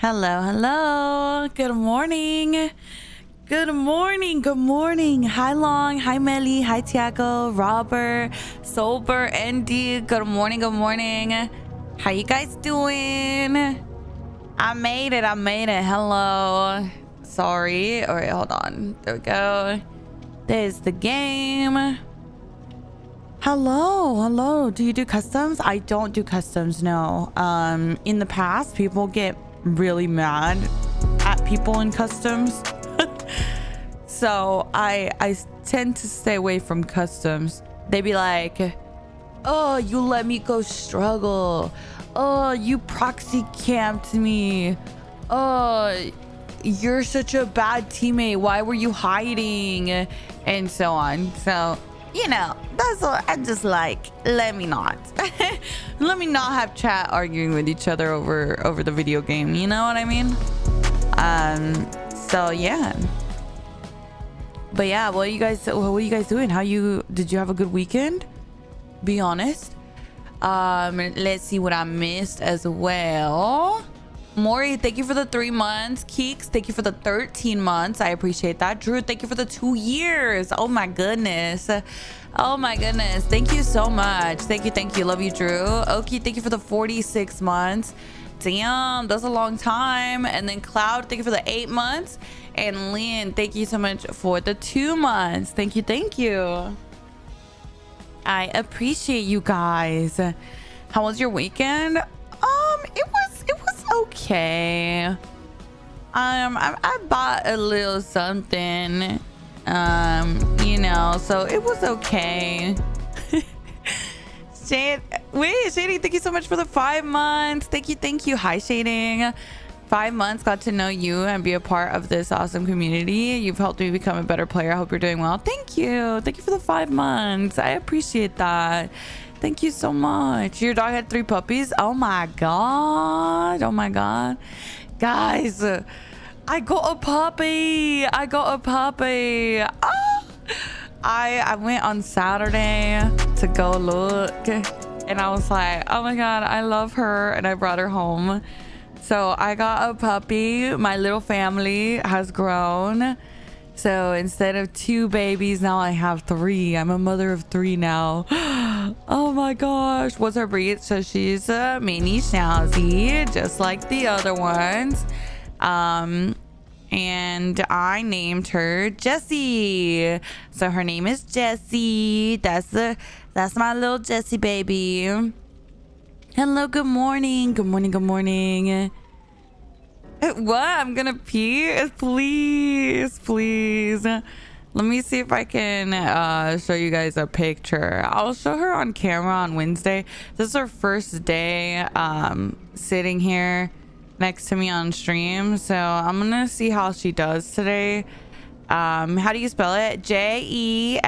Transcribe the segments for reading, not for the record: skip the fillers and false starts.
Hello, hello. Good morning. Good morning. Good morning. Hi, Long. Hi, Melly. Hi, Tiago. Robert. Sober. Andy. Good morning. Good morning. How you guys doing? I made it. I made it. Hello. Sorry. All right, hold on. There we go. There's the game. Hello. Hello. Do you do customs? I don't do customs, no. In the past, people get really mad at people in customs. So I tend to stay away from customs. They be like, oh, you let me go struggle. Oh, you proxy camped me. Oh, you're such a bad teammate. Why were you hiding? And so on. So, you know, that's all. I'm just like, let me not have chat arguing with each other over the video game. You know what I mean? So yeah. But yeah, what are you guys doing? Did you have a good weekend? Be honest. Let's see what I missed as well. Maury, thank you for the 3 months. Keeks, thank you for the 13 months. I appreciate that. Drew, thank you for the 2 years. Oh my goodness. Oh my goodness. Thank you so much. Thank you. Love you, Drew. Oki, thank you for the 46 months. Damn, that's a long time. And then Cloud, thank you for the 8 months. And Lynn, thank you so much for the 2 months. Thank you. I appreciate you guys. How was your weekend? It was okay. I bought a little something, you know, so it was okay. Shading, thank you so much for the 5 months. Thank you. Hi, Shading. 5 months, got to know you and be a part of this awesome community. You've helped me become a better player. I hope you're doing well. Thank you for the 5 months. I appreciate that. Thank you so much. Your dog had 3 puppies. Oh my god. Guys, I got a puppy. I went on Saturday to go look, and I was like, oh my god, I love her, and I brought her home. So I got a puppy. My little family has grown. So instead of 2 babies, now I have 3. I'm a mother of 3 now. Oh my gosh. What's her breed? So she's a mini schnauzie, just like the other ones. And I named her Jessie. So her name is Jessie. That's my little Jessie baby. Hello, good morning. Good morning, good morning. What? I'm gonna pee? Please, please. Let me see if I can show you guys a picture. I'll show her on camera on Wednesday. This is her first day sitting here next to me on stream. So I'm gonna see how she does today. How do you spell it? Jessie.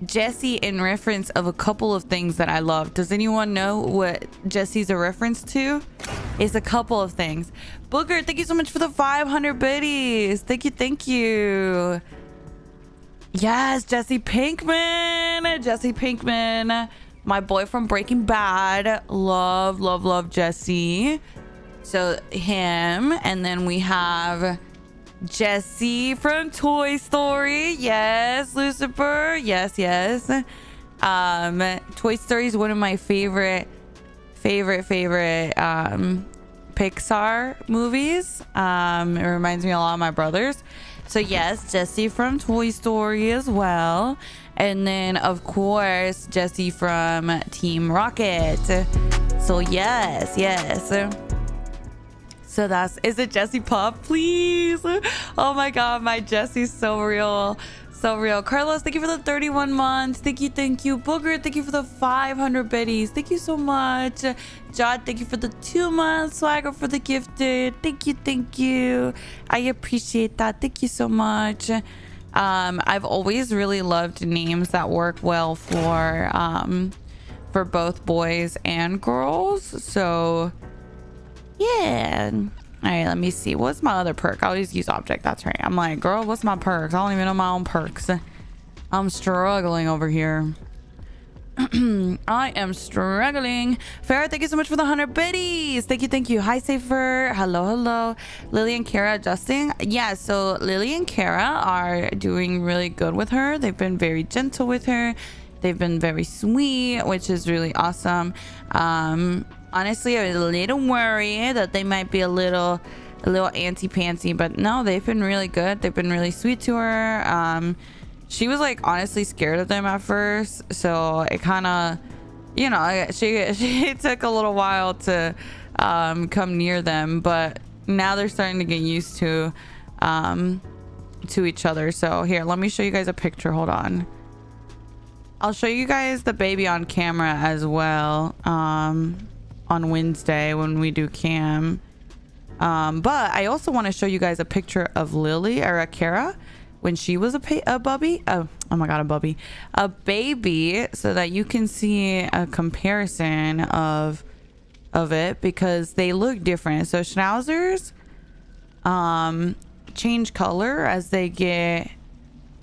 Jessie in reference of a couple of things that I love. Does anyone know what Jessie's a reference to? It's a couple of things. Booger, thank you so much for the 500 biddies. Thank you, thank you. Yes, Jesse Pinkman. Jesse Pinkman, my boy from Breaking Bad. Love, love, love Jesse. So him, and then we have Jessie from Toy Story. Yes, Lucifer. Yes, yes. Toy Story is one of my favorite Pixar movies. It reminds me a lot of my brothers. So yes, Jessie from Toy Story as well. And then of course Jessie from Team Rocket. So yes, yes. So is it Jessie Pop? Please. Oh my god, my Jessie's so real. So real. Carlos, thank you for the 31 months. Thank you, thank you. Booger, thank you for the 500 biddies. Thank you so much. Jod, thank you for the 2 months. Swagger for the gifted. Thank you, thank you. I appreciate that. Thank you so much. I've always really loved names that work well for both boys and girls. So yeah. All right, let me see. What's my other perk? I always use object. That's right. I'm like, girl, what's my perks? I don't even know my own perks. I'm struggling over here. I am struggling. Farrah, thank you so much for the 100 biddies. Thank you, thank you. Hi, Safer. Hello, hello. Lily and Kara adjusting. Yeah, so Lily and Kara are doing really good with her. They've been very gentle with her. They've been very sweet, which is really awesome. Honestly, I was a little worried that they might be a little anti-pantsy, but no, they've been really good. They've been really sweet to her. She was like honestly scared of them at first, so it kind of, you know, she took a little while to come near them, but now they're starting to get used to each other. So here, let me show you guys a picture. Hold on. I'll show you guys the baby on camera as well. On Wednesday when we do cam. But I also want to show you guys a picture of Lily or Kara when she was a bubby. Oh my god, a baby, so that you can see a comparison of it, because they look different. So schnauzers change color as they get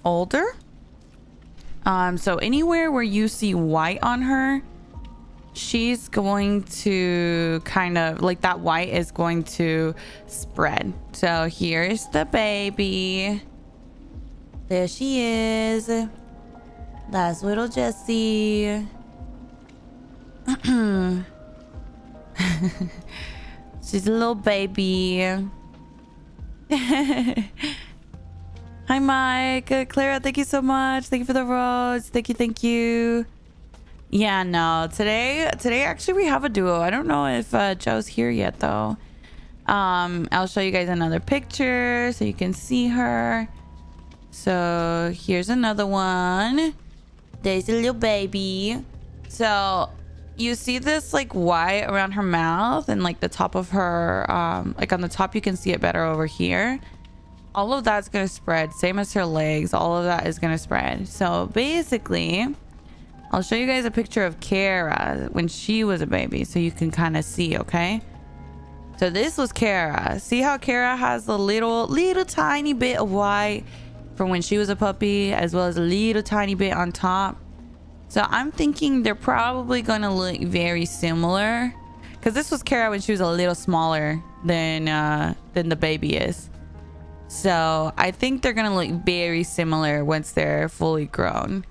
older. So anywhere where you see white on her, she's going to kind of like that white is going to spread. So here's the baby. There she is. That's little Jessie. She's a little baby. Hi, Mike. Clara, thank you so much. Thank you for the rose. Thank you, thank you. Yeah, no, today actually we have a duo. I don't know if Joe's here yet though. I'll show you guys another picture so you can see her. So here's another one. There's a little baby. So you see this like white around her mouth and like the top of her, like on the top you can see it better over here. All of that's gonna spread, same as her legs. All of that is gonna spread. So basically, I'll show you guys a picture of Kara when she was a baby so you can kind of see, okay? So this was Kara. See how Kara has a little tiny bit of white from when she was a puppy, as well as a little tiny bit on top. So I'm thinking they're probably going to look very similar, because this was Kara when she was a little smaller than the baby is. So I think they're going to look very similar once they're fully grown.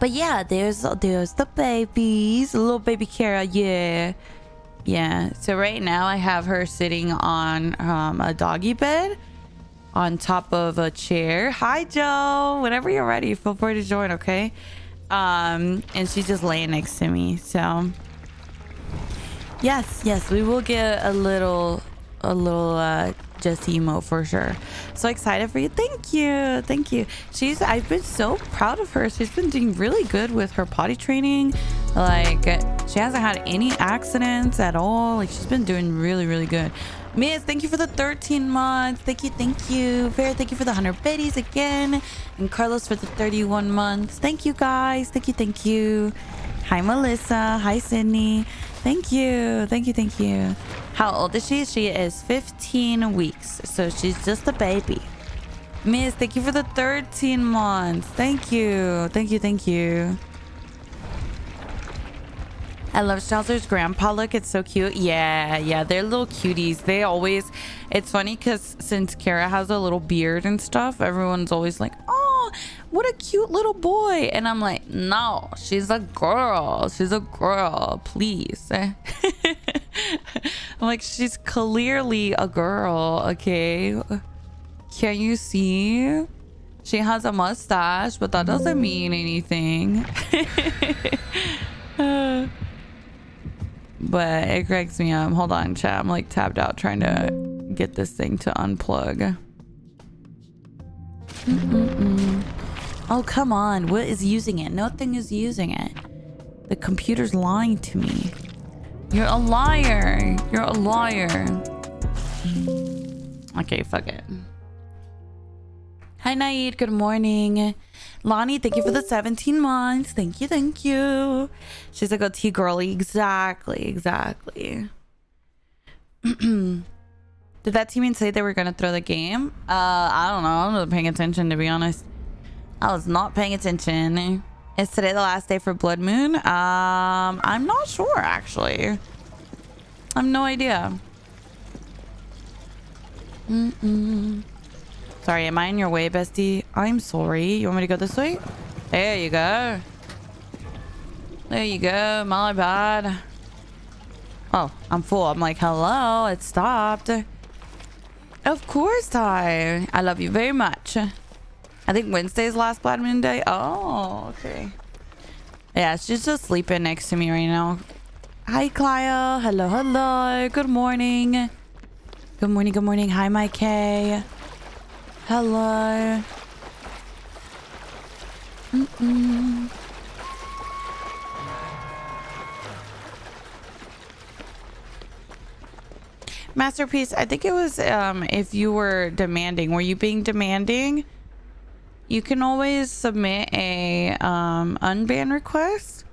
But yeah, there's the babies, little baby Kara. Yeah. So right now I have her sitting on a doggy bed on top of a chair. Hi, Joe. Whenever you're ready, feel free to join. Okay. And she's just laying next to me. So yes, we will get a little Jessie emo for sure. So excited for you. Thank you. I've been so proud of her. She's been doing really good with her potty training. Like, she hasn't had any accidents at all. Like, she's been doing really good. Miss, thank you for the 13 months. Thank you. Fair, thank you for the 100 biddies again. And Carlos for the 31 months. Thank you, guys. Thank you. Hi, Melissa. Hi, Sydney. Thank you. How old is she? She is 15 weeks. So she's just a baby. Miss, thank you for the 13 months. Thank you. I love Schnauzer's grandpa look. It's so cute. Yeah, they're little cuties. It's funny because since Kara has a little beard and stuff, everyone's always like, oh, what a cute little boy. And I'm like, no, she's a girl, please. I'm like, she's clearly a girl, okay? Can you see? She has a mustache, but that doesn't mean anything. But it cracks me up. Hold on, chat. I'm like tabbed out trying to get this thing to unplug. Oh, come on. What is using it? Nothing is using it. The computer's lying to me. You're a liar. Okay, fuck it. Hi, Naeed. Good morning. Lonnie, thank you for the 17 months. Thank you. She's like a tea girly. Exactly. Did that teammate say they were gonna throw the game? I don't know. I wasn't paying attention, to be honest. I was not paying attention. Is today the last day for Blood Moon? I'm not sure, actually. I have no idea. Sorry, am I in your way, bestie? I'm sorry. You want me to go this way? There you go. My bad. Oh, I'm full. I'm like, hello. It stopped. Of course, Ty. I love you very much. I think Wednesday's last Blood Moon day. Oh, okay. Yeah, she's just sleeping next to me right now. Hi, Clio. Hello. Good morning. Hi, my K. Hello. Masterpiece, I think it was if you were demanding. Were you being demanding? You can always submit a unban request.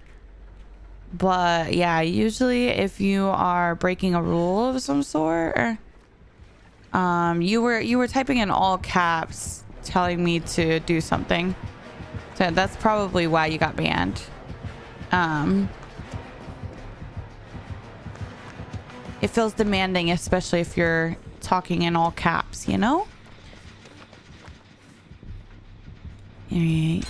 But yeah, usually if you are breaking a rule of some sort, you were typing in all caps telling me to do something, so that's probably why you got banned. It feels demanding, especially if you're talking in all caps, you know. All right.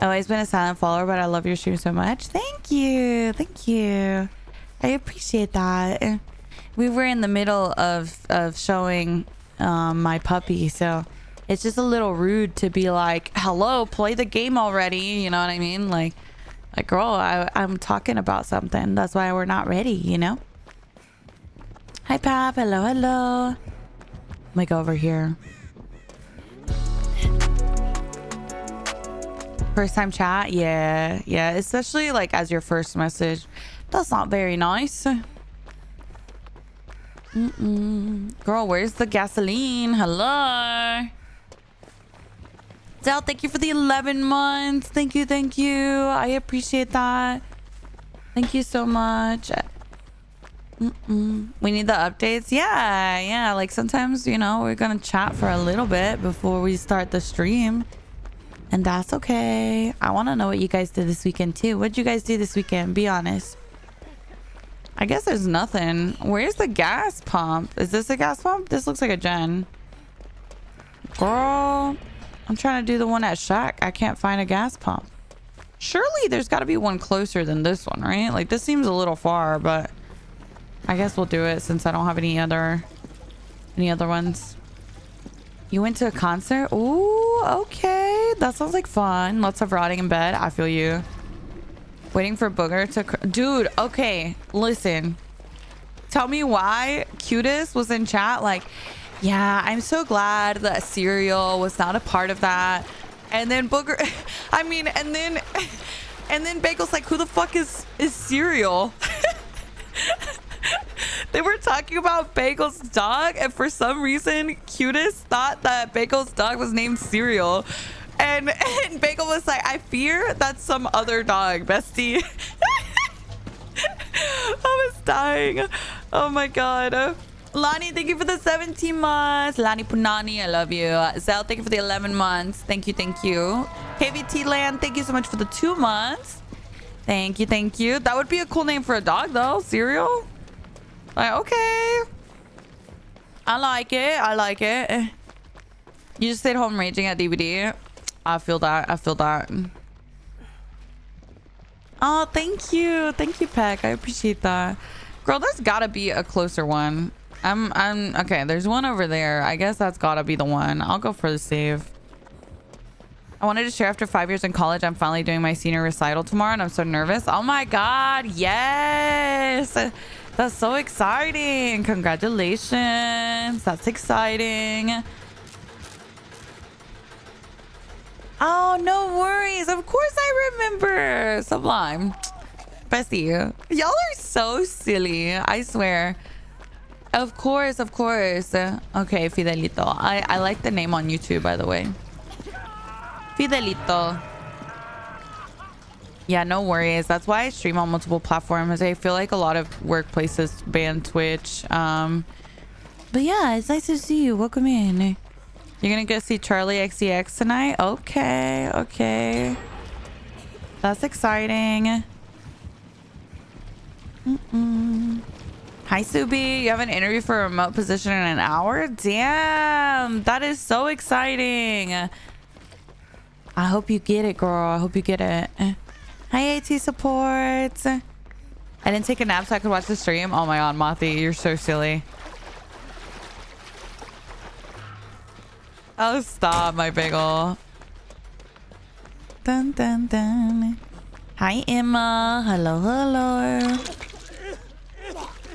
Always been a silent follower, but I love your stream so much. Thank you. I appreciate that. We were in the middle of showing my puppy, so it's just a little rude to be like, hello, play the game already. You know what I mean? Like girl, I'm talking about something. That's why we're not ready, you know? Hi, Pap. Hello. Let me go over here. First time chat? Yeah. Especially like as your first message. That's not very nice. Girl, where's the gasoline? Hello. Del, thank you for the 11 months. Thank you. I appreciate that. Thank you so much. We need the updates. Yeah. Like sometimes, you know, we're gonna chat for a little bit before we start the stream. And that's okay. I want to know what you guys did this weekend too. What'd you guys do this weekend? Be honest. I guess there's nothing. Where's the gas pump? Is this a gas pump? This looks like a gen. Girl, I'm trying to do the one at Shack. I can't find a gas pump. Surely there's got to be one closer than this one, right? Like, this seems a little far, but I guess we'll do it since I don't have any other ones. You went to a concert? Ooh, okay. That sounds like fun. Lots of rotting in bed. I feel you. Waiting for Booger to... Dude, okay. Listen. Tell me why Cutest was in chat like, yeah, I'm so glad that cereal was not a part of that. And then Booger... I mean, and then Bagel's like, who the fuck is cereal? They were talking about Bagel's dog, and for some reason, Cutest thought that Bagel's dog was named Cereal. And Bagel was like, I fear that's some other dog, bestie. I was dying. Oh my god. Lani, thank you for the 17 months. Lani Punani, I love you. Zell, thank you for the 11 months. Thank you, thank you. KVT Land, thank you so much for the 2 months. Thank you, thank you. That would be a cool name for a dog, though. Cereal. Like, okay. I like it. I like it. You just stayed home raging at DVD. I feel that. I feel that. Oh, thank you. Thank you, Peck. I appreciate that. Girl, there's gotta be a closer one. I'm okay. There's one over there. I guess that's gotta be the one. I'll go for the save. I wanted to share after 5 years in college, I'm finally doing my senior recital tomorrow and I'm so nervous. Oh my God. Yes. That's so exciting. Congratulations. That's exciting. Oh, no worries. Of course I remember. Sublime. Bestie. Y'all are so silly. I swear. Of course, of course. Okay, Fidelito. I like the name on YouTube, by the way. Fidelito. Yeah, no worries. That's why I stream on multiple platforms. I feel like a lot of workplaces ban Twitch. But yeah, it's nice to see you. Welcome in. You're gonna go see Charlie XCX tonight? Okay, okay. That's exciting. Hi, Subi. You have an interview for a remote position in an hour? Damn, that is so exciting. I hope you get it, girl. I hope you get it. Hi, AT support. I didn't take a nap so I could watch the stream. Oh my God, Mothi, you're so silly. Oh, stop, my bagel. Dun, dun, dun. Hi, Emma. Hello, hello.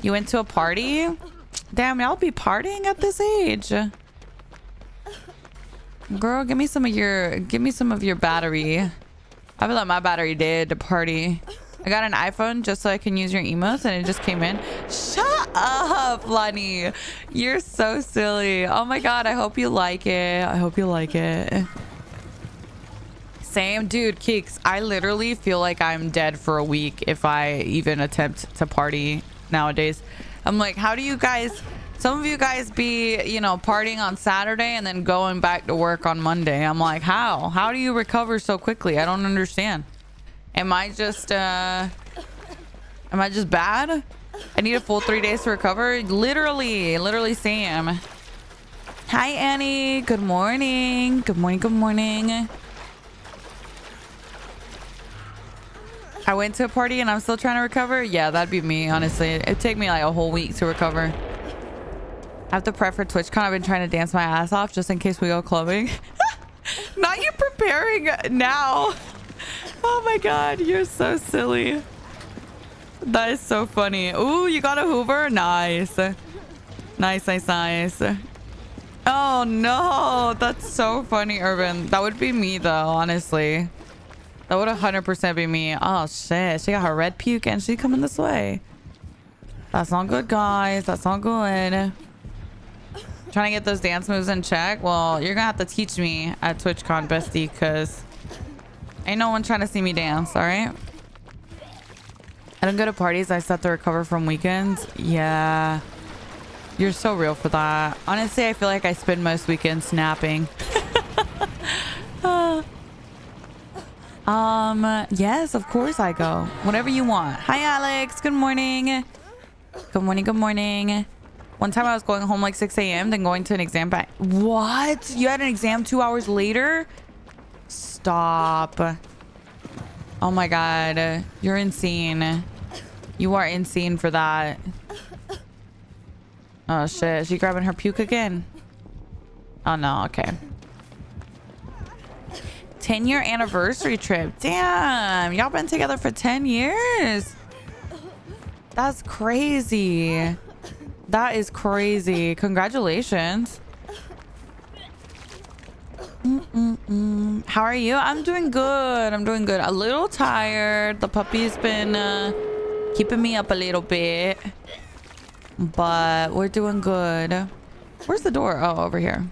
You went to a party? Damn, y'all be partying at this age. Girl, give me some of your battery. I feel like my battery dead to party. I got an iPhone just so I can use your emotes and it just came in. Shut up, Lonnie. You're so silly. Oh my God, I hope you like it. I hope you like it. Same, dude, Keeks. I literally feel like I'm dead for a week if I even attempt to party nowadays. I'm like, how do you guys... Some of you guys be, you know, partying on Saturday and then going back to work on Monday. I'm like, how? How do you recover so quickly? I don't understand. Am I just bad? I need a full 3 days to recover. Literally Sam. Hi, Annie. Good morning. Good morning. Good morning. I went to a party and I'm still trying to recover. Yeah, that'd be me, honestly. It'd take me like a whole week to recover. I have to prep for TwitchCon. I've been trying to dance my ass off just in case we go clubbing. Not you preparing now. Oh my God, you're so silly. That is so funny. Ooh, you got a Hoover? Nice. Nice. Oh no, that's so funny, Urban. That would be me though, honestly. That would 100% be me. Oh shit, she got her red puke and she coming this way. That's not good, guys. That's not good. Trying to get those dance moves in check. Well, you're gonna have to teach me at TwitchCon, bestie, because ain't no one trying to see me dance. All right. I don't go to parties. I set to recover from weekends. Yeah, you're so real for that. Honestly, I feel like I spend most weekends snapping. Yes, of course I go. Whatever you want. Hi, Alex. Good morning. Good morning. Good morning. One time I was going home like 6 a.m. then going to an exam back. What? You had an exam 2 hours later? Stop. Oh my god. You're insane. You are insane for that. Oh shit. Is she grabbing her puke again? Oh no. Okay. 10-year anniversary trip. Damn. Y'all been together for 10 years. That's crazy. That is crazy. Congratulations. How are you? I'm doing good. I'm doing good. A little tired. The puppy's been keeping me up a little bit. But we're doing good. Where's the door? Oh, over here.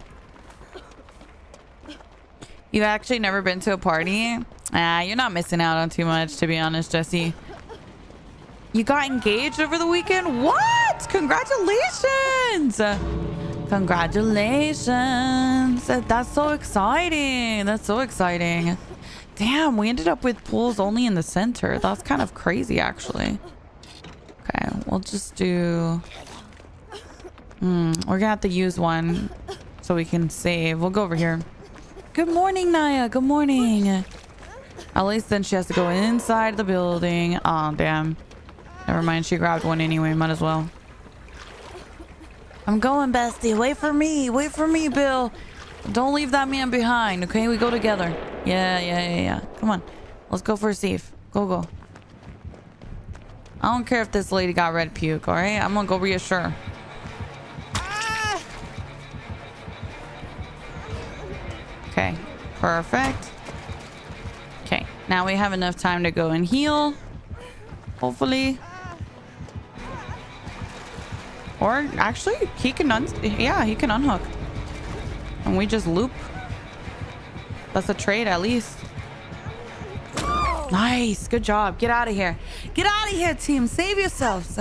You've actually never been to a party? You're not missing out on too much, to be honest, Jesse. You got engaged over the weekend? What? Congratulations! Congratulations. That's so exciting. That's so exciting. Damn, we ended up with pools only in the center. That's kind of crazy, actually. Okay, we'll just do... we're gonna have to use one so we can save. We'll go over here. Good morning, Naya. Good morning. At least then she has to go inside the building. Oh, damn. Never mind, she grabbed one anyway. Might as well. I'm going, bestie. Wait for me. Wait for me, Bill. Don't leave that man behind, okay? We go together. Yeah. Come on. Let's go for a safe. Go. I don't care if this lady got red puke, all right? I'm gonna go reassure. Okay. Perfect. Okay. Now we have enough time to go and heal. Hopefully. Or actually, he can he can unhook. And we just loop. That's a trade at least. Nice. Good job. Get out of here. Get out of here, team. Save yourselves.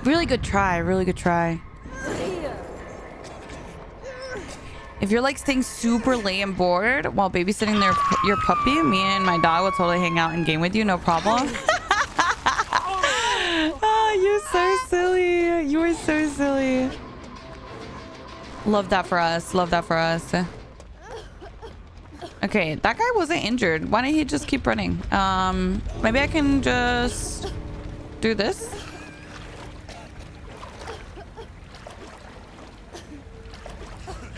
Really good try. Really good try. If you're like staying super late and bored while babysitting your puppy, me and my dog will totally hang out and game with you. No problem. Oh, you're so silly. You are so silly. Love that for us. Love that for us. Okay, that guy wasn't injured. Why didn't he just keep running? Maybe I can just do this.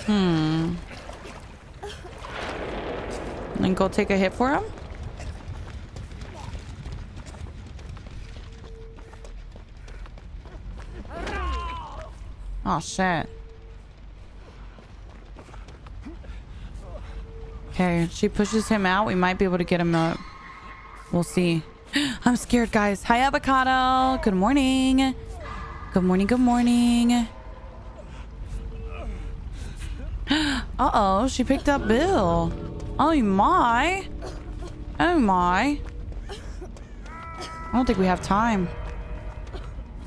And then go take a hit for him. Oh, shit. Okay, she pushes him out. We might be able to get him up. We'll see. I'm scared, guys. Hi, Avocado. Good morning. Good morning. Good morning. Uh-oh, she picked up Bill. Oh my. Oh my. I don't think we have time.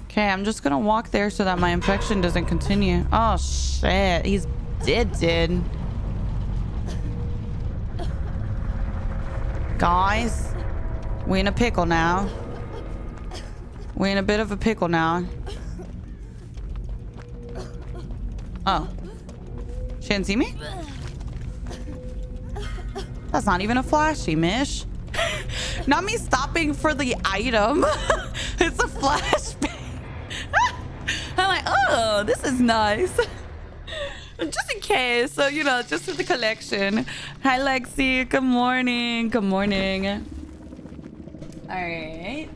Okay, I'm just gonna walk there so that my infection doesn't continue. Oh shit, he's dead. Guys, we in a pickle now. We're in a bit of a pickle now. Oh. She didn't see me? That's not even a flashy, Mish. Not me stopping for the item. It's a flashbang. I'm like, oh, this is nice. Just in case. So, you know, just for the collection. Hi, Lexi. Good morning. Good morning. All right.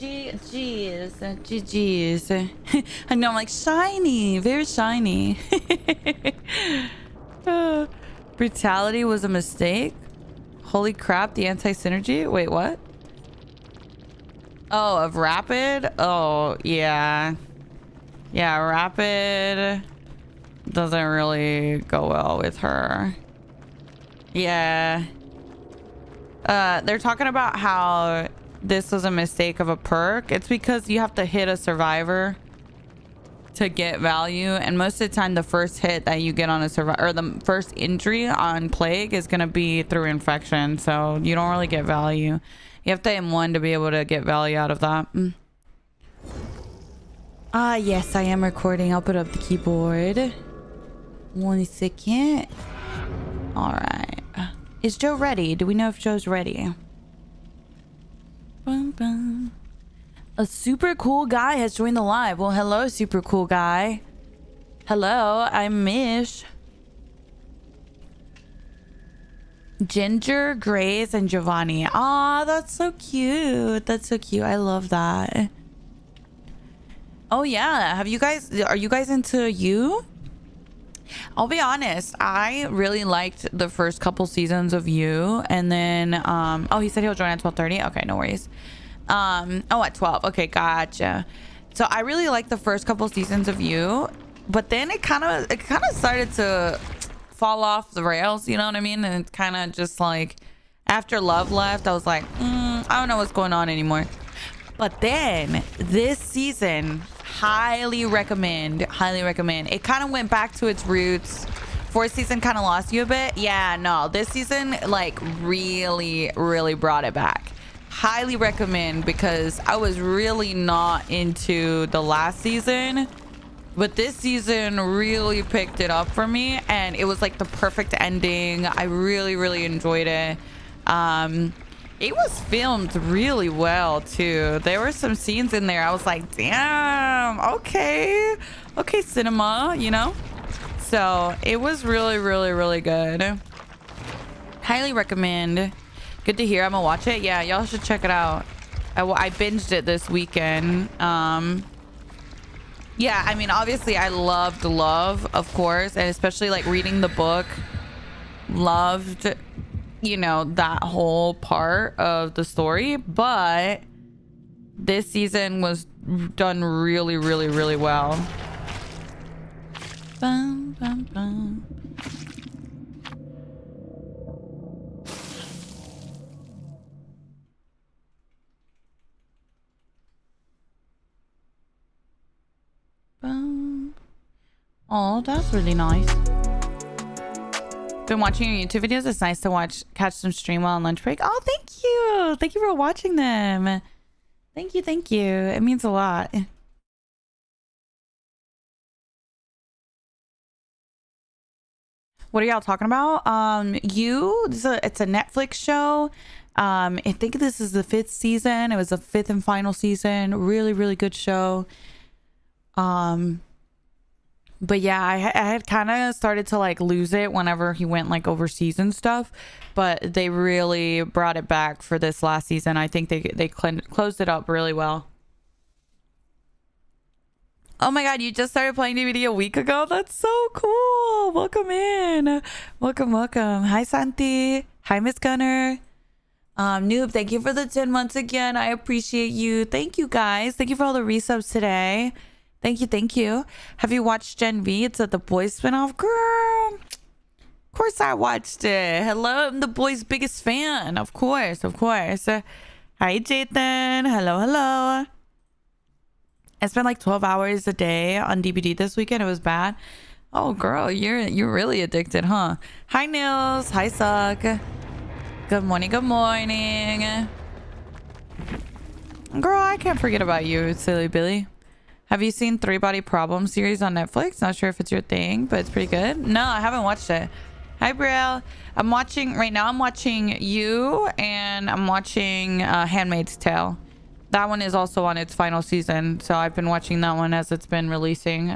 GG's. I know, I'm like, shiny. Very shiny. Brutality was a mistake. Holy crap, the anti-synergy. Wait, what? Oh, of Rapid? Oh, yeah. Yeah, Rapid doesn't really go well with her. Yeah. They're talking about how this was a mistake of a perk. It's because you have to hit a survivor to get value, and most of the time the first hit that you get on a survivor, or the first injury on plague, is going to be through infection, so you don't really get value. You have to aim one to be able to get value out of that. Ah, yes, I am recording. I'll put up the keyboard. 1 second. All right. Is Joe ready? Do we know if Joe's ready? Bum, bum. A super cool guy has joined the live. Well, hello, super cool guy. Hello, I'm Mish. Ginger, Grace, and Giovanni. Aw, that's so cute. That's so cute. I love that. Oh yeah, are you guys into You? I'll be honest, I really liked the first couple seasons of You, and then oh, he said he'll join at 12:30. Okay, no worries. Oh, at 12. Okay, gotcha. So I really liked the first couple seasons of You, but then it kind of started to fall off the rails, you know what I mean? And it's kind of just like after Love left, I was like, I don't know what's going on anymore. But then this season, highly recommend. It kind of went back to its roots. Fourth season kind of lost you a bit. Yeah, no, this season like really brought it back. Highly recommend, because I was really not into the last season, but this season really picked it up for me, and it was like the perfect ending. I really enjoyed it. It was filmed really well too. There were some scenes in there I was like, damn, okay, cinema, you know. So it was really good. Highly recommend. Good to hear. I'm gonna watch it. Yeah, y'all should check it out. I binged it this weekend. Yeah, I mean, obviously I loved Love, of course, and especially like reading the book. Loved, you know, that whole part of the story, but this season was done really well. Bum, bum, bum. Bum. Oh, that's really nice. Been watching your YouTube videos. It's nice to catch some stream while on lunch break. Oh, thank you for watching them. Thank you. It means a lot. What are y'all talking about? It's a Netflix show. I think this is the 5th season. It was the 5th and final season. Really good show. But yeah, I had kind of started to like lose it whenever he went like overseas and stuff, but they really brought it back for this last season. I think they closed it up really well. Oh my god, you just started playing DVD a week ago? That's so cool. Welcome in. Welcome. Hi Santi. Hi Miss Gunner. Noob, thank you for the 10 months again. I appreciate you. Thank you guys. Thank you for all the resubs today. Thank you. Have you watched Gen V? It's The Boys spinoff. Girl, of course I watched it. Hello, I'm The Boys' biggest fan. Of course. Hi, Jathan. Hello. I spent like 12 hours a day on DVD this weekend. It was bad. Oh, girl, you're really addicted, huh? Hi, Nils. Hi, Suck. Good morning. Girl, I can't forget about you, silly Billy. Have you seen 3 Body Problem series on Netflix? Not sure if it's your thing, but it's pretty good. No, I haven't watched it. Hi, Brielle. I'm watching You, and I'm watching Handmaid's Tale. That one is also on its final season, so I've been watching that one as it's been releasing.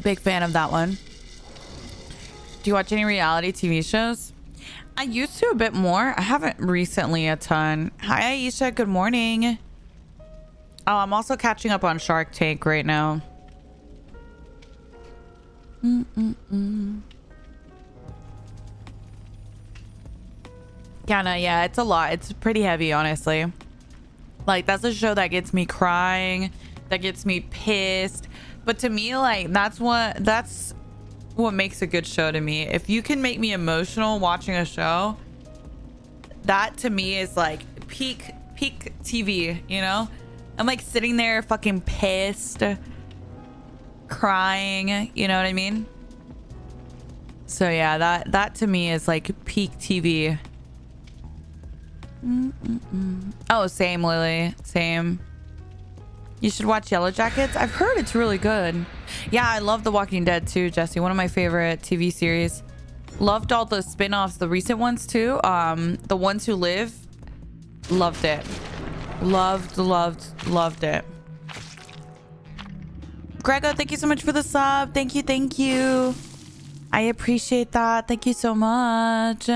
Big fan of that one. Do you watch any reality TV shows? I used to a bit more. I haven't recently a ton. Hi, Aisha. Good morning. Oh, I'm also catching up on Shark Tank right now. Yeah, it's a lot. It's pretty heavy, honestly. Like, that's a show that gets me crying, that gets me pissed. But to me, like, that's what makes a good show to me. If you can make me emotional watching a show, that to me is like peak TV, you know? I'm like sitting there fucking pissed, crying, you know what I mean? So yeah, that to me is like peak TV. Oh, same, Lily. Same. You should watch Yellow Jackets. I've heard it's really good. Yeah, I love The Walking Dead too, Jesse. One of my favorite TV series. Loved all the spin-offs, the recent ones too. The Ones Who Live. Loved it. Loved it. Grego, thank you so much for the sub. Thank you. I appreciate that. Thank you so much.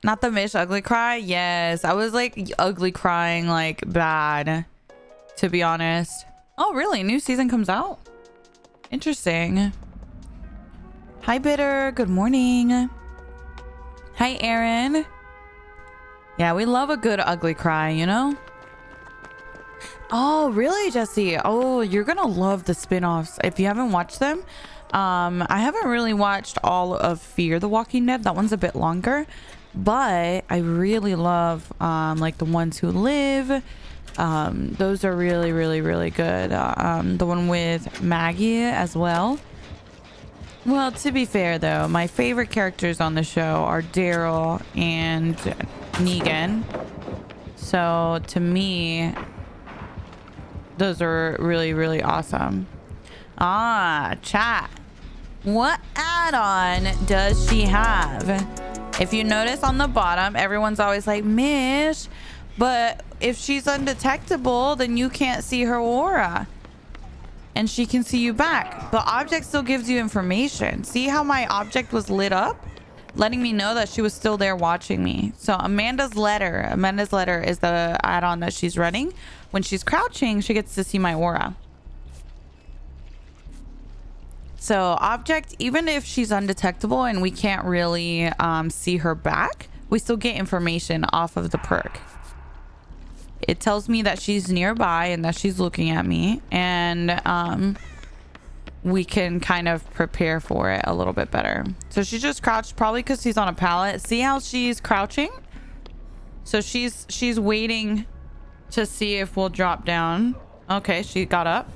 Not the Mish ugly cry. Yes, I was like ugly crying like bad, to be honest. Oh really? New season comes out? Interesting. Hi Bitter, good morning. Hi Aaron. Yeah, we love a good ugly cry, you know? Oh really, Jesse? Oh, you're gonna love the spin-offs if you haven't watched them. I haven't really watched all of Fear the Walking Dead. That one's a bit longer, but I really love like The Ones Who Live. Those are really good. The one with Maggie as well. Well, to be fair though, my favorite characters on the show are Daryl and Negan. So to me, those are really awesome. Chat. What add-on does she have? If you notice on the bottom, everyone's always like, Mish, but if she's undetectable, then you can't see her aura. And she can see you back. The object still gives you information. See how my object was lit up? Letting me know that she was still there watching me. So Amanda's letter is the add-on that she's running. When she's crouching, she gets to see my aura. So object, even if she's undetectable and we can't really see her back, we still get information off of the perk. It tells me that she's nearby and that she's looking at me, and we can kind of prepare for it a little bit better. So she just crouched, probably because she's on a pallet. See how she's crouching? So she's waiting to see if we'll drop down. Okay, she got up.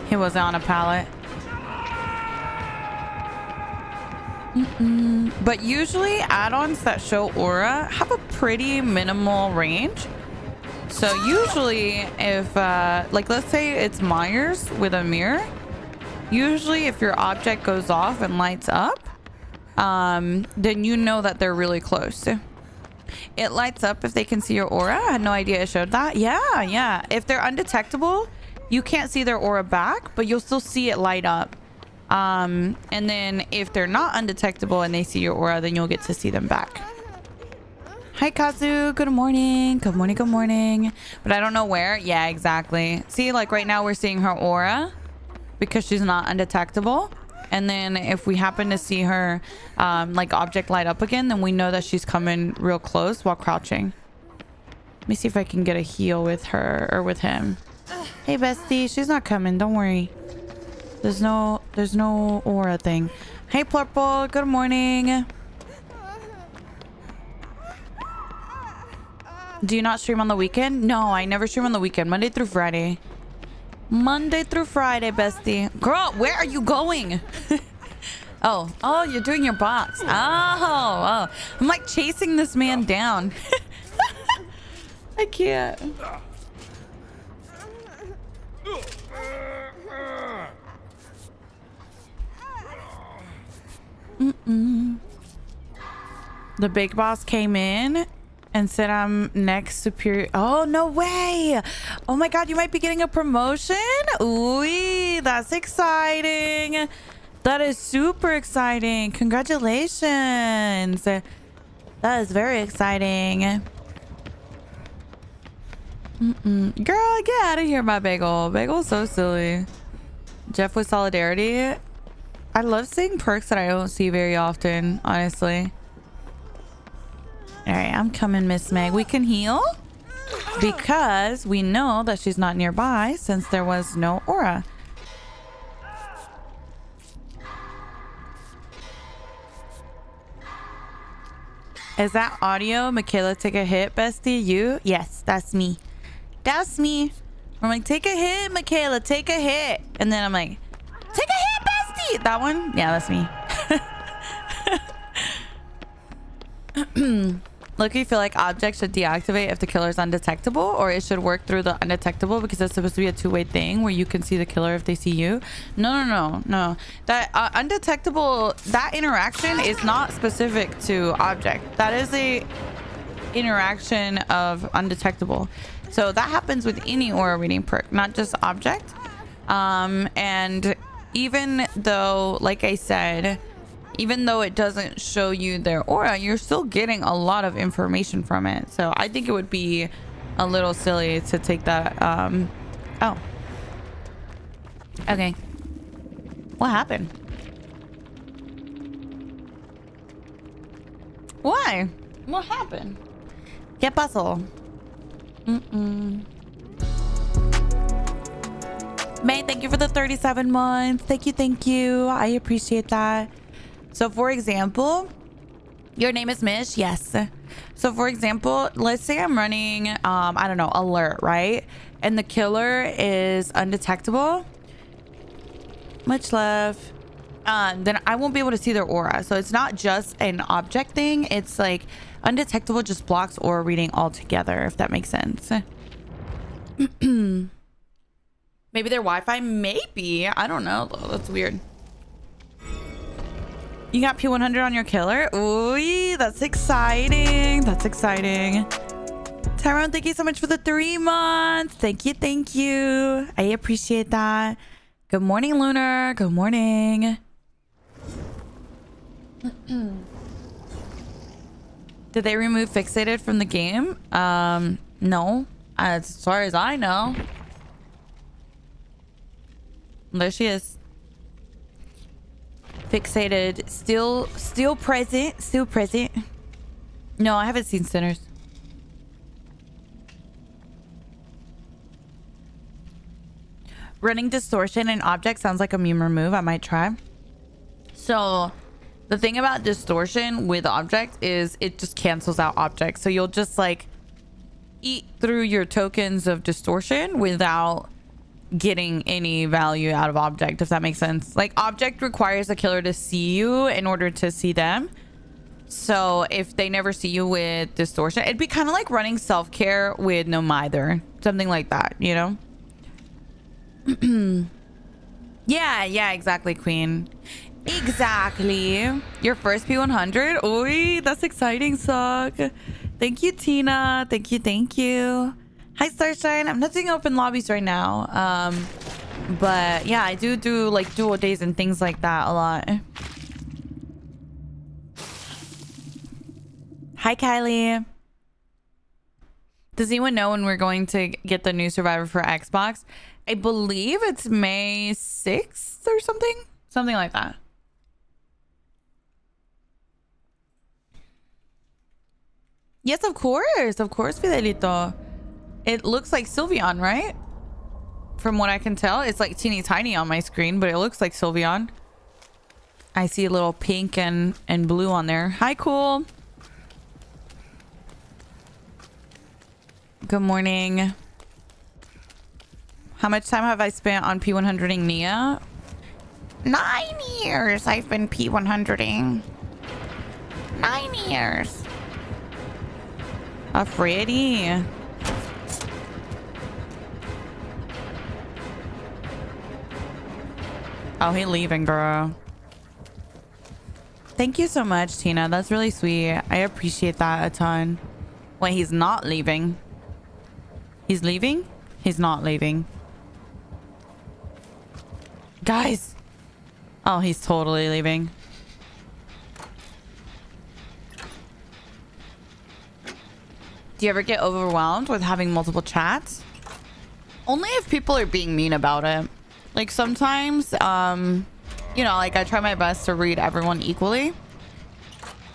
He was on a pallet. But usually add-ons that show aura have a pretty minimal range. So usually if like let's say it's Myers with a mirror, usually if your object goes off and lights up, then you know that they're really close. It lights up if they can see your aura. I had no idea it showed that. Yeah. If they're undetectable, you can't see their aura back, but you'll still see it light up. And then if they're not undetectable and they see your aura, then you'll get to see them back. Hi Kazu, good morning. Good morning. But I don't know where. Yeah, exactly. See, like right now we're seeing her aura because she's not undetectable. And then if we happen to see her like object light up again, then we know that she's coming real close while crouching. Let me see if I can get a heal with her or with him. Hey bestie, she's not coming, don't worry. There's no aura thing. Hey Purple, good morning. Do you not stream on the weekend? No, I never stream on the weekend. Monday through Friday. Monday through Friday, bestie. Girl, where are you going? Oh, you're doing your box. Oh. I'm like chasing this man down. I can't. The big boss came in and said I'm next superior. Oh, no way. Oh my God, you might be getting a promotion. Ooh, that's exciting. That is super exciting. Congratulations. That is very exciting. Girl, get out of here, my bagel. Bagel's so silly. Jeff with Solidarity. I love seeing perks that I don't see very often, honestly. All right, I'm coming, Miss Meg. We can heal because we know that she's not nearby since there was no aura. Is that audio? Michaela, take a hit, bestie. You? Yes, that's me. That's me. I'm like, take a hit, Michaela, take a hit. And then I'm like, take a hit, bestie. That one? Yeah, that's me. Look, you feel like objects should deactivate if the killer is undetectable, or it should work through the undetectable because it's supposed to be a two-way thing where you can see the killer if they see you. No. That undetectable, that interaction is not specific to object. That is a interaction of undetectable. So that happens with any aura reading perk, not just object. And even though, like I said, even though it doesn't show you their aura, you're still getting a lot of information from it. So I think it would be a little silly to take that. Oh. Okay. What happened? Why? What happened? ¿Qué pasó? May, thank you for the 37 months. Thank you. I appreciate that. So for example, your name is Mish? Yes. So for example, let's say I'm running, I don't know, alert, right? And the killer is undetectable. Much love. Then I won't be able to see their aura. So it's not just an object thing. It's like undetectable just blocks aura reading altogether, if that makes sense. Maybe their Wi-Fi? Maybe. I don't know though. That's weird. You got P100 on your killer? Ooh, that's exciting. That's exciting. Tyrone, thank you so much for the 3 months. Thank you. I appreciate that. Good morning, Lunar. Good morning. Did they remove Fixated from the game? No. As far as I know. There she is. Fixated. Still present. No, I haven't seen Sinners. Running distortion and object sounds like a meme remove. I might try. So the thing about distortion with object is it just cancels out objects. So you'll just like eat through your tokens of distortion without getting any value out of object, if that makes sense. Like object requires the killer to see you in order to see them. So if they never see you with distortion, it'd be kind of like running self-care with no mither, something like that, you know? yeah, exactly, Queen. Exactly. Your first P100. Oi, that's exciting, Suck. Thank you, Tina. Thank you. Hi, Starshine. I'm not doing open lobbies right now. But yeah, I do like dual days and things like that a lot. Hi, Kylie. Does anyone know when we're going to get the new Survivor for Xbox? I believe it's May 6th or something. Something like that. Yes, of course. Of course, Fidelito. It looks like Sylveon, right? From what I can tell. It's like teeny tiny on my screen, but it looks like Sylveon. I see a little pink and blue on there. Hi, Cool. Good morning. How much time have I spent on P100ing Nia? 9 years I've been P100ing. 9 years. Freddy. Oh, he leaving, girl. Thank you so much, Tina. That's really sweet. I appreciate that a ton. Wait, he's not leaving. He's leaving? He's not leaving. Guys. Oh, he's totally leaving. Do you ever get overwhelmed with having multiple chats? Only if people are being mean about it. Like sometimes, you know, like I try my best to read everyone equally.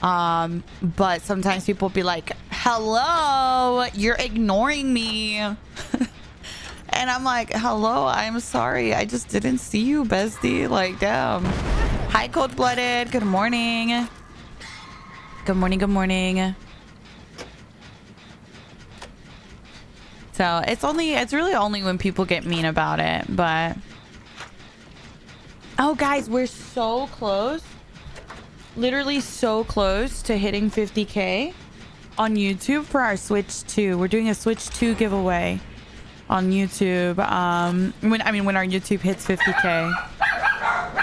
But sometimes people be like, hello, you're ignoring me. And I'm like, hello, I'm sorry. I just didn't see you, bestie. Like, damn. Hi, Cold-Blooded. Good morning. Good morning. So it's really only when people get mean about it, but... Oh, guys, we're so close. literally so close to hitting 50K on YouTube for our Switch 2. We're doing a Switch 2 giveaway on YouTube. When our YouTube hits 50K.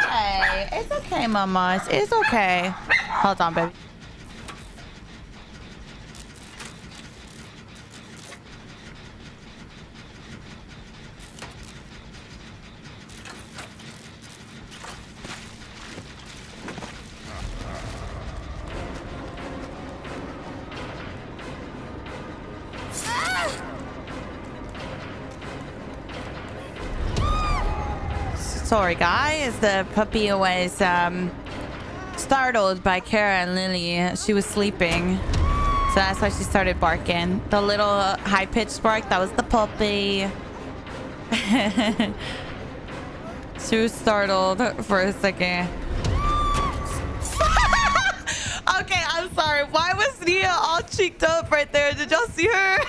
Hey, it's okay, mamas. It's okay. Hold on, baby. Sorry guys, the puppy was startled by Kara and Lily. She was sleeping, so that's why she started barking. The little high-pitched bark, that was the puppy. She was startled for a second. Okay, I'm sorry. Why was Nia all cheeked up right there? Did y'all see her?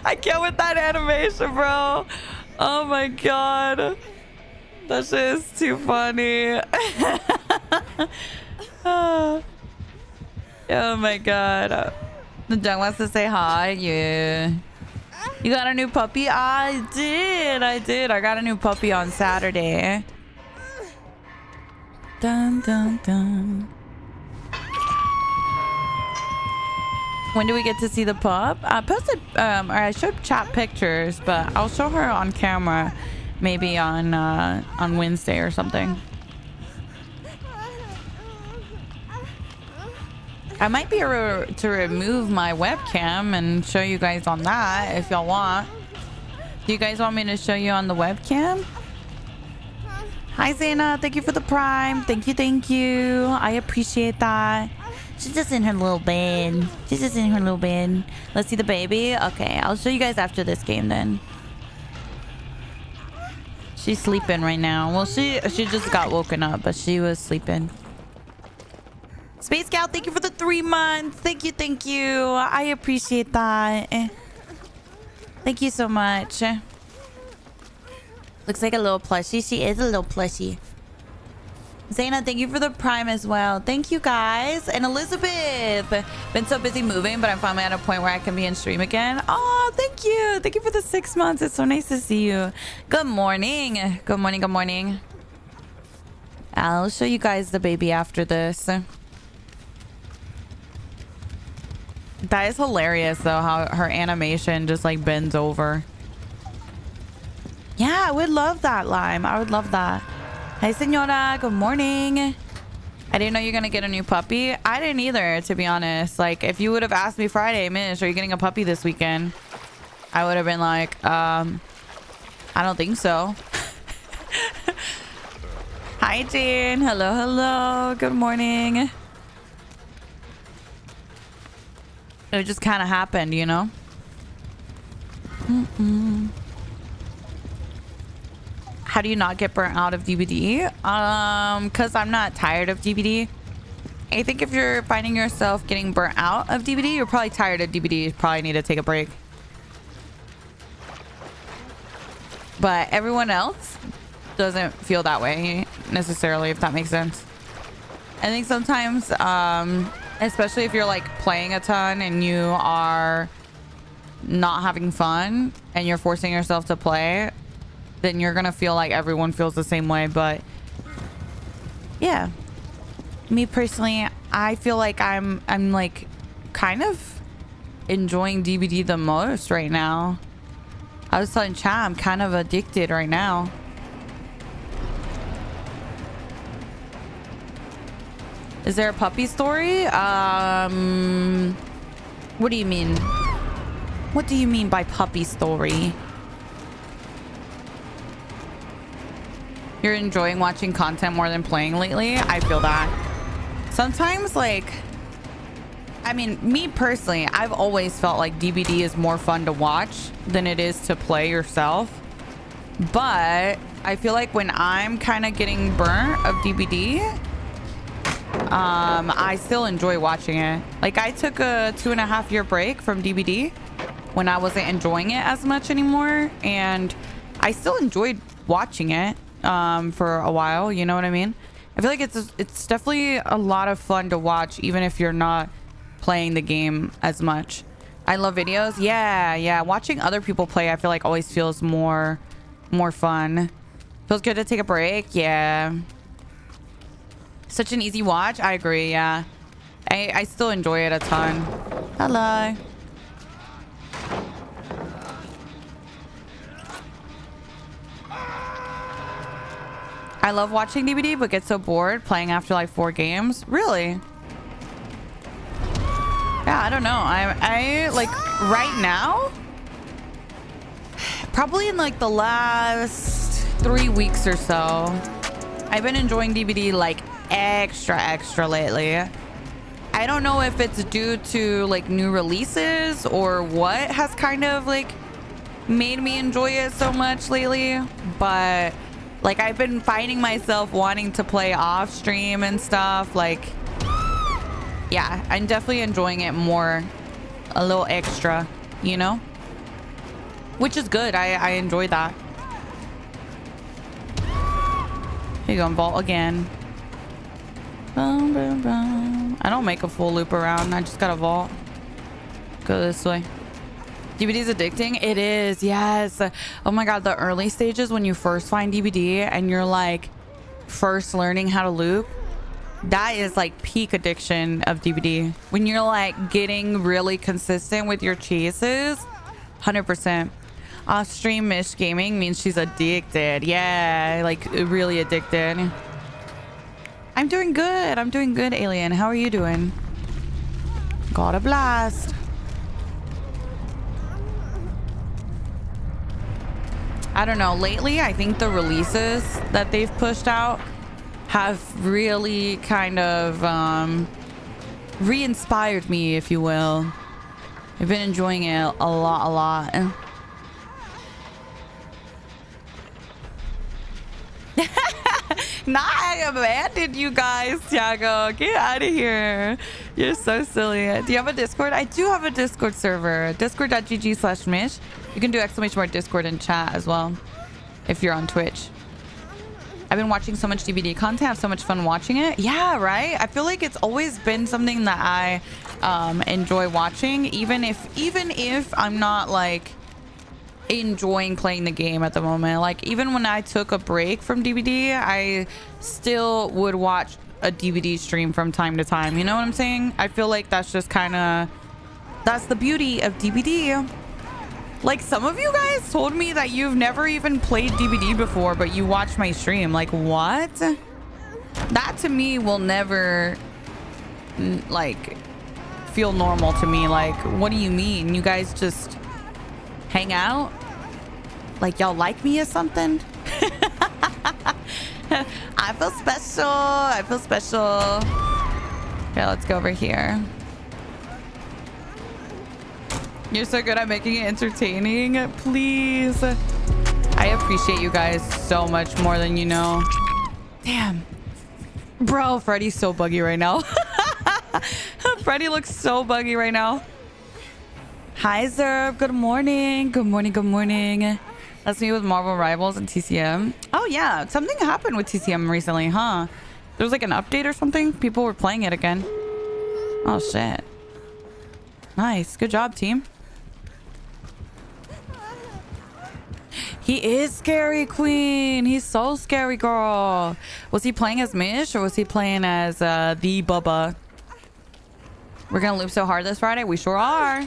I can't with that animation, bro. Oh my god. That shit is too funny. Oh my god. The Jung wants to say hi. Yeah. You got a new puppy? I did. I got a new puppy on Saturday. Dun dun dun. When do we get to see the pup? I posted, or I showed chat pictures, but I'll show her on camera, maybe on Wednesday or something. I might be able to remove my webcam and show you guys on that if y'all want. Do you guys want me to show you on the webcam? Hi, Zana. Thank you for the prime. Thank you. I appreciate that. She's just in her little bed. Let's see the baby. Okay, I'll show you guys after this game then. She's sleeping right now. Well, she just got woken up, but she was sleeping. Space Scout, thank you for the 3 months. Thank you. I appreciate that. Thank you so much. Looks like a little plushie. She is a little plushie. Zaina, thank you for the prime as well. Thank you, guys. And Elizabeth. Been so busy moving, but I'm finally at a point where I can be in stream again. Oh, thank you. Thank you for the 6 months. It's so nice to see you. Good morning. Good morning. I'll show you guys the baby after this. That is hilarious, though, how her animation just, like, bends over. Yeah, I would love that, Lime. I would love that. Hi, Senora. Good morning. I didn't know you're gonna get a new puppy. I didn't either, to be honest. Like, if you would have asked me Friday, Mish, are you getting a puppy this weekend? I would have been like, I don't think so. Hi, Jane. Hello. Good morning. It just kind of happened, you know? How do you not get burnt out of DBD? Because I'm not tired of DBD. I think if you're finding yourself getting burnt out of DBD, you're probably tired of DBD. You probably need to take a break. But everyone else doesn't feel that way necessarily, if that makes sense. I think sometimes, especially if you're like playing a ton and you are not having fun and you're forcing yourself to play, then you're gonna feel like everyone feels the same way. But yeah, me personally, I feel like I'm like kind of enjoying DBD the most right now. I was telling Chad, I'm kind of addicted right now. Is there a puppy story? What do you mean? What do you mean by puppy story? You're enjoying watching content more than playing lately? I feel that. Sometimes, like, I mean, me personally, I've always felt like DBD is more fun to watch than it is to play yourself. But I feel like when I'm kind of getting burnt of DBD, I still enjoy watching it. Like, I took a 2.5-year break from DBD when I wasn't enjoying it as much anymore, and I still enjoyed watching it for a while, you know what I mean? I feel like it's definitely a lot of fun to watch, even if you're not playing the game as much. I love videos. Yeah. Watching other people play, I feel like always feels more fun. Feels good to take a break. Yeah. Such an easy watch. I agree. Yeah. I still enjoy it a ton. Hello. I love watching DVD, but get so bored playing after like 4 games. Really? Yeah, I don't know. I like right now, probably in like the last 3 weeks or so, I've been enjoying DVD like extra lately. I don't know if it's due to like new releases or what has kind of like made me enjoy it so much lately, but like I've been finding myself wanting to play off stream and stuff. Like, yeah, I'm definitely enjoying it more, a little extra, you know, which is good. I enjoy that. Here you go, vault again. I don't make a full loop around. I just got a vault. Go this way. DVD's addicting. It is. Yes. Oh my god, the early stages when you first find DVD and you're like first learning how to loop, that is like peak addiction of DVD. When you're like getting really consistent with your chases, 100%. Off stream Mish gaming means she's addicted. Yeah, like really addicted. I'm doing good. I'm doing good, Alien. How are you doing? Got a blast. I don't know. Lately, I think the releases that they've pushed out have really kind of re-inspired me, if you will. I've been enjoying it a lot. Nah, I abandoned you guys, Tiago. Get out of here. You're so silly. Do you have a Discord? I do have a Discord server. Discord.gg/Mish. You can do !_ Discord in chat as well if you're on Twitch. I've been watching so much DVD content. I have so much fun watching it. Yeah, right? I feel like it's always been something that I enjoy watching, even if I'm not like enjoying playing the game at the moment. Like even when I took a break from DVD, I still would watch a DVD stream from time to time. You know what I'm saying? I feel like that's just kind of, that's the beauty of DVD. Like some of you guys told me that you've never even played DVD before, but you watch my stream. Like what? That to me will never like feel normal to me. Like what do you mean? You guys just hang out? Like y'all like me or something? I feel special. I feel special. Okay, let's go over here. You're so good at making it entertaining. Please. I appreciate you guys so much more than you know. Damn. Bro, Freddy's so buggy right now. Freddy looks so buggy right now. Hi, Zerb. Good morning. Good morning. Good morning. That's me with Marvel Rivals and TCM. Oh, yeah. Something happened with TCM recently, huh? There was like an update or something. People were playing it again. Oh, shit. Nice. Good job, team. He is scary, Queen. He's so scary, girl. Was he playing as Mish or was he playing as the Bubba? We're gonna loop so hard this Friday. We sure are.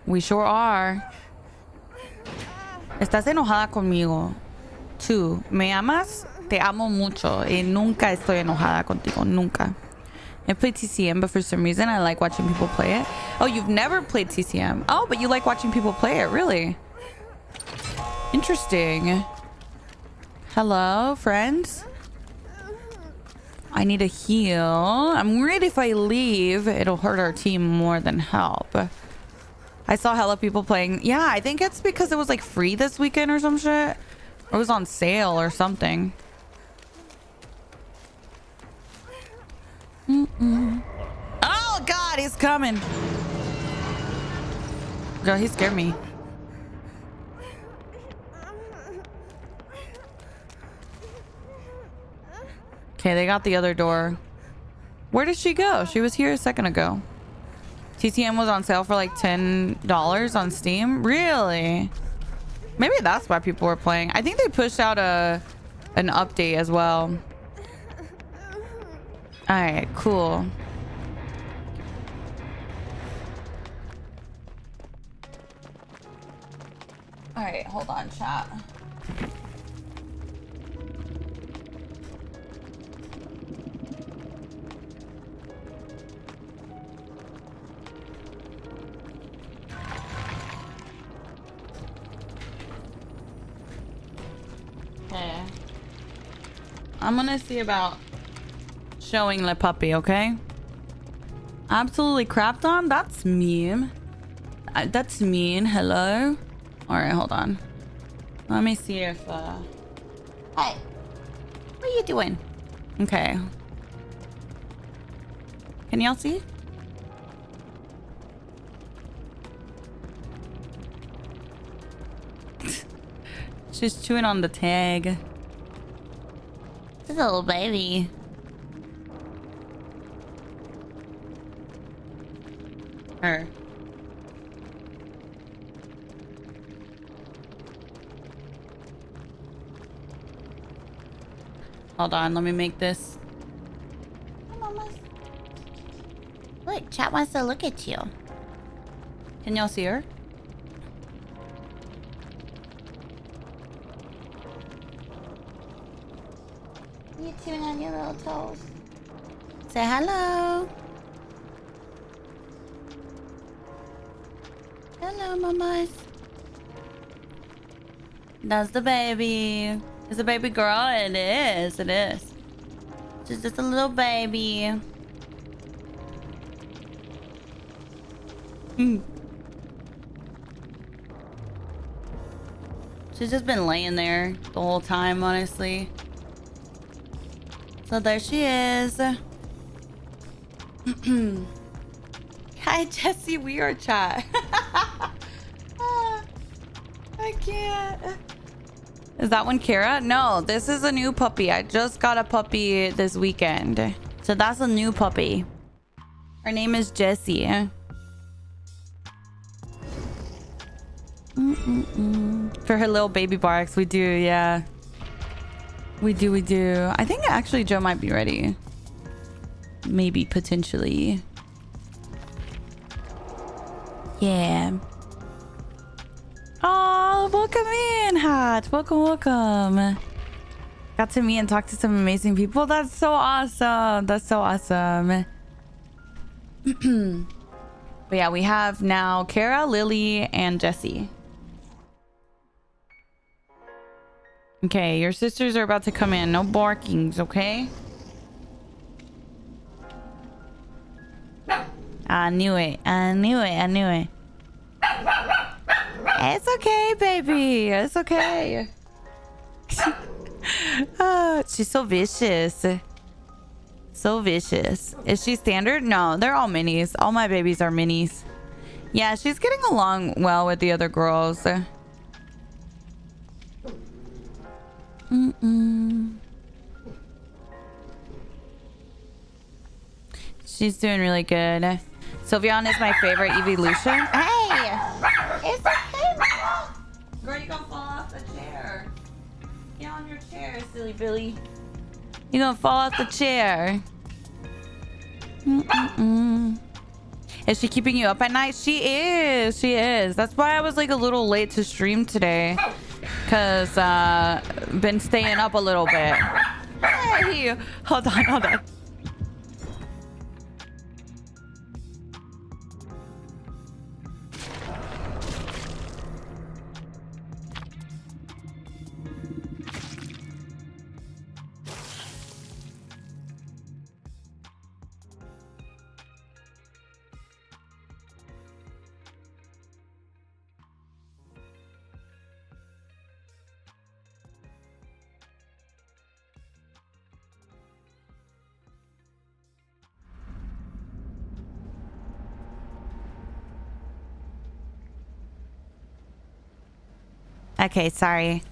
We sure are. Estás enojada conmigo. Tú, ¿me amas? Te amo mucho. Y nunca estoy enojada contigo. Nunca. I play TCM, but for some reason I like watching people play it. Oh, you've never played TCM. Oh, but you like watching people play it. Really? Interesting. Hello, friends. I need a heal. I'm worried if I leave, it'll hurt our team more than help. I saw hella people playing. Yeah, I think it's because it was like free this weekend or some shit. Or it was on sale or something. Oh God, he's coming. Girl, he scared me. Okay, they got the other door. Where did she go? She was here a second ago. TTM was on sale for like $10 on Steam. Really? Maybe that's why people were playing. I think they pushed out an update as well. All right, cool. All right, hold on, chat. Okay. I'm gonna see about showing the puppy, okay? Absolutely crapped on? That's mean. That's mean. Hello? Alright, hold on. Let me see if, Hey! What are you doing? Okay. Can y'all see? She's chewing on the tag. This little baby. Her. Hold on, let me make this. Hi, Mama. Look, chat wants to look at you. Can y'all see her? You chewing on your little toes. Say hello. Hello, mamas. That's the baby. It's a baby girl. It is. It is. She's just a little baby. She's just been laying there the whole time, honestly. So there she is. Hi, Jesse. We are chat. I can't. Is that one Kara? No, this is a new puppy. I just got a puppy this weekend. So that's a new puppy. Her name is Jessie. For her little baby barks, we do, yeah. We do. I think actually Joe might be ready. Maybe, potentially. Yeah. Oh, welcome in, Hat. Welcome. Got to meet and talk to some amazing people. That's so awesome. That's so awesome. But yeah, we have now Kara, Lily, and Jessie. Okay, your sisters are about to come in. No barkings, okay? I knew it. It's okay, baby. It's okay. She's so vicious. So vicious. Is she standard? No, they're all minis. All my babies are minis. Yeah, she's getting along well with the other girls. She's doing really good. Sylveon is my favorite evolution. Hey! It's okay, Mama. Girl, you gonna fall off the chair. Get on your chair, silly Billy. You gonna fall off the chair. Is she keeping you up at night? She is. That's why I was like a little late to stream today. Cause been staying up a little bit. Hey! Hold on. Okay, sorry.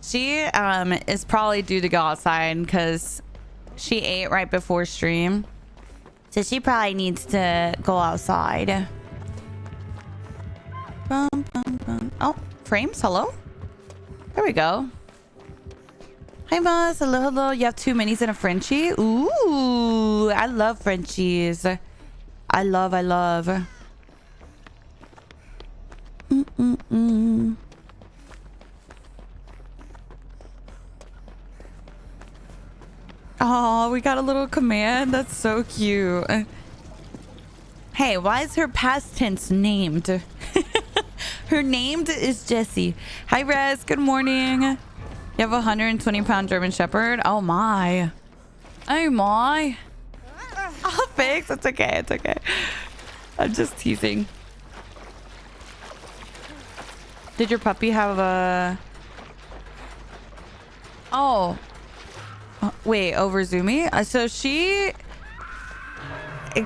She is probably due to go outside because She ate right before stream. So she probably needs to go outside. Bum, bum, bum. Oh, frames, hello? There we go. Hi, Moss. Hello, hello. You have 2 minis and a Frenchie? Ooh, I love Frenchies. I love. Oh, we got a little command. That's so cute. Hey, why is her past tense named? Her named is Jessie. Hi, Rez. Good morning. You have a 120-pound German Shepherd? Oh, my. Oh, my. Oh, thanks. It's okay. It's okay. I'm just teasing. Did your puppy have a... Oh. Wait, over Zoomy? So she...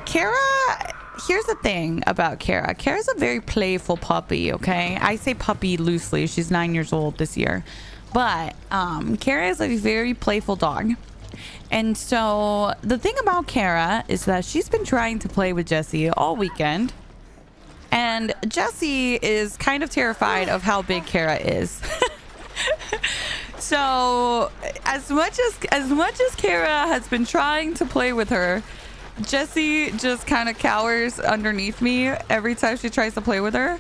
Kara... Here's the thing about Kara. Kara's a very playful puppy, okay? I say puppy loosely. She's 9 years old this year. But Kara is a very playful dog. And so the thing about Kara is that she's been trying to play with Jessie all weekend. And Jessie is kind of terrified of how big Kara is. So as much as Kara has been trying to play with her, Jessie just kind of cowers underneath me every time she tries to play with her.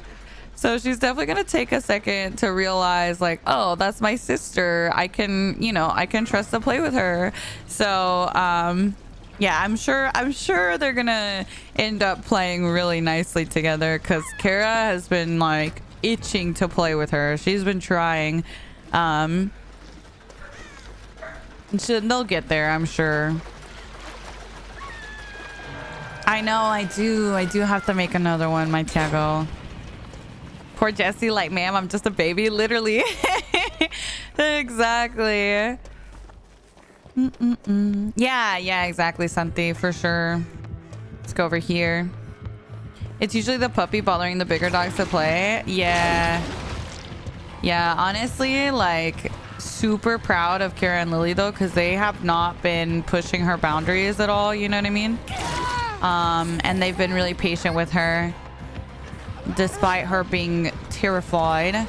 So she's definitely going to take a second to realize, like, oh, that's my sister. I can trust to play with her. So, yeah, I'm sure they're going to end up playing really nicely together because Kara has been, like, itching to play with her. She's been trying. They'll get there, I'm sure. I know, I do have to make another one, my Tiago. Poor Jessie, like, ma'am, I'm just a baby, literally. Exactly. Yeah, exactly, Santi, for sure. Let's go over here. It's usually the puppy bothering the bigger dogs to play. Yeah, honestly, like, super proud of Kara and Lily, though, because they have not been pushing her boundaries at all, you know what I mean? And they've been really patient with her despite her being terrified.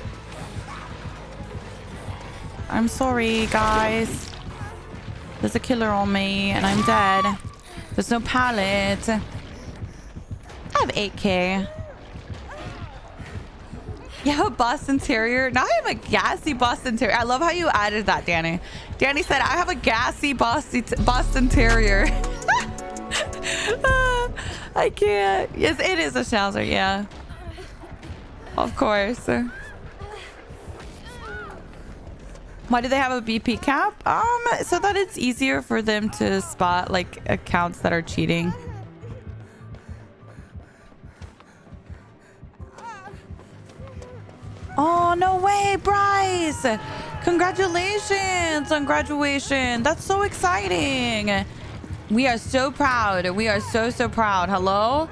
I'm sorry, guys. There's a killer on me and I'm dead. There's no pallet. I have 8K. You have a Boston Terrier? Now I have a gassy Boston Terrier. I love how you added that, Danny. Danny said, I have a gassy Boston Terrier. I can't. Yes, it is a Schnauzer, yeah. Of course. Why do they have a BP cap? So that it's easier for them to spot, like, accounts that are cheating. Oh, no way, Bryce! Congratulations on graduation. That's so exciting. We are so proud. We are so proud. Hello?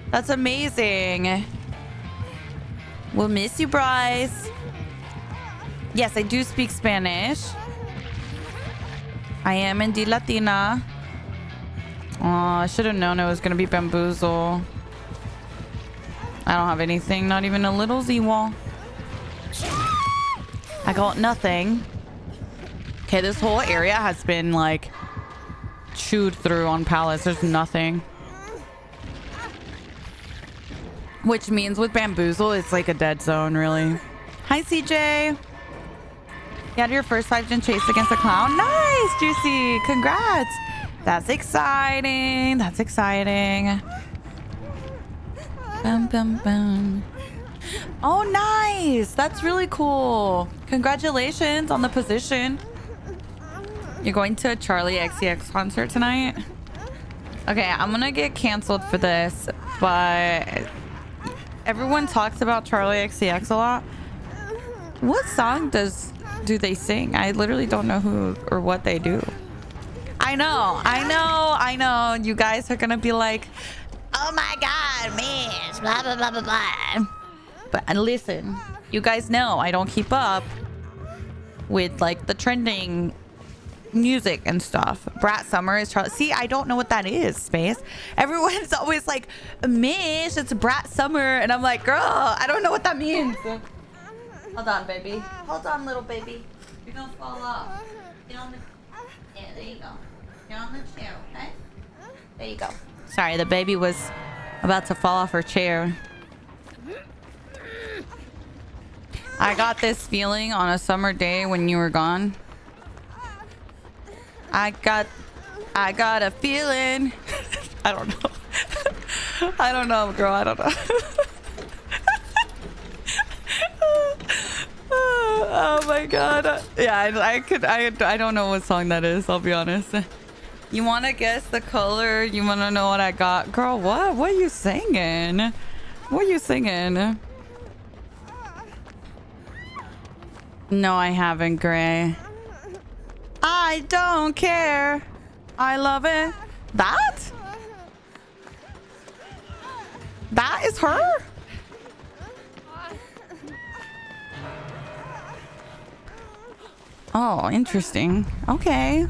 That's amazing. We'll miss you, Bryce. Yes, I do speak Spanish. I am indeed Latina. Oh, I should have known it was going to be Bamboozle. I don't have anything. Not even a little Z-wall. I got nothing. Okay, this whole area has been, like, chewed through on pallets. There's nothing. Which means with Bamboozle, it's like a dead zone, really. Hi, CJ. You had your first 5-gen chase against a clown. Nice, Juicy. Congrats. That's exciting. That's exciting. Bum, bum, bum. Oh, nice. That's really cool. Congratulations on the position. You're going to a Charlie XCX concert tonight? Okay, I'm gonna get canceled for this, but everyone talks about Charlie XCX a lot. What song do they sing? I literally don't know who or what they do. I know. You guys are gonna be like, oh my god, man, blah blah blah blah blah. But listen, you guys know I don't keep up with, like, the trending music and stuff. Brat Summer is Charlie. See, I don't know what that is, Space. Everyone's always like, Mish, it's Brat Summer. And I'm like, girl, I don't know what that means. Hold on, baby. Hold on, little baby. You're gonna fall off. Get on the... Yeah, there you go. Get on the chair, okay? There you go. Sorry, the baby was about to fall off her chair. I got this feeling on a summer day when you were gone. I got a feeling. I don't know. I don't know, girl. I don't know. Oh my god. Yeah, I don't know what song that is, I'll be honest. You want to guess the color? You want to know what I got? Girl, what? What are you singing? What are you singing? No, I haven't, Gray. I don't care. I love it. That? That is her? Oh, interesting. Okay.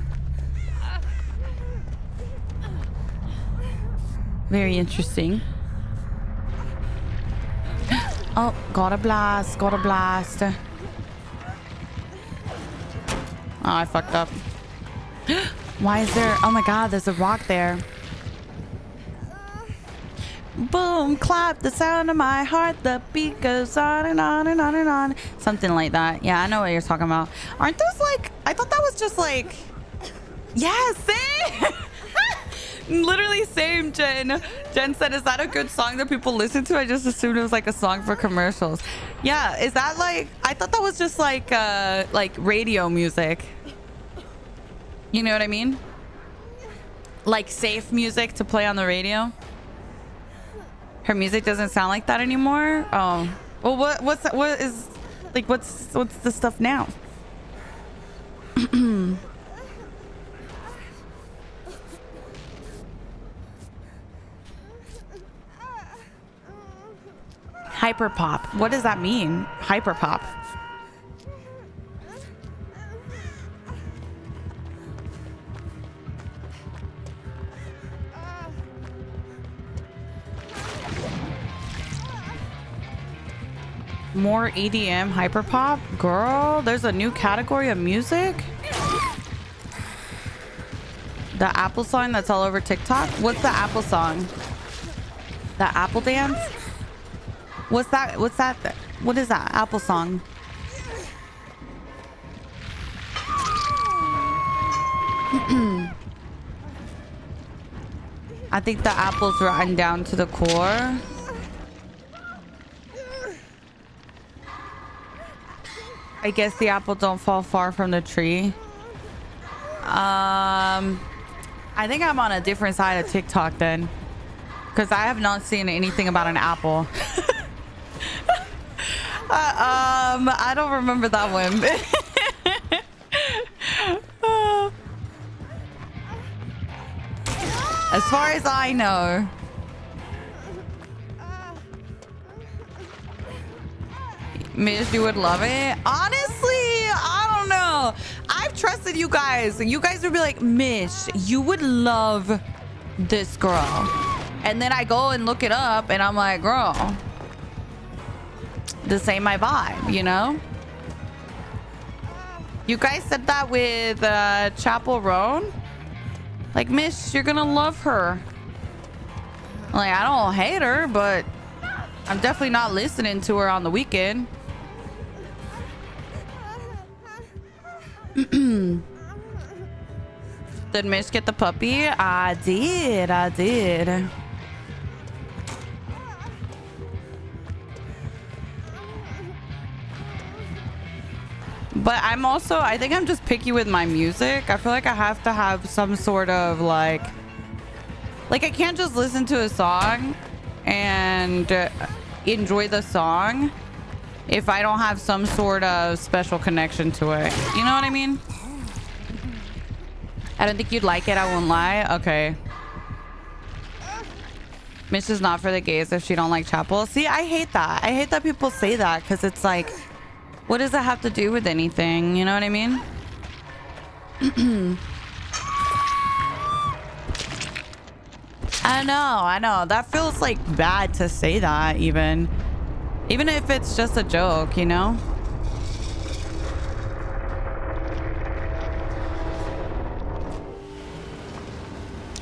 Very interesting. Oh, got a blast. Got a blast. Oh, I fucked up. Why is there... Oh my god, there's a rock there. Boom, clap, the sound of my heart. The beat goes on and on and on and on. Something like that. Yeah, I know what you're talking about. Aren't those like... I thought that was just like... Yeah, same! Literally same, Jen. Jen said, is that a good song that people listen to? I just assumed it was like a song for commercials. Yeah, is that like... I thought that was just like radio music. You know what I mean? Like safe music to play on the radio. Her music doesn't sound like that anymore. Oh, well, what's the stuff now? Hyperpop. What does that mean? Hyperpop. More EDM hyperpop? Girl, there's a new category of music? The Apple song that's all over TikTok? What's the Apple song? The Apple dance? What's that? What's that? What is that? Apple song? I think the apple's rotten down to the core. I guess the apple don't fall far from the tree. I think I'm on a different side of TikTok then, because I have not seen anything about an apple. I don't remember that one. As far as I know. Mish, you would love it. Honestly, I don't know. I've trusted you guys. You guys would be like, Mish, you would love this girl. And then I go and look it up and I'm like, girl, this ain't my vibe, you know? You guys said that with Chapel Roan? Like, Mish, you're gonna love her. Like, I don't hate her, but I'm definitely not listening to her on the weekend. Did Mish get the puppy? I did. But I'm also, I think I'm just picky with my music. I feel like I have to have some sort of like I can't just listen to a song and enjoy the song if I don't have some sort of special connection to it. You know what I mean? I don't think you'd like it, I won't lie. Okay. Mish is not for the gays if she don't like Chapel. See, I hate that. I hate that people say that because it's like, what does that have to do with anything? You know what I mean? I know. That feels like bad to say that even if it's just a joke, you know?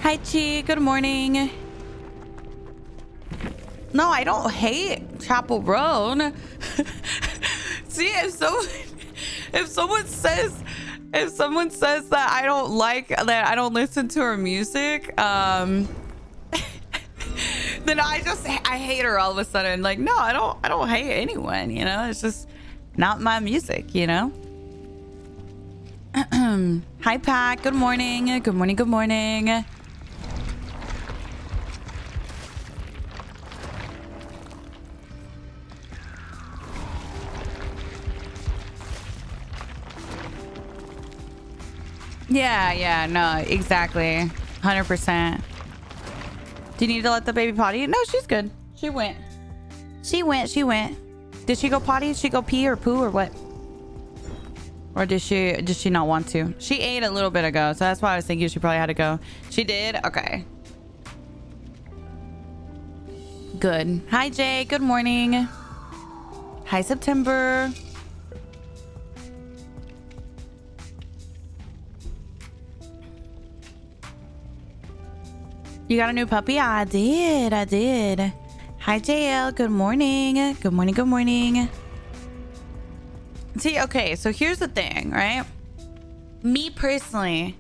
Hi, Chi. Good morning. No, I don't hate Chapel Roan. See, if someone says that I don't like that, I don't listen to her music, then I hate her all of a sudden. Like, no, I don't hate anyone, you know? It's just not my music, you know? Hi, Pat. Good morning. Good morning. Good morning. Yeah, no, exactly. 100%. Do you need to let the baby potty? No, she's good. She went. Did she go potty? Did she go pee or poo or what? Or did she not want to? She ate a little bit ago, so that's why I was thinking she probably had to go. She did? Okay. Good. Hi, Jay. Good morning. Hi, September. You got a new puppy? I did. Hi, JL. Good morning. Good morning. See, okay, so here's the thing, right? Me personally,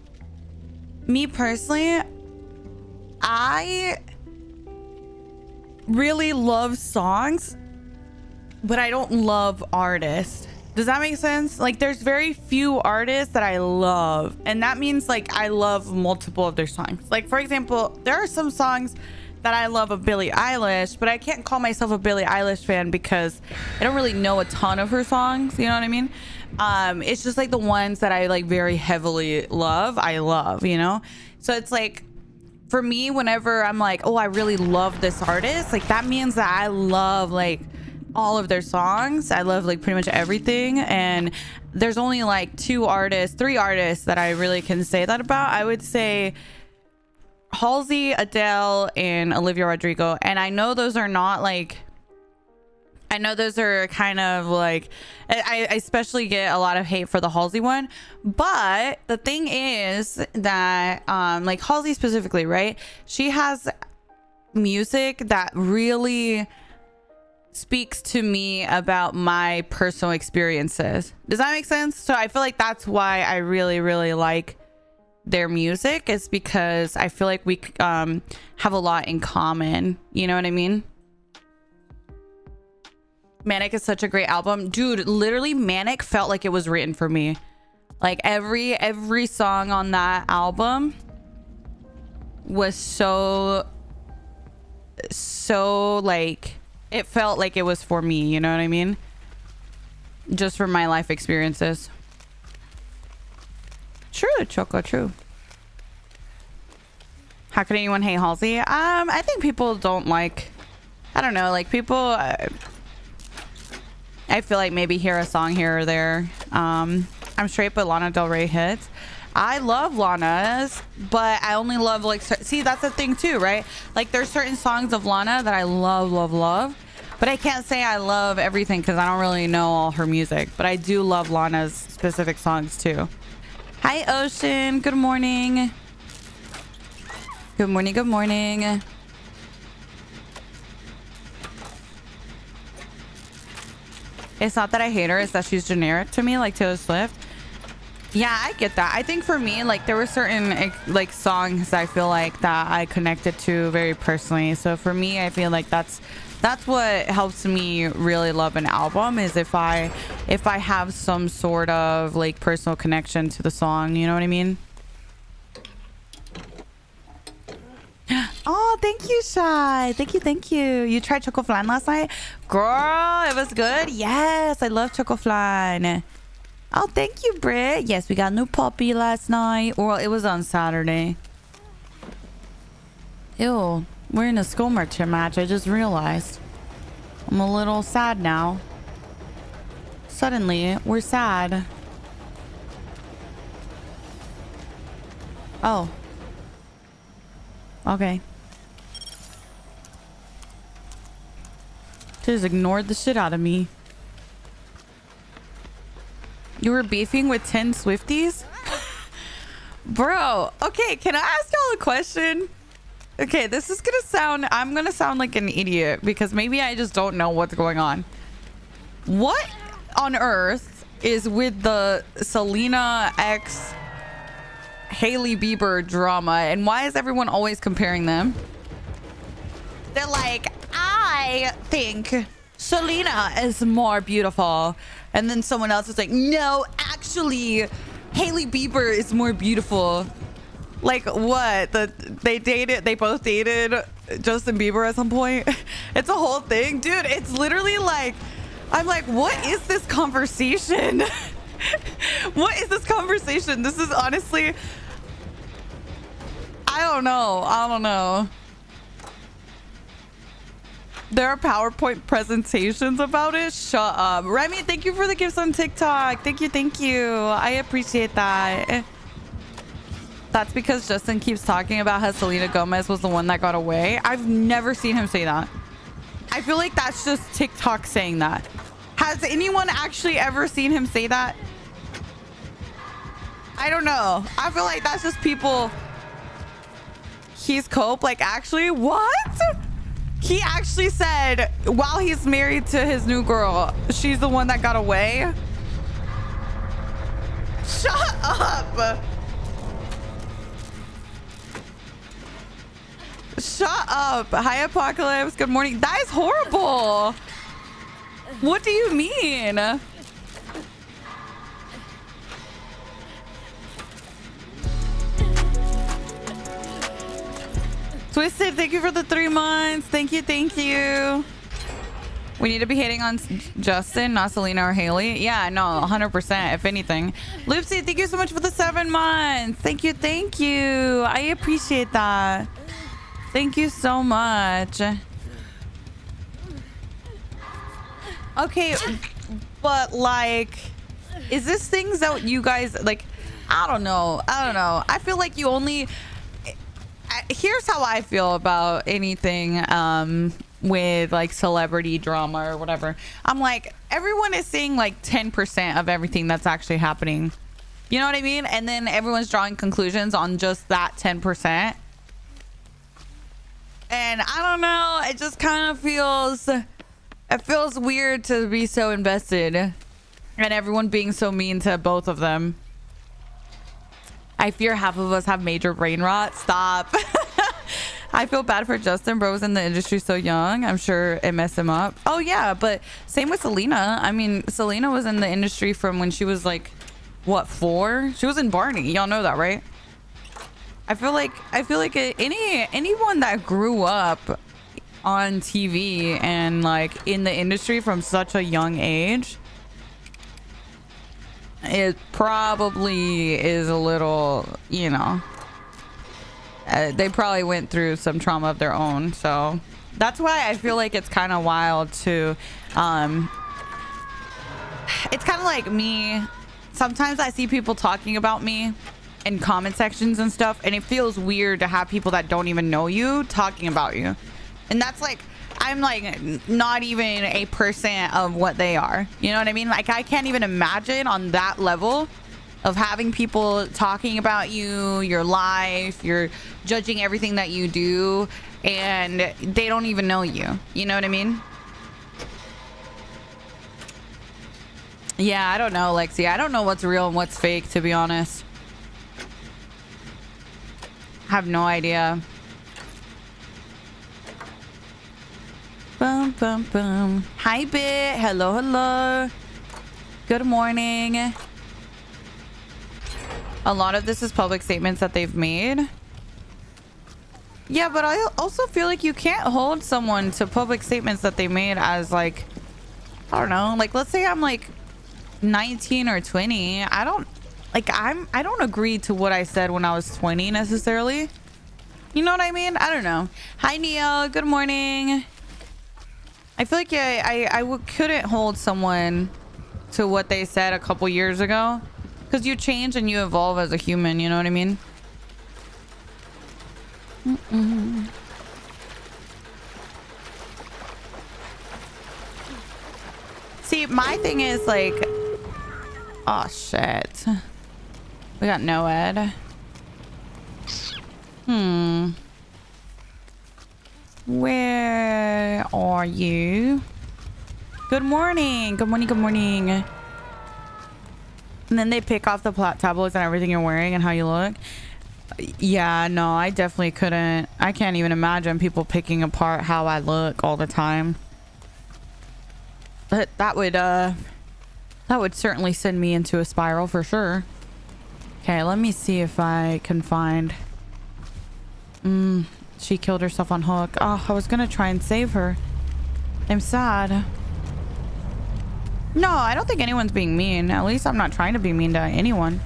I really love songs, but I don't love artists. Does that make sense? Like, there's very few artists that I love, and that means like I love multiple of their songs. Like, for example, there are some songs that I love of Billie Eilish, but I can't call myself a Billie Eilish fan because I don't really know a ton of her songs. You know what I mean? It's just like the ones that I like very heavily love, you know? So it's like, for me, whenever I'm like, oh, I really love this artist, like that means that I love like all of their songs. I love like pretty much everything. And there's only like three artists that I really can say that about. I would say Halsey, Adele, and Olivia Rodrigo. And I know those are not like, I know those are kind of like, I especially get a lot of hate for the Halsey one. But the thing is that like Halsey specifically, right? She has music that really speaks to me about my personal experiences. Does that make sense? So I feel like that's why I really, really like their music, is because I feel like we have a lot in common. You know what I mean? Manic is such a great album. Dude, literally Manic felt like it was written for me. Like every song on that album was so like, it felt like it was for me, you know what I mean? Just from my life experiences. True, Choco, true. How could anyone hate Halsey? I think people don't like, I don't know, like people, I feel like maybe hear a song here or there. I'm straight, but Lana Del Rey hits. I love Lana's, but I only love like, see, that's the thing too, right? Like there's certain songs of Lana that I love, but I can't say I love everything because I don't really know all her music, but I do love Lana's specific songs too. Hi, Ocean. Good morning. Good morning. It's not that I hate her, it's that she's generic to me, like Taylor Swift. Yeah, I get that. I think for me, like there were certain like songs I feel like that I connected to very personally. So for me, I feel like that's what helps me really love an album, is if I have some sort of like personal connection to the song, you know what I mean? Oh, thank you, Shy. Thank you. You tried Choco Flan last night? Girl, it was good. Yes, I love Choco Flan. Oh, thank you, Britt. Yes, we got a new puppy last night. Well, it was on Saturday. Ew, we're in a school merchant match. I just realized. I'm a little sad now. Suddenly, we're sad. Oh. Okay. Just ignored the shit out of me. You were beefing with 10 Swifties? Bro, okay, can I ask y'all a question? Okay, this is gonna sound... I'm gonna sound like an idiot because maybe I just don't know what's going on. What on earth is with the Selena X Hailey Bieber drama, and why is everyone always comparing them? They're like, I think Selena is more beautiful, and then someone else is like, no, actually Hailey Bieber is more beautiful. Like what? They both dated Justin Bieber at some point. It's a whole thing, dude. It's literally like, I'm like, what is this conversation? What is this conversation? This is honestly, I don't know. There are PowerPoint presentations about it. Shut up. Remy, thank you for the gifts on TikTok. Thank you. I appreciate that. That's because Justin keeps talking about how Selena Gomez was the one that got away. I've never seen him say that. I feel like that's just TikTok saying that. Has anyone actually ever seen him say that? I don't know. I feel like that's just people. He's cope. Like, actually, what? He actually said while he's married to his new girl, she's the one that got away. Shut up. Shut up. Hi, Apocalypse. Good morning. That is horrible. What do you mean? Twisted, thank you for the 3 months. Thank you. We need to be hating on Justin, not Selena or Hailey. Yeah, no, 100%, if anything. Loopsy, thank you so much for the 7 months. Thank you. I appreciate that. Thank you so much. Okay, but like, is this things that you guys like? I don't know. I feel like you only... Here's how I feel about anything with like celebrity drama or whatever. I'm like, everyone is seeing like 10% of everything that's actually happening. You know what I mean? And then everyone's drawing conclusions on just that 10%. And I don't know, it just kind of feels... It feels weird to be so invested and everyone being so mean to both of them. I fear half of us have major brain rot. Stop. I feel bad for Justin. Bro was in the industry so young. I'm sure it messed him up. Oh yeah, but same with Selena. I mean, Selena was in the industry from when she was like, what, 4? She was in Barney. Y'all know that, right? I feel like anyone that grew up on TV and like in the industry from such a young age, it probably is a little, you know, they probably went through some trauma of their own. So that's why I feel like it's kind of wild to it's kind of like me. Sometimes I see people talking about me in comment sections and stuff, and it feels weird to have people that don't even know you talking about you. And that's like, I'm like not even a percent of what they are. You know what I mean? Like, I can't even imagine on that level of having people talking about you, your life, you're judging everything that you do, and they don't even know you. You know what I mean? Yeah, I don't know, Lexi. I don't know what's real and what's fake, to be honest. I have no idea. Bum, bum, bum. Hi, Bit. Hello. Good morning. A lot of this is public statements that they've made. Yeah, but I also feel like you can't hold someone to public statements that they made as like, I don't know, like let's say I'm like 19 or 20. I don't agree to what I said when I was 20 necessarily. You know what I mean? I don't know. Hi, Neil. Good morning. I feel like I couldn't hold someone to what they said a couple years ago, because you change and you evolve as a human. You know what I mean? See, my thing is like, oh shit, we got no ed. Where are you? Good morning. Good morning. Good morning. And then they pick off the plot tablets and everything you're wearing and how you look. Yeah, no, I definitely couldn't. I can't even imagine people picking apart how I look all the time. But that would certainly send me into a spiral for sure. Okay, let me see if I can find. She killed herself on hook. Oh, I was gonna try and save her. I'm sad. No, I don't think anyone's being mean. At least I'm not trying to be mean to anyone.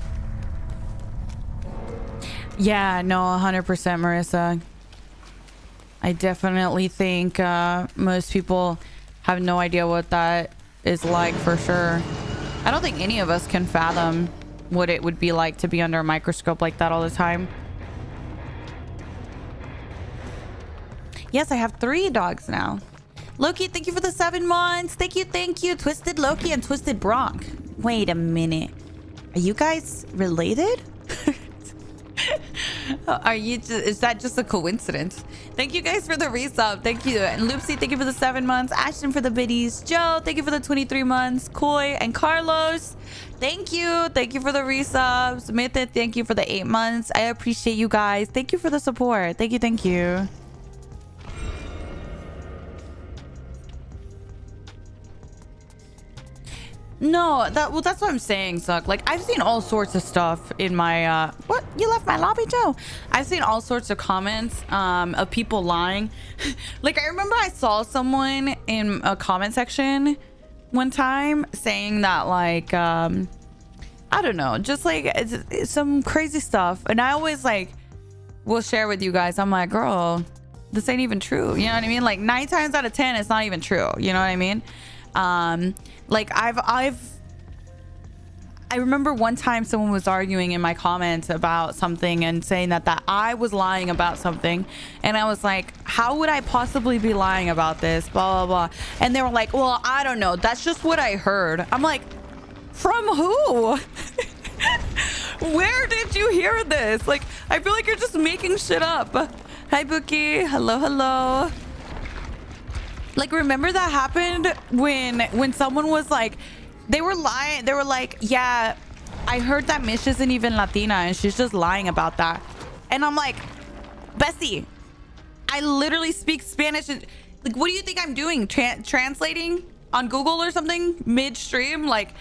Yeah, no, 100% Marissa. I definitely think most people have no idea what that is like for sure. I don't think any of us can fathom what it would be like to be under a microscope like that all the time. Yes, I have 3 dogs now. Loki, thank you for the 7 months. Thank you, thank you. Twisted Loki and Twisted Bronc. Wait a minute. Are you guys related? Are you just, is that just a coincidence? Thank you guys for the resub. Thank you. And Loopsy, thank you for the 7 months. Ashton for the biddies. Joe, thank you for the 23 months. Koi and Carlos, thank you. Thank you for the resubs. Mythic, thank you for the 8 months. I appreciate you guys. Thank you for the support. Thank you, thank you. No, that's what I'm saying, Suck. Like, I've seen all sorts of stuff in my what? You left my lobby, Joe? I've seen all sorts of comments of people lying. Like, I remember I saw someone in a comment section one time saying that, like, I don't know, just like it's some crazy stuff. And I always like will share with you guys. I'm like, girl, this ain't even true. You know what I mean? Like 9 times out of 10, it's not even true. You know what I mean? Like I remember one time someone was arguing in my comments about something and saying that I was lying about something, and I was like, how would I possibly be lying about this, blah blah blah. And they were like, well, I don't know, that's just what I heard. I'm like, from who? Where did you hear this? Like, I feel like you're just making shit up. Hi Bookie. Hello, hello. Like, remember that happened when someone was like, they were lying. They were like, yeah, I heard that Mish isn't even Latina and she's just lying about that. And I'm like, Bessie, I literally speak Spanish. And, like, what do you think I'm doing? Translating on Google or something midstream? Like,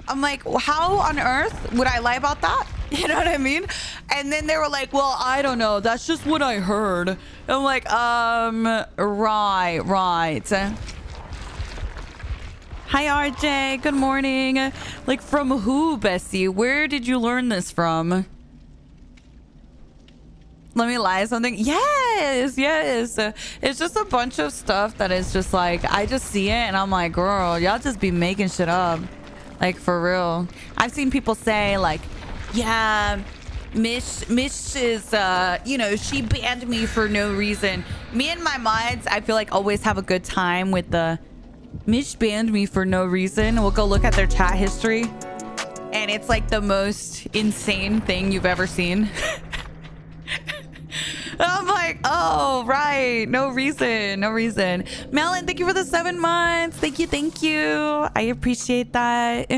I'm like, how on earth would I lie about that? You know what I mean? And then they were like, well, I don't know, that's just what I heard. I'm like, right. Hi RJ, good morning. Like, from who, Bessie? Where did you learn this from? Let me lie something. Yes. It's just a bunch of stuff that is just like, I just see it and I'm like, girl, y'all just be making shit up. Like, for real. I've seen people say like, yeah, Mish is, you know, she banned me for no reason. Me and my mods, I feel like, always have a good time with the Mish banned me for no reason. We'll go look at their chat history, and it's like the most insane thing you've ever seen. I'm like, oh, right. No reason. Melon, thank you for the 7 months. Thank you. I appreciate that.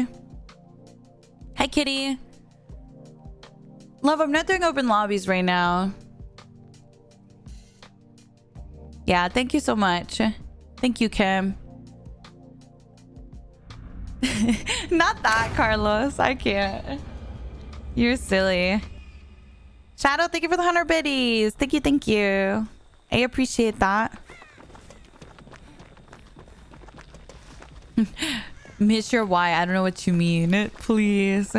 Hi, Kitty. Love, I'm not doing open lobbies right now. Yeah, thank you so much. Thank you, Kim. Not that, Carlos. I can't. You're silly. Shadow, thank you for the 100 biddies. Thank you. I appreciate that. Miss your why. I don't know what you mean. Please.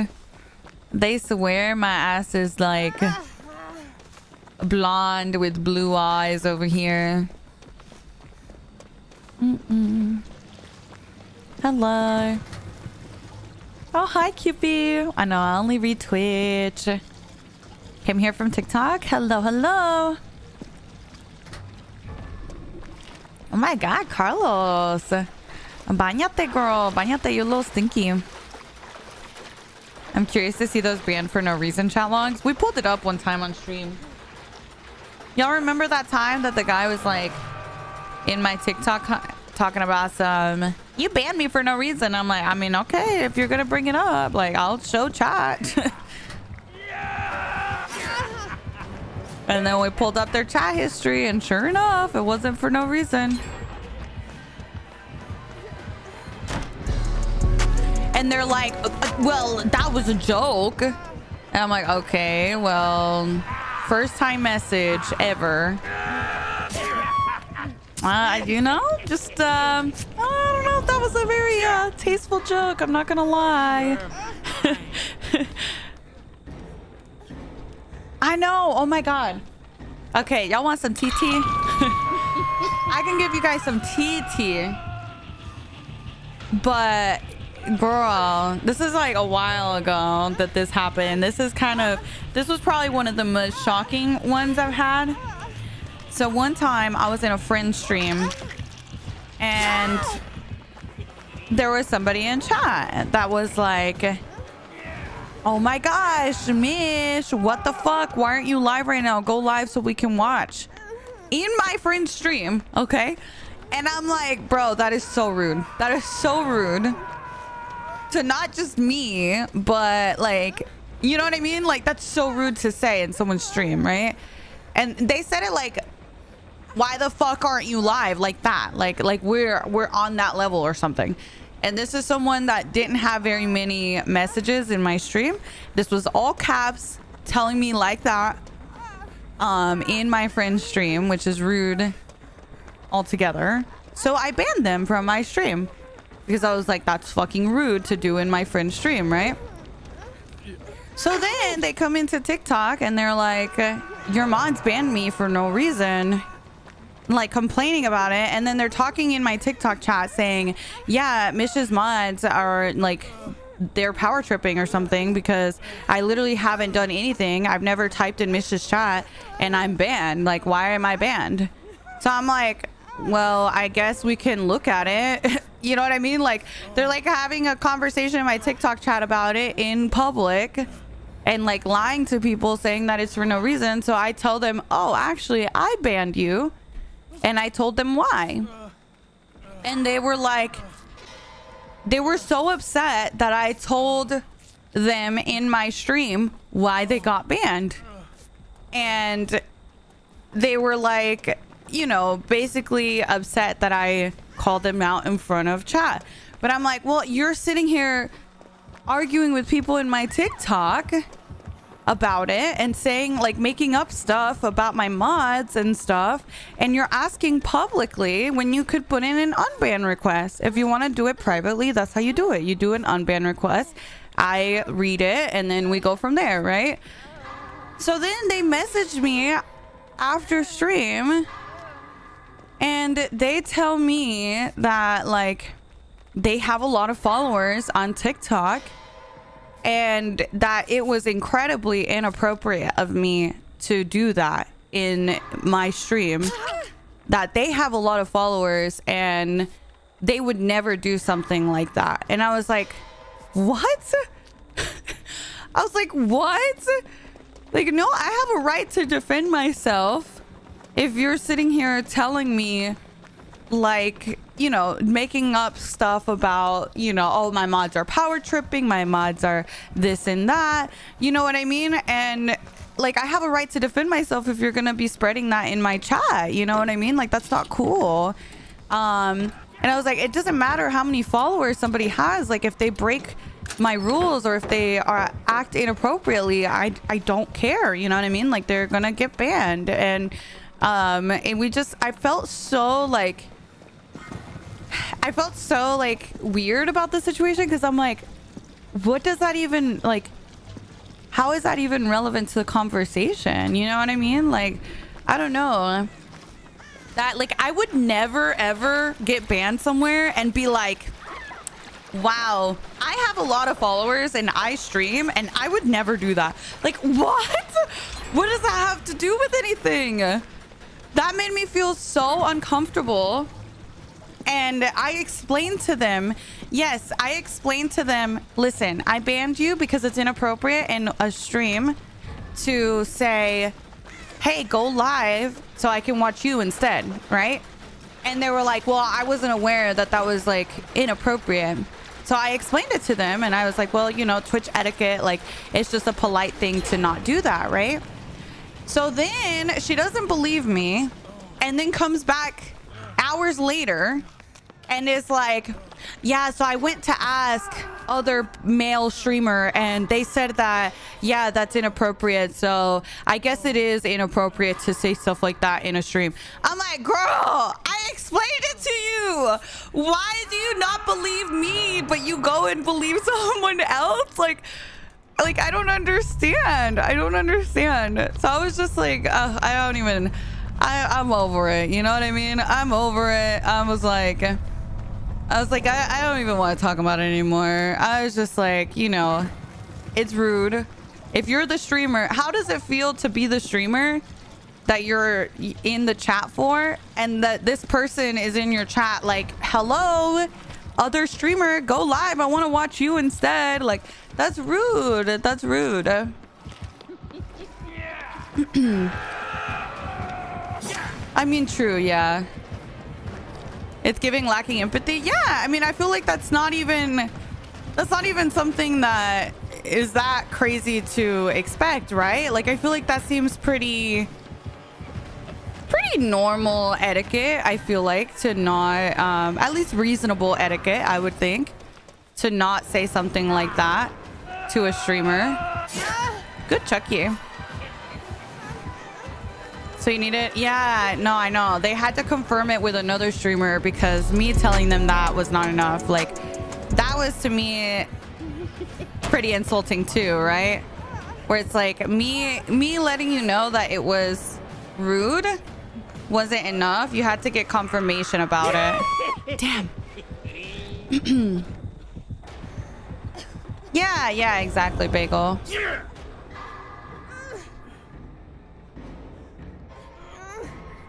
They swear my ass is like blonde with blue eyes over here. Hello. Oh, hi, Cupid. I know, I only read Twitch. Came here from TikTok. Hello. Oh my God, Carlos. Bañate, girl. Bañate, you little stinky. I'm curious to see those banned for no reason chat logs. We pulled it up one time on stream. Y'all remember that time that the guy was like in my TikTok talking about some, you banned me for no reason. I'm like, I mean, okay, if you're gonna bring it up, like, I'll show chat. And then we pulled up their chat history, and sure enough, it wasn't for no reason. And they're like, well, that was a joke. And I'm like, okay, well, first time message ever. You know, just, I don't know if that was a very tasteful joke. I'm not gonna lie. I know. Oh my God. Okay, y'all want some TT? I can give you guys some TT. But, girl, this is like a while ago that this happened. This was probably one of the most shocking ones I've had. So one time I was in a friend stream and there was somebody in chat that was like, oh my gosh, Mish, what the fuck? Why aren't you live right now? Go live so we can watch. In my friend's stream, okay? And I'm like, bro, that is so rude. That is so rude. To not just me, but like, you know what I mean? Like, that's so rude to say in someone's stream, right? And they said it like, why the fuck aren't you live? Like that. Like we're on that level or something. And this is someone that didn't have very many messages in my stream. This was all caps telling me like that in my friend's stream, which is rude altogether. So I banned them from my stream because I was like, that's fucking rude to do in my friend's stream, right? So then they come into TikTok and they're like, your mods banned me for no reason. Like complaining about it, and then they're talking in my TikTok chat saying, yeah, Mish's mods are like, they're power tripping or something because I literally haven't done anything. I've never typed in Mish's chat and I'm banned. Like, why am I banned? So I'm like, well, I guess we can look at it. You know what I mean? Like, they're like having a conversation in my TikTok chat about it in public and like lying to people saying that it's for no reason. So I tell them, oh, actually I banned you. And I told them why. And they were like, they were so upset that I told them in my stream why they got banned. And they were like, you know, basically upset that I called them out in front of chat. But I'm like, well, you're sitting here arguing with people in my TikTok about it and saying, like, making up stuff about my mods and stuff, and you're asking publicly when you could put in an unban request. If you want to do it privately, that's how you do it. You do an unban request, I read it, and then we go from there, right? So then they messaged me after stream and they tell me that like they have a lot of followers on TikTok and that it was incredibly inappropriate of me to do that in my stream, that they have a lot of followers and they would never do something like that. And I was like, what? I was like, what? Like, no, I have a right to defend myself. If you're sitting here telling me, like, you know, making up stuff about, you know, oh, my mods are power tripping, my mods are this and that, you know what I mean? And like, I have a right to defend myself if you're gonna be spreading that in my chat, you know what I mean? Like, that's not cool. And I was like, it doesn't matter how many followers somebody has. Like, if they break my rules or if they are act inappropriately, I don't care, you know what I mean? Like, they're gonna get banned. And we just, I felt so like weird about the situation, because I'm like, what does that even, like, how is that even relevant to the conversation? You know what I mean? Like, I don't know. That, like, I would never ever get banned somewhere and be like, wow, I have a lot of followers and I stream, and I would never do that. Like, what? What does that have to do with anything? That made me feel so uncomfortable And I explained to them, yes, I explained to them, listen, I banned you because it's inappropriate in a stream to say, hey, go live so I can watch you instead, right? And they were like, well, I wasn't aware that that was like inappropriate. So I explained it to them and I was like, well, you know, Twitch etiquette, like it's just a polite thing to not do that, right? So then she doesn't believe me and then comes back hours later and is like, yeah, so I went to ask other male streamer and they said that, yeah, that's inappropriate. So I guess it is inappropriate to say stuff like that in a stream. I'm like, girl, I explained it to you. Why do you not believe me, but you go and believe someone else? Like I don't understand. I don't understand. So I was just like, I'm over it. You know what I mean? I'm over it. I was like, I don't even want to talk about it anymore. I was just like, you know, it's rude. If you're the streamer, how does it feel to be the streamer that you're in the chat for and that this person is in your chat like, hello, other streamer, go live. I want to watch you instead. Like, that's rude. That's rude. I mean, true, yeah. It's giving lacking empathy. Yeah, I mean, I feel like that's not even something that is that crazy to expect, right? Like, I feel like that seems pretty normal etiquette. I feel like to not, at least reasonable etiquette, I would think, to not say something like that to a streamer. Good, Chucky. So you need it? Yeah, no, I know. They had to confirm it with another streamer because me telling them that was not enough. Like, that was to me pretty insulting too, right? Where it's like me letting you know that it was rude wasn't enough. You had to get confirmation about it. Damn. Yeah, exactly, Bagel.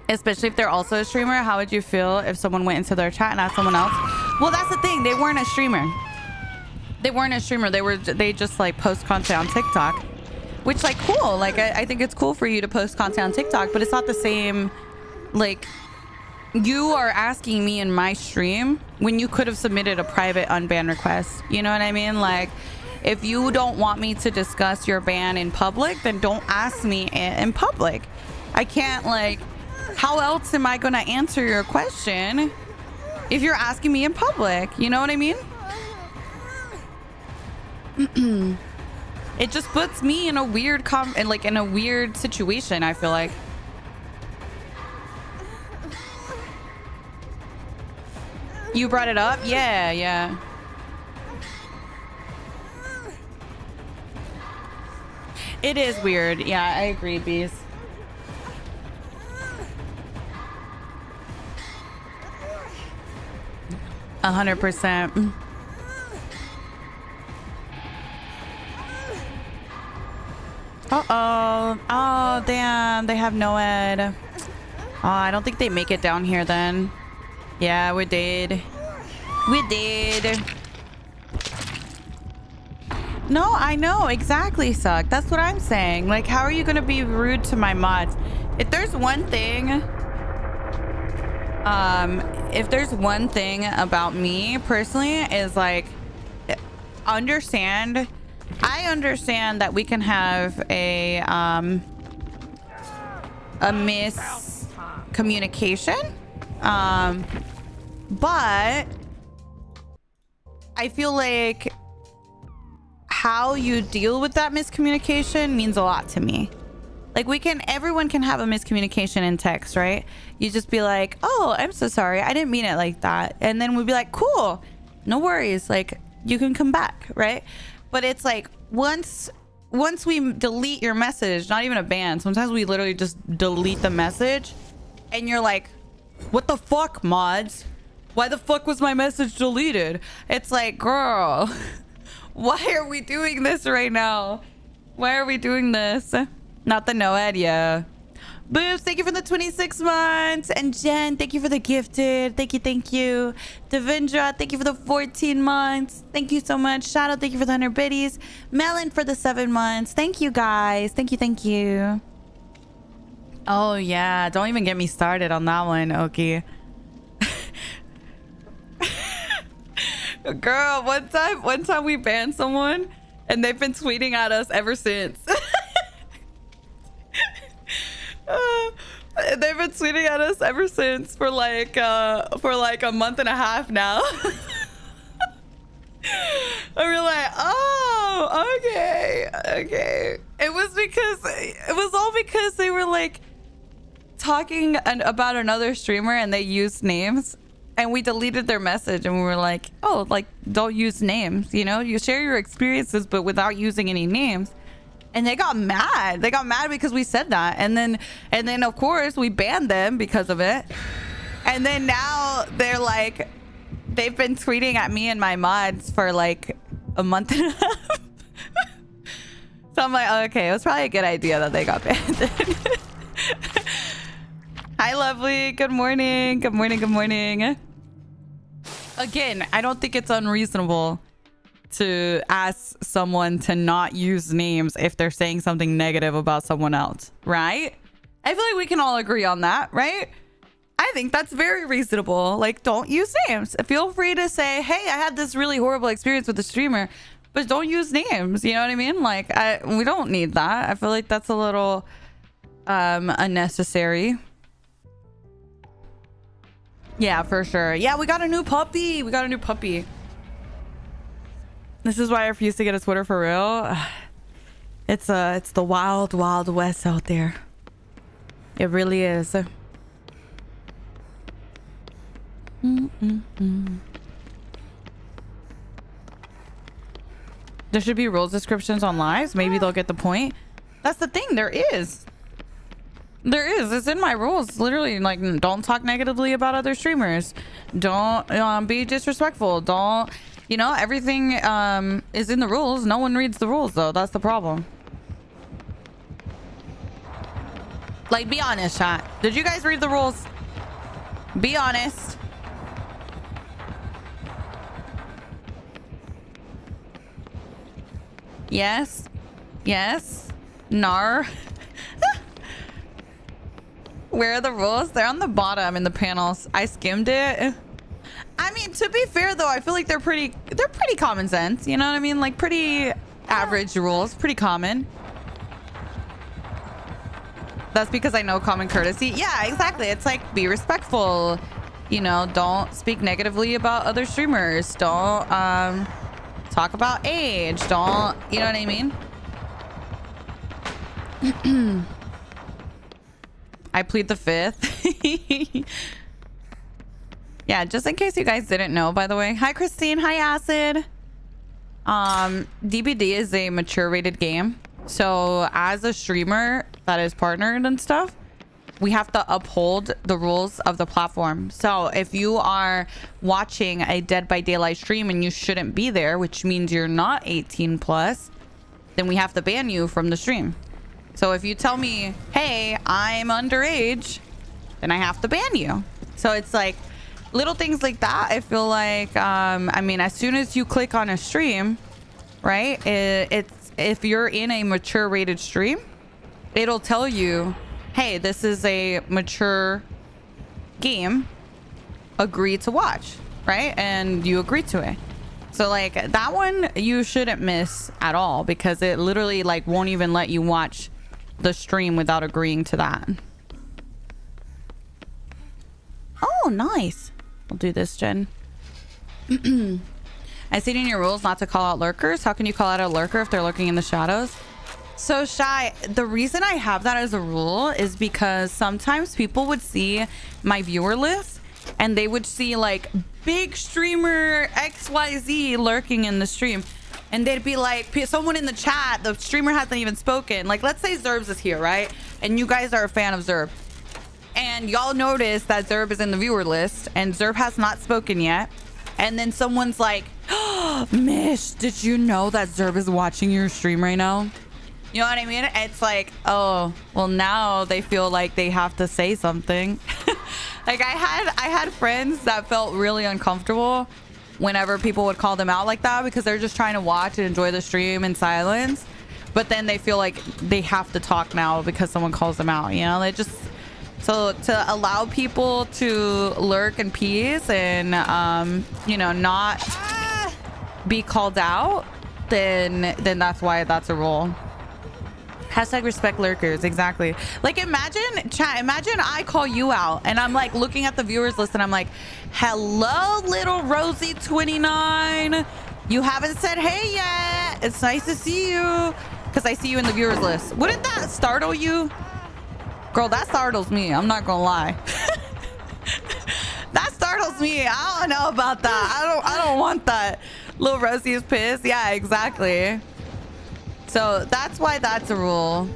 Especially if they're also a streamer, how would you feel if someone went into their chat and asked someone else? Well, that's the thing. They weren't a streamer. They just like post content on TikTok, which like cool. Like I think it's cool for you to post content on TikTok, but it's not the same. Like, you are asking me in my stream when you could have submitted a private unban request. You know what I mean? Like, if you don't want me to discuss your ban in public, then don't ask me in public. I can't, like, how else am I going to answer your question if you're asking me in public? You know what I mean? It just puts me in a weird in a weird situation, I feel like. You brought it up? Yeah. It is weird. Yeah, I agree, Bees. %. Uh-oh. Oh, damn. They have no ed. Oh, I don't think they make it down here then. Yeah, we did. No, I know. Exactly, Suck. That's what I'm saying. Like, how are you going to be rude to my mods? If there's one thing about me personally is like, I understand that we can have a miscommunication. But I feel like how you deal with that miscommunication means a lot to me. Like, everyone can have a miscommunication in text, right? You just be like, oh, I'm so sorry, I didn't mean it like that. And then we'd be like, cool, no worries, like, you can come back, right? But it's like, once we delete your message, not even a ban, sometimes we literally just delete the message and you're like, what the fuck, mods? Why the fuck was my message deleted? It's like, girl, why are we doing this right now? Why are we doing this? Not the no-ed, yeah. Boobs, thank you for the 26 months. And Jen, thank you for the gifted. Thank you, thank you. Devindra, thank you for the 14 months. Thank you so much. Shadow, thank you for the 100 biddies. Melon for the 7 months. Thank you, guys. Thank you, thank you. Oh, yeah. Don't even get me started on that one, Oki. Girl, one time we banned someone and they've been tweeting at us ever since. They've been tweeting at us ever since for like a month and a half now. And we're like, oh, okay. It was all because they were like talking about another streamer and they used names, and we deleted their message and we were like, oh, like, don't use names, you know, you share your experiences but without using any names. And they got mad. They got mad because we said that. And then of course we banned them because of it. And then now they're like, they've been tweeting at me and my mods for like a month and a half. So I'm like, okay, it was probably a good idea that they got banned. Hi, lovely. Good morning. Good morning. Good morning. Again, I don't think it's unreasonable to ask someone to not use names if they're saying something negative about someone else, right? I feel like we can all agree on that, right? I think that's very reasonable. Like, don't use names. Feel free to say, hey, I had this really horrible experience with the streamer, but don't use names. You know what I mean? Like, we don't need that. I feel like that's a little unnecessary. Yeah, for sure. Yeah, we got a new puppy. This is why I refuse to get a Twitter for real. It's the wild, wild west out there. It really is. There should be rules descriptions on lives. Maybe they'll get the point. That's the thing. There is. It's in my rules. Literally, like, don't talk negatively about other streamers. Don't be disrespectful. Don't... You know, everything is in the rules. No one reads the rules, though. That's the problem. Like, be honest, chat. Did you guys read the rules? Be honest. Yes. Yes. Nar. Where are the rules? They're on the bottom in the panels. I skimmed it. I mean, to be fair though, I feel like they're pretty common sense. You know what I mean? Like, pretty average rules, pretty common. That's because I know common courtesy. Yeah, exactly. It's like, be respectful. You know, don't speak negatively about other streamers. Don't talk about age. Don't, you know what I mean? I plead the fifth. Yeah, just in case you guys didn't know, by the way. Hi, Christine. Hi, Acid. DBD is a mature rated game. So as a streamer that is partnered and stuff, we have to uphold the rules of the platform. So if you are watching a Dead by Daylight stream and you shouldn't be there, which means you're not 18 plus, then we have to ban you from the stream. So if you tell me, hey, I'm underage, then I have to ban you. So it's like little things like that. I feel like, I mean, as soon as you click on a stream, right? If you're in a mature rated stream, it'll tell you, hey, this is a mature game. Agree to watch, right? And you agree to it. So like that one, you shouldn't miss at all because it literally like won't even let you watch the stream without agreeing to that. Oh, nice. We'll do this, Jen. I see it in your rules not to call out lurkers. How can you call out a lurker if they're lurking in the shadows? So Shy, the reason I have that as a rule is because sometimes people would see my viewer list and they would see like big streamer XYZ lurking in the stream. And they'd be like, someone in the chat, the streamer hasn't even spoken. Like, let's say Zerbs is here, right? And you guys are a fan of Zerb. And y'all notice that Zerb is in the viewer list and Zerb has not spoken yet. And then someone's like, oh, Mish, did you know that Zerb is watching your stream right now? You know what I mean? It's like, oh, well, now they feel like they have to say something. Like I had friends that felt really uncomfortable whenever people would call them out like that, because they're just trying to watch and enjoy the stream in silence. But then they feel like they have to talk now because someone calls them out, you know? They just, so to allow people to lurk in peace and, you know, not be called out, then that's why that's a rule. Hashtag respect lurkers. Exactly. Like imagine chat, imagine I call you out and I'm like looking at the viewers list and I'm like, hello, little Rosie 29. You haven't said hey yet. It's nice to see you. Because I see you in the viewers list. Wouldn't that startle you? Girl, that startles me. I'm not gonna lie. That startles me. I don't know about that. I don't want that. Little Rosie is pissed. Yeah, exactly. So that's why that's a rule.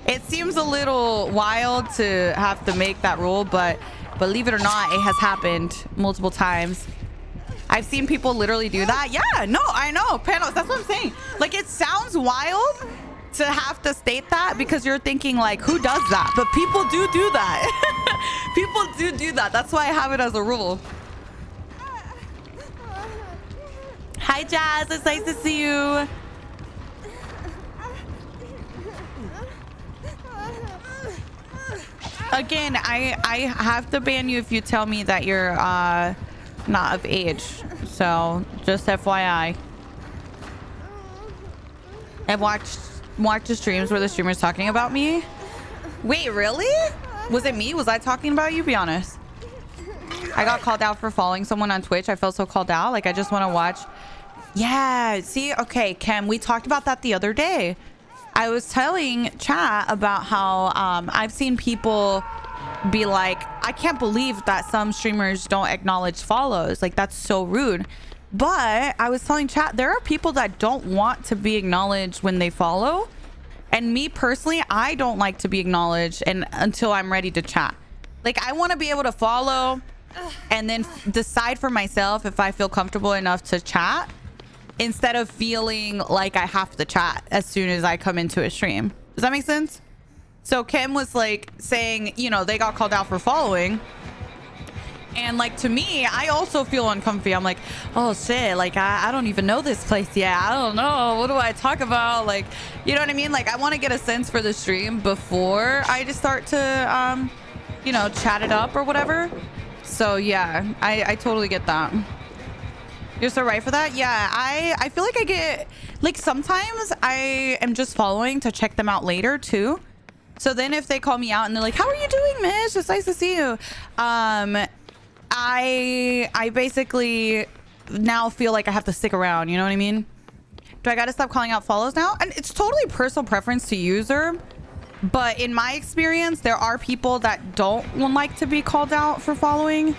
It seems a little wild to have to make that rule, but believe it or not, it has happened multiple times. I've seen people literally do that. Yeah, no, I know. Panos, that's what I'm saying. Like, it sounds wild to have to state that because you're thinking, like, who does that? But people do that. People do that. That's why I have it as a rule. Hi, Jazz. It's nice to see you. Again, I have to ban you if you tell me that you're not of age. So just FYI. I've watched the streams where the streamer's talking about me. Wait, really? Was it me? Was I talking about you? Be honest. I got called out for following someone on Twitch. I felt so called out. Like, I just want to watch. Yeah, see? Okay, Kim, we talked about that the other day. I was telling chat about how I've seen people be like, I can't believe that some streamers don't acknowledge follows. Like, that's so rude. But I was telling chat, there are people that don't want to be acknowledged when they follow. And me personally, I don't like to be acknowledged until I'm ready to chat. Like, I want to be able to follow and then decide for myself if I feel comfortable enough to chat, instead of feeling like I have to chat as soon as I come into a stream. Does that make sense? So Kim was like saying, you know, they got called out for following. And like, to me, I also feel uncomfy. I'm like, oh shit, like I don't even know this place yet. I don't know. What do I talk about? Like, you know what I mean? Like, I want to get a sense for the stream before I just start to, you know, chat it up or whatever. So yeah, I totally get that. You're so right for that. Yeah, I feel like I get, like, sometimes I am just following to check them out later too. So then if they call me out and they're like, how are you doing, Mish? It's nice to see you. I basically now feel like I have to stick around. You know what I mean? Do I got to stop calling out follows now? And it's totally personal preference to user. But in my experience, there are people that don't like to be called out for following.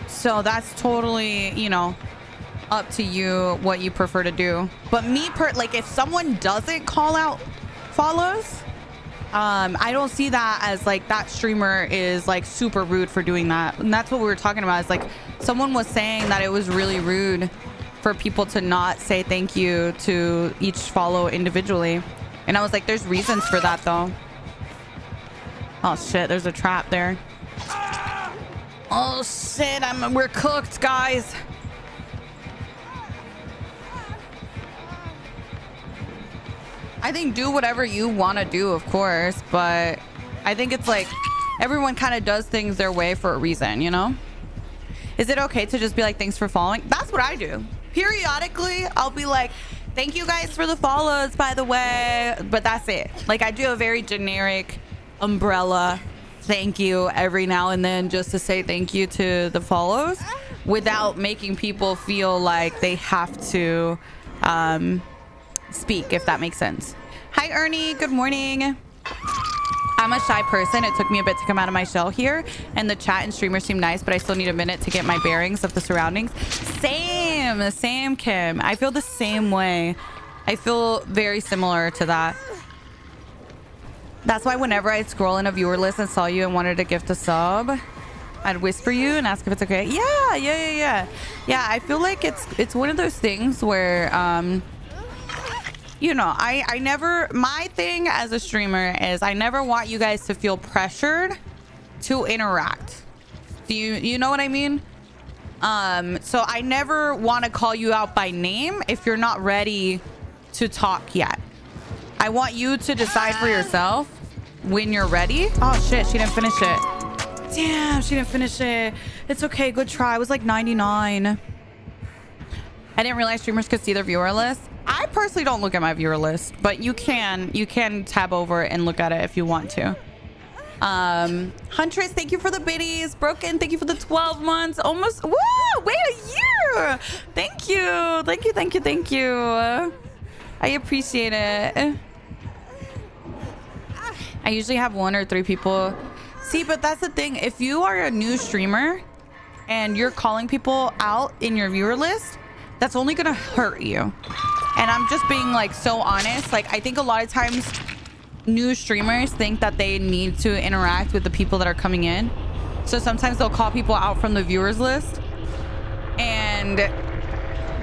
So that's totally, you know, up to you what you prefer to do. But me, like, if someone doesn't call out follows, I don't see that as like that streamer is like super rude for doing that. And that's what we were talking about. Is like, someone was saying that it was really rude for people to not say thank you to each follow individually. And I was like, there's reasons for that though. Oh shit, there's a trap there. Oh shit, we're cooked, guys. I think do whatever you want to do, of course, but I think it's like everyone kind of does things their way for a reason, you know? Is it okay to just be like, thanks for following? That's what I do. Periodically, I'll be like, thank you guys for the follows, by the way. But that's it. Like, I do a very generic umbrella thank you every now and then, just to say thank you to the follows without making people feel like they have to speak, if that makes sense. Hi, Ernie. Good morning. I'm a shy person. It took me a bit to come out of my shell here, and the chat and streamers seem nice, but I still need a minute to get my bearings of the surroundings. Same, Kim. I feel the same way. I feel very similar to that. That's why whenever I scroll in a viewer list and saw you and wanted to gift a sub, I'd whisper you and ask if it's okay. Yeah. I feel like it's one of those things where you know, I never, my thing as a streamer is I never want you guys to feel pressured to interact. Do you know what I mean? So I never want to call you out by name if you're not ready to talk yet. I want you to decide for yourself when you're ready. Oh shit, she didn't finish it. Damn, she didn't finish it. It's okay, good try. It was like 99. I didn't realize streamers could see their viewer list. I personally don't look at my viewer list, but you can tab over and look at it if you want to. Huntress, thank you for the biddies. Broken, thank you for the 12 months. Almost, woo, wait a year. Thank you. Thank you. I appreciate it. I usually have 1 or 3 people. See, but that's the thing. If you are a new streamer and you're calling people out in your viewer list, that's only gonna hurt you. And I'm just being like so honest. Like, I think a lot of times new streamers think that they need to interact with the people that are coming in. So sometimes they'll call people out from the viewers list, and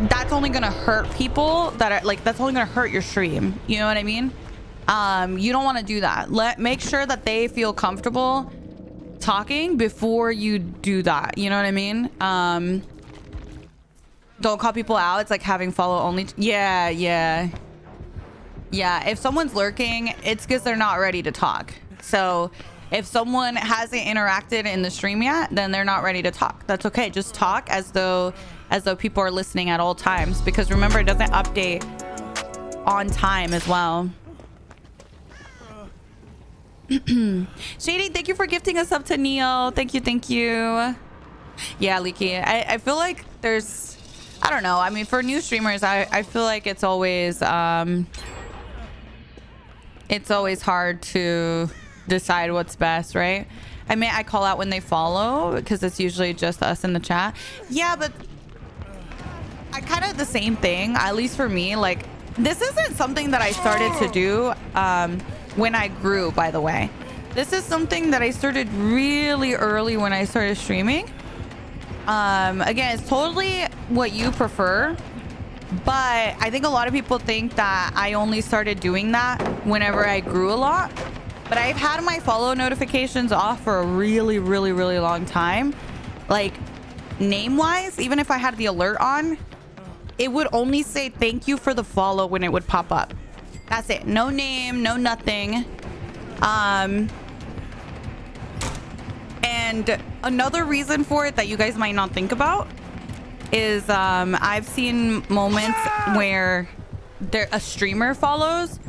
that's only gonna hurt people that are like, that's only gonna hurt your stream. You know what I mean? You don't want to do that. Make sure that they feel comfortable talking before you do that. You know what I mean? Don't call people out. It's like having follow only. Yeah. If someone's lurking, it's because they're not ready to talk. So if someone hasn't interacted in the stream yet, then they're not ready to talk. That's okay. Just talk as though people are listening at all times, because remember, it doesn't update on time as well. Shady, thank you for gifting us up to Neo. Thank you. Yeah, Leaky, I feel like there's, I don't know, I mean, for new streamers, I feel like it's always hard to decide what's best, right? I mean, I call out when they follow because it's usually just us in the chat. Yeah, but I kind of the same thing, at least for me. Like, this isn't something that I started to do when I grew, by the way. This is something that I started really early when I started streaming. Again, it's totally what you prefer, but I think a lot of people think that I only started doing that whenever I grew a lot. But I've had my follow notifications off for a really long time. Like, name-wise, even if I had the alert on, it would only say thank you for the follow when it would pop up. That's it. No name, no nothing. And another reason for it that you guys might not think about is I've seen moments where a streamer follows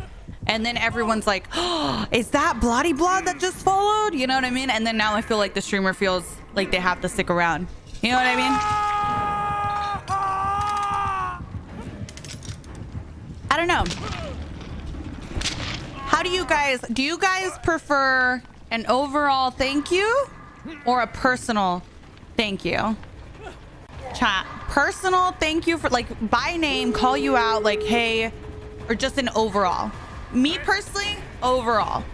and then everyone's like, oh, is that Bloody Blood that just followed? You know what I mean? And then now I feel like the streamer feels like they have to stick around. You know what I mean? I don't know. How do you guys prefer an overall thank you or a personal thank you? Chat, personal thank you for, like, by name, call you out, like, hey, or just an overall? Me personally, overall.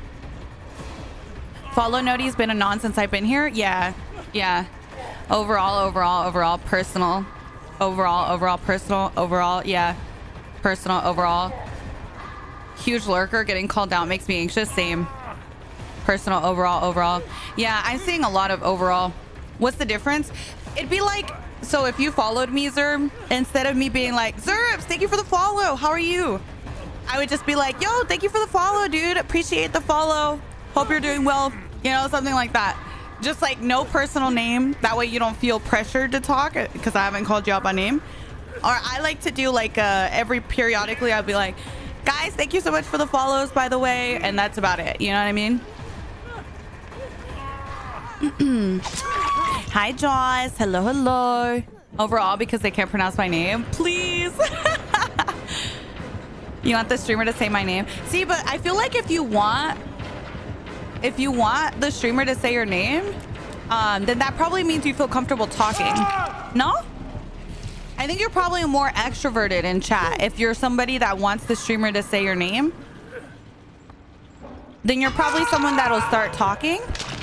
Follow Noti's been a non since I've been here. Yeah. Overall, personal. Overall, personal. Overall, yeah. Personal, overall. Huge lurker, getting called out makes me anxious. Same. Personal, overall. Yeah, I'm seeing a lot of overall. What's the difference? It'd be like, so if you followed me, Zerb, instead of me being like, Zerbs, thank you for the follow, how are you? I would just be like, yo, thank you for the follow, dude. Appreciate the follow. Hope you're doing well. You know, something like that. Just like no personal name. That way you don't feel pressured to talk because I haven't called you out by name. Or I like to do like every periodically, I'll be like, guys, thank you so much for the follows, by the way. And that's about it. You know what I mean? Hi, Jaws. Hello. Overall, because they can't pronounce my name. Please. You want the streamer to say my name? See, but I feel like if you want the streamer to say your name, then that probably means you feel comfortable talking. No? I think you're probably more extroverted in chat. If you're somebody that wants the streamer to say your name, then you're probably someone that'll start talking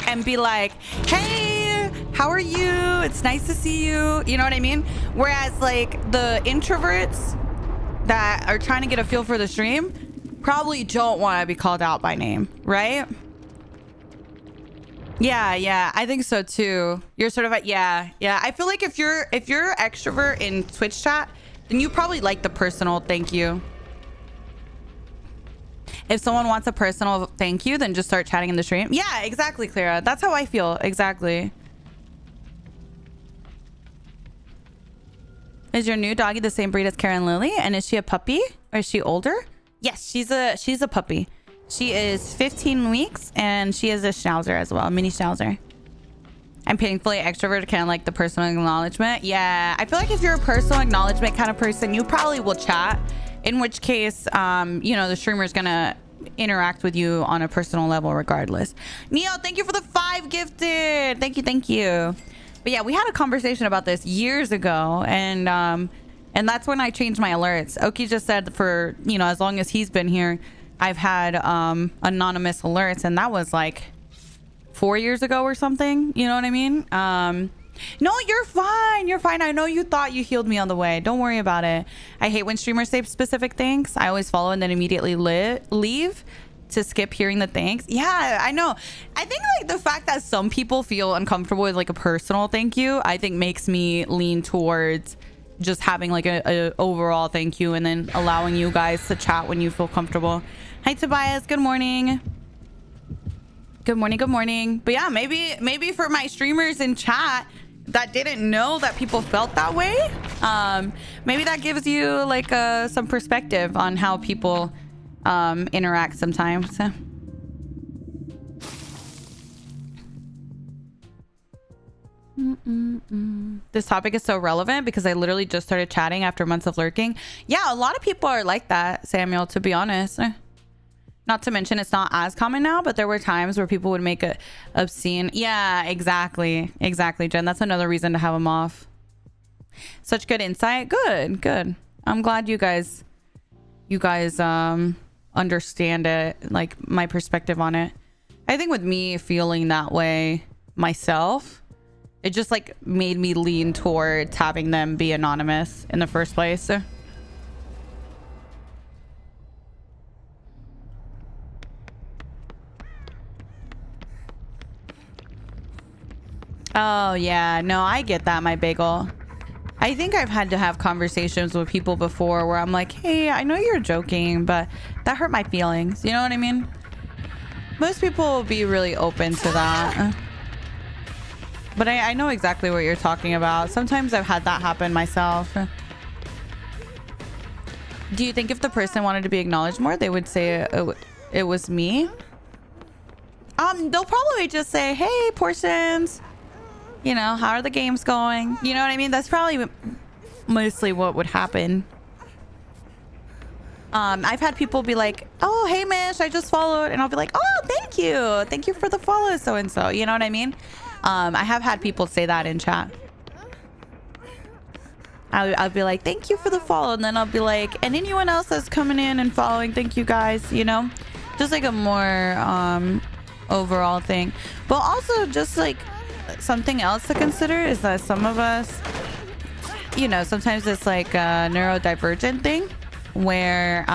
and be like, hey, how are you? It's nice to see you. You know what I mean? Whereas like the introverts, that are trying to get a feel for the stream probably don't want to be called out by name, right? Yeah, I think so too. You're sort of like, yeah. I feel like if you're extrovert in Twitch chat, then you probably like the personal thank you. If someone wants a personal thank you, then just start chatting in the stream. Yeah, exactly, Clara. That's how I feel. Exactly. Is your new doggy the same breed as Karen Lily? And is she a puppy? Or is she older? Yes, she's a puppy. She is 15 weeks and she is a schnauzer as well, a mini schnauzer. I'm painfully extroverted, kind of like the personal acknowledgement. Yeah, I feel like if you're a personal acknowledgement kind of person, you probably will chat. In which case, you know, the streamer's gonna interact with you on a personal level regardless. Neo, thank you for the 5 gifted. Thank you. But yeah, we had a conversation about this years ago, and that's when I changed my alerts. Oki just said for, you know, as long as he's been here, I've had anonymous alerts, and that was like 4 years ago or something. You know what I mean? No, you're fine. I know you thought you healed me on the way. Don't worry about it. I hate when streamers say specific things. I always follow and then immediately leave to skip hearing the thanks. Yeah, I know. I think like the fact that some people feel uncomfortable with like a personal thank you, I think makes me lean towards just having like a overall thank you and then allowing you guys to chat when you feel comfortable. Hi Tobias, good morning. Good morning. But yeah, maybe for my streamers in chat that didn't know that people felt that way, maybe that gives you like some perspective on how people interact sometimes. This topic is so relevant because I literally just started chatting after months of lurking. Yeah, a lot of people are like that, Samuel, to be honest. Not to mention it's not as common now, but there were times where people would make a obscene. Yeah, exactly, Jen. That's another reason to have them off. Such good insight. Good. I'm glad you guys understand it, like my perspective on it. I think with me feeling that way myself, it just like made me lean towards having them be anonymous in the first place. Oh yeah, no, I get that, my bagel. I think I've had to have conversations with people before where I'm like, hey, I know you're joking, but that hurt my feelings. You know what I mean? Most people will be really open to that. But I know exactly what you're talking about. Sometimes I've had that happen myself. Do you think if the person wanted to be acknowledged more, they would say it was me? They'll probably just say, hey, Portions. You know, how are the games going? You know what I mean? That's probably mostly what would happen. I've had people be like, oh, hey, Mish, I just followed. And I'll be like, oh, thank you. Thank you for the follow, so-and-so. You know what I mean? I have had people say that in chat. I'll be like, thank you for the follow. And then I'll be like, and anyone else that's coming in and following, thank you guys, you know? Just like a more overall thing. But also just like something else to consider is that some of us, you know, sometimes it's like a neurodivergent thing where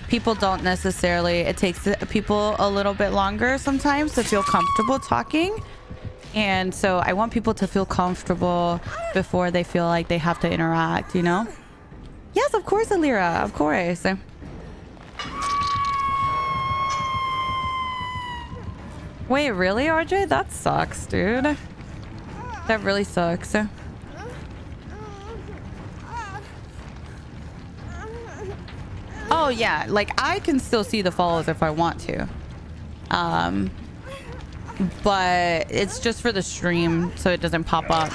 people don't necessarily, it takes people a little bit longer sometimes to feel comfortable talking. And so I want people to feel comfortable before they feel like they have to interact, you know? Yes, of course, Alira, of course. Wait, really, RJ? That sucks, dude. That really sucks. Oh, yeah. Like, I can still see the follows if I want to. But it's just for the stream, so it doesn't pop up.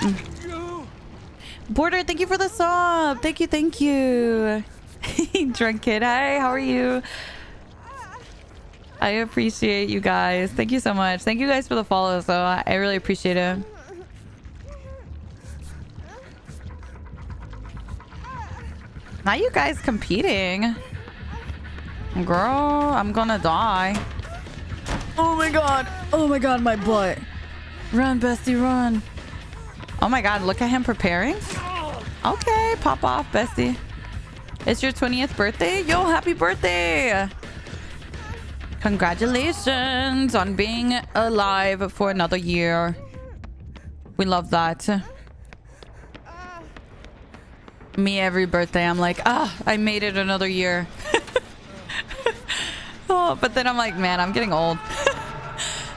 Border, thank you for the sub. Thank you. Drunk kid, hi, how are you? I appreciate you guys. Thank you so much. Thank you guys for the follows, though. I really appreciate it. Now you guys competing. Girl, I'm gonna die. Oh my god, my butt. Run, bestie, run. Oh my god, look at him preparing. Okay, pop off, bestie. It's your 20th birthday? Yo, happy birthday! Congratulations on being alive for another year. We love that. Me every birthday, I'm like, I made it another year. Oh, but then I'm like, man, I'm getting old.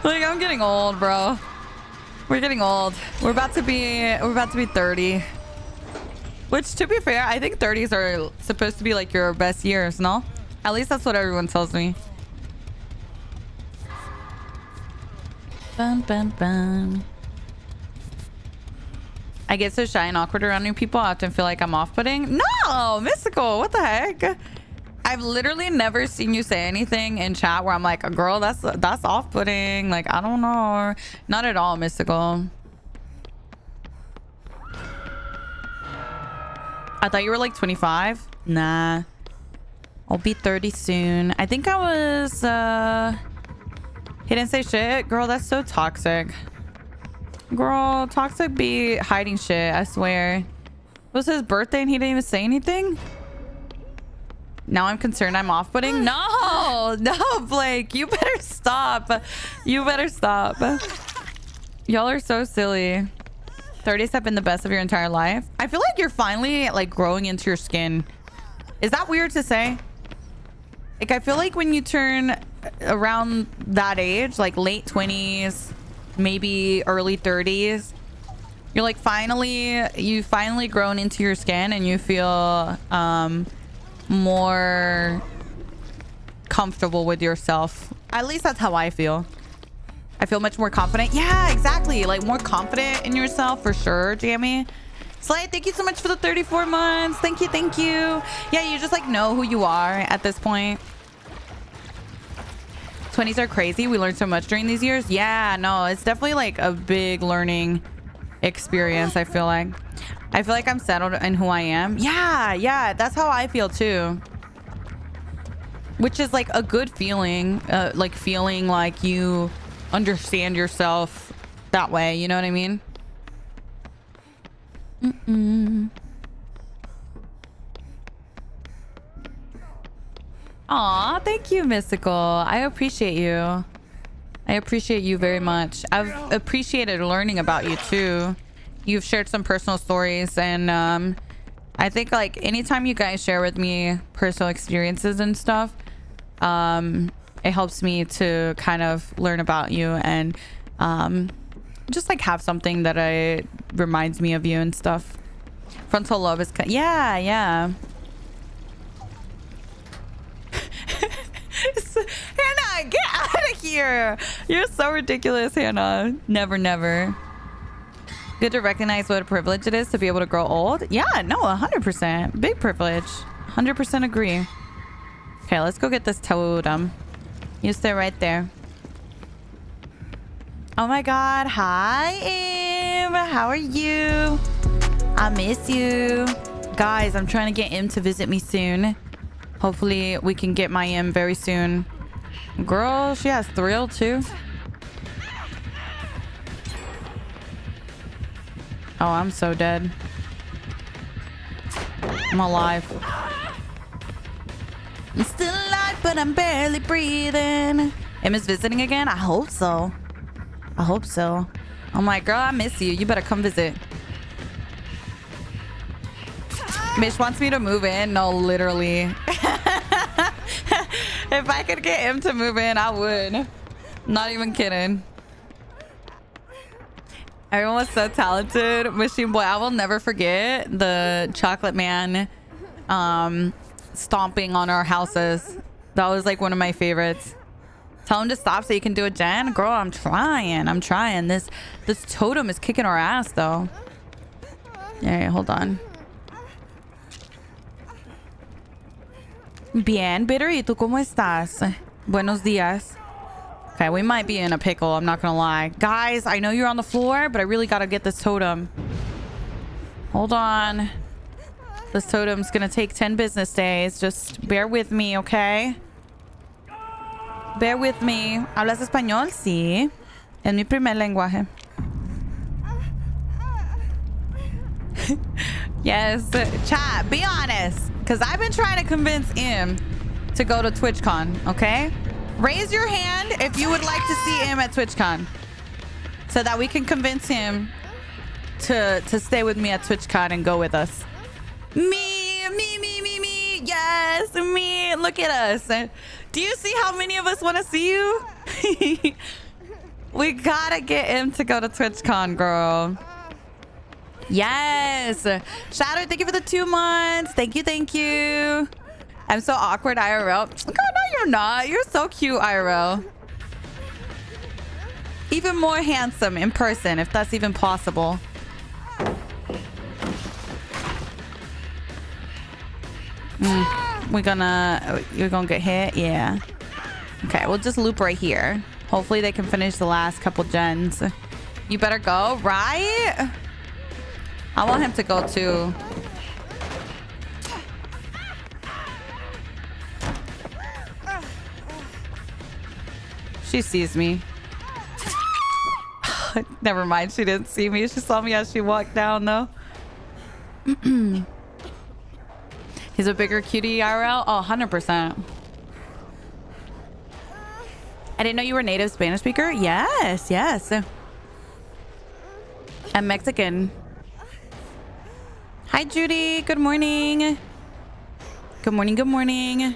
Like, I'm getting old, bro. We're getting old. We're about to be 30. Which, to be fair, I think 30s are supposed to be like your best years, no? At least that's what everyone tells me. Bum, bum, bum. I get so shy and awkward around new people. I often feel like I'm off-putting. No, Mystical, what the heck? I've literally never seen you say anything in chat where I'm like, girl, that's off-putting. Like, I don't know. Not at all, Mystical. I thought you were like 25. Nah. I'll be 30 soon. I think I was, he didn't say shit. Girl, that's so toxic. Girl, toxic be hiding shit, I swear. It was his birthday and he didn't even say anything? Now I'm concerned I'm off-putting? No, Blake, you better stop. You better stop. Y'all are so silly. 30s have been the best of your entire life. I feel like you're finally like growing into your skin. Is that weird to say? Like, I feel like when you turn around that age, like late 20s, maybe early 30s, you're like you've finally grown into your skin and you feel more comfortable with yourself. At least that's how I feel. I feel much more confident. Yeah, exactly. Like more confident in yourself for sure, Jamie. Slay, thank you so much for the 34 months. Thank you, thank you. Yeah, you just like know who you are at this point. 20s are crazy. We learned so much during these years. Yeah, no, it's definitely like a big learning experience. I feel like I'm settled in who I am. Yeah, that's how I feel too. Which is like a good feeling, like feeling like you understand yourself that way. You know what I mean? Aw, thank you, Mystical. I appreciate you. I appreciate you very much. I've appreciated learning about you too. You've shared some personal stories, and I think like anytime you guys share with me personal experiences and stuff, it helps me to kind of learn about you and just like have something that reminds me of you and stuff. Frontal lobe is yeah. Hannah, get out of here. You're so ridiculous, Hannah. Never. Good to recognize what a privilege it is to be able to grow old. Yeah, no, 100%. Big privilege. 100% agree. Okay, let's go get this totem. You stay right there. Oh my god. Hi, Im. How are you? I miss you. Guys, I'm trying to get Im to visit me soon. Hopefully we can get my Im very soon. Girl, she has thrill too. Oh, I'm so dead. I'm alive. I'm still alive, but I'm barely breathing. Im is visiting again? I hope so. I'm like, girl, I miss you. You better come visit. Mish wants me to move in. No, literally. If I could get him to move in, I would. Not even kidding. Everyone was so talented. Machine Boy, I will never forget the chocolate man stomping on our houses. That was like one of my favorites. Tell him to stop so you can do it, Jen. Girl, I'm trying. This totem is kicking our ass though. Yeah, hold on. Bien, Bitter, ¿y tú cómo estás? Buenos días. Okay, we might be in a pickle, I'm not gonna lie. Guys, I know you're on the floor, but I really gotta get this totem. Hold on. This totem's gonna take 10 business days. Just bear with me, okay? Bear with me. ¿Hablas español? Sí. Es mi primer lenguaje. Yes. Chat, be honest. Because I've been trying to convince him to go to TwitchCon, okay? Raise your hand if you would like to see him at TwitchCon so that we can convince him to stay with me at TwitchCon and go with us. Me. Yes, me. Look at us. Do you see how many of us want to see you? We gotta get him to go to TwitchCon, girl. Yes. Shadow, thank you for the 2 months. Thank you. I'm so awkward IRL. Girl, no, you're not. You're so cute IRL. Even more handsome in person, if that's even possible. You're gonna get hit? Yeah. Okay, we'll just loop right here. Hopefully they can finish the last couple gens. You better go, right? I want him to go too. She sees me. Never mind, she didn't see me. She saw me as she walked down though. He's a bigger cutie IRL? Oh, 100%. I didn't know you were a native Spanish speaker. Yes. I'm Mexican. Hi, Judy. Good morning. Good morning.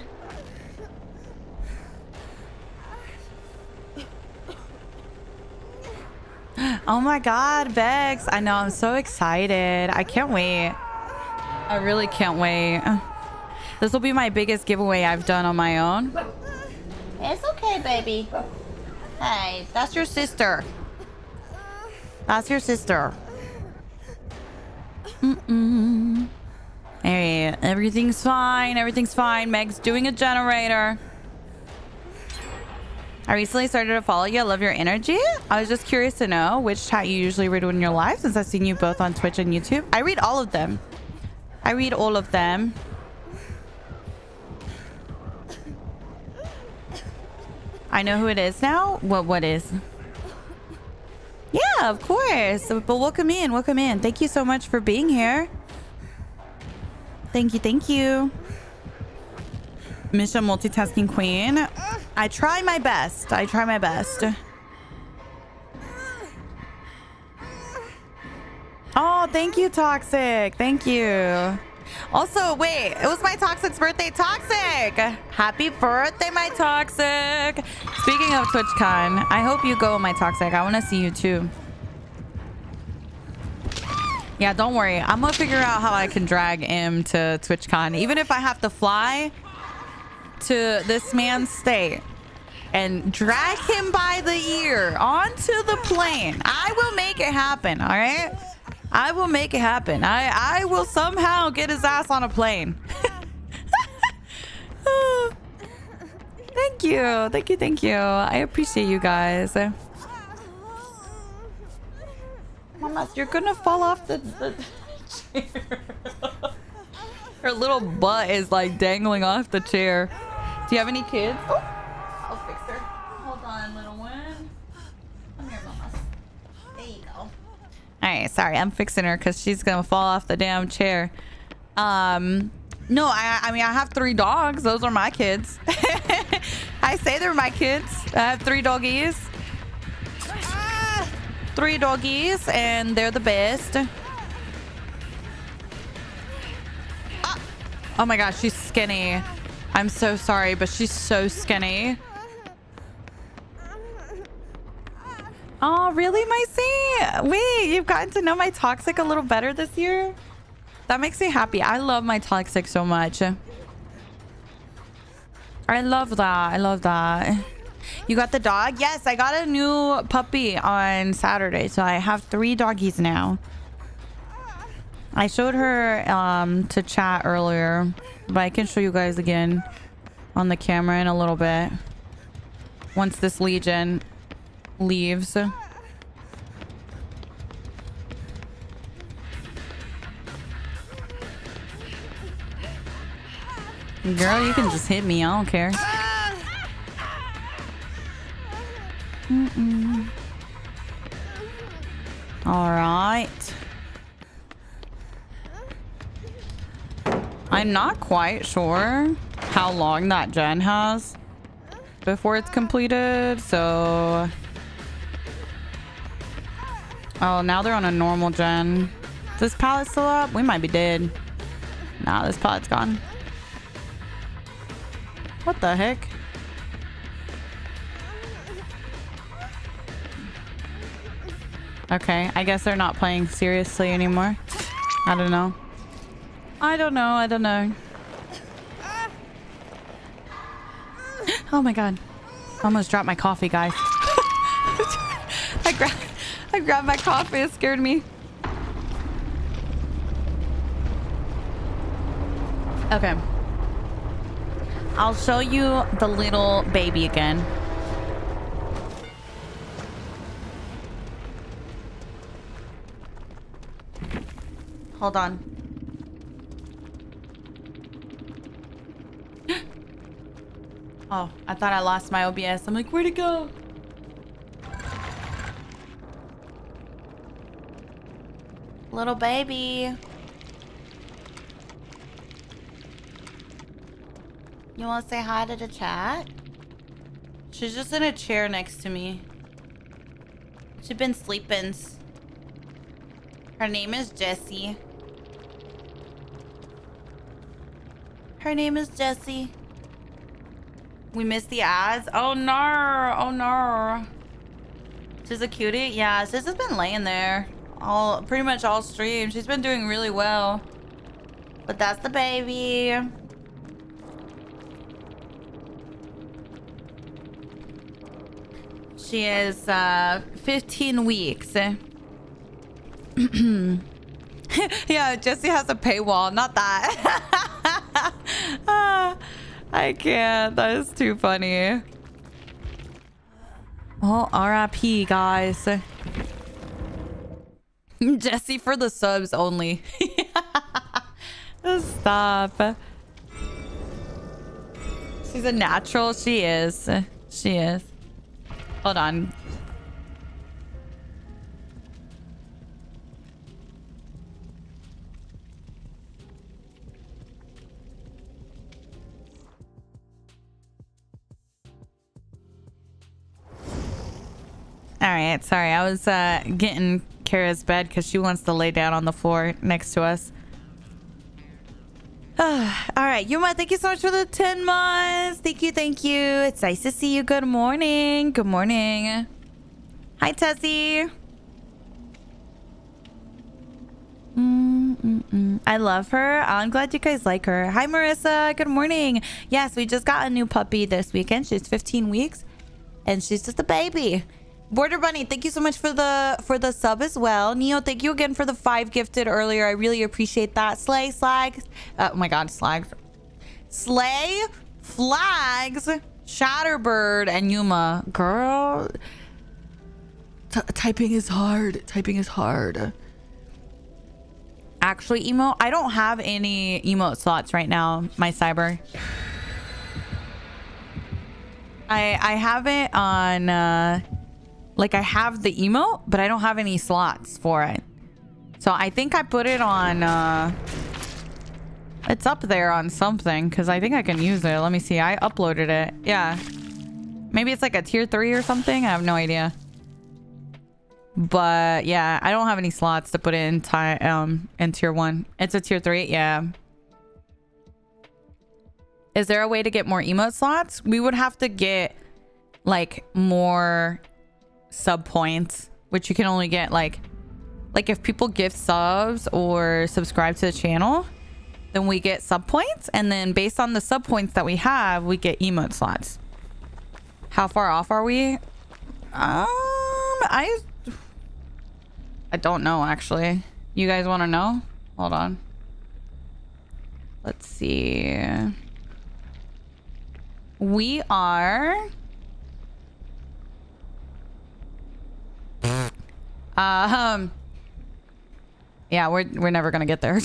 Oh my God, Vex. I know, I'm so excited. I can't wait. I really can't wait. This will be my biggest giveaway I've done on my own. It's okay, baby. Hey, that's your sister. Hey, everything's fine. Meg's doing a generator. I recently started to follow you. I love your energy. I was just curious to know which chat you usually read in your life, since I've seen you both on Twitch and YouTube. I read all of them. I know who it is now. What is? Yeah, of course. But welcome in. Thank you so much for being here. Thank you. Mission multitasking queen. I try my best. Oh, thank you, Toxic. Thank you. Also, wait, it was my Toxic's birthday. Toxic! Happy birthday, my Toxic. Speaking of TwitchCon, I hope you go, my Toxic. I want to see you too. Yeah, don't worry. I'm going to figure out how I can drag him to TwitchCon. Even if I have to fly to this man's state and drag him by the ear onto the plane. I will make it happen, all right? I will make it happen. I will somehow get his ass on a plane. Thank you. I appreciate you guys. Mama, you're gonna fall off the chair. Her little butt is like dangling off the chair. Do you have any kids? Oh, I'll fix her. Hold on, little one. Come here, Mama. There you go. All right, sorry, I'm fixing her because she's gonna fall off the damn chair. No, I mean, I have 3 dogs. Those are my kids. I say they're my kids. I have 3 doggies. 3 doggies, and they're the best. Oh my gosh, she's skinny. I'm so sorry, but she's so skinny. Oh, really, Micey? Wait, you've gotten to know my Toxic a little better this year? That makes me happy. I love my Toxic so much. I love that. You got the dog? Yes, I got a new puppy on Saturday, so I have 3 doggies now. I showed her to chat earlier, but I can show you guys again on the camera in a little bit once this legion leaves. Girl, you can just hit me. I don't care. All right. I'm not quite sure how long that gen has before it's completed, so... Oh, now they're on a normal gen. Is this pallet still up? We might be dead. Nah, this pallet's gone. What the heck? Okay, I guess they're not playing seriously anymore. I don't know. I don't know. Oh my god. I almost dropped my coffee, guys. I grabbed my coffee. It scared me. Okay. I'll show you the little baby again. Hold on. Oh, I thought I lost my OBS. I'm like, where'd it go? Little baby. You want to say hi to the chat? She's just in a chair next to me. She's been sleeping. Her name is Jessie. Her name is Jessie. We missed the ads. Oh no. Oh no. She's a cutie. Yeah, she's just been laying there pretty much all stream. She's been doing really well. But that's the baby. She is 15 weeks. Yeah, Jessie has a paywall. Not that. I can't. That is too funny. Oh, RIP, guys. Jessie for the subs only. Stop. She's a natural. She is. She is. Hold on. All right, sorry. I was getting Kara's bed because she wants to lay down on the floor next to us. All right, Yuma, thank you so much for the 10 months. Thank you. It's nice to see you. Good morning. Good morning. Hi, Tessie. I love her. I'm glad you guys like her. Hi, Marissa. Good morning. Yes, we just got a new puppy this weekend. She's 15 weeks and she's just a baby. Border Bunny, thank you so much for the sub as well. Neo, thank you again for the 5 gifted earlier. I really appreciate that. Slay Slags. Oh my god, Slags. Slay Flags, Shatterbird, and Yuma. Girl. Typing is hard. Typing is hard. Actually, emote. I don't have any emote slots right now, my cyber. I have it on like I have the emote, but I don't have any slots for it. So I think I put it on it's up there on something because I think I can use it. Let me see. I uploaded it. Yeah. Maybe it's like a tier 3 or something. I have no idea. But yeah, I don't have any slots to put it in tier 1. It's a tier 3. Yeah. Is there a way to get more emote slots? We would have to get like more sub points, which you can only get like if people gift subs or subscribe to the channel, then we get sub points, and then based on the sub points that we have, we get emote slots. How far off are we? I don't know, actually. You guys want to know? Hold on. Let's see. We are yeah, we're never gonna get there.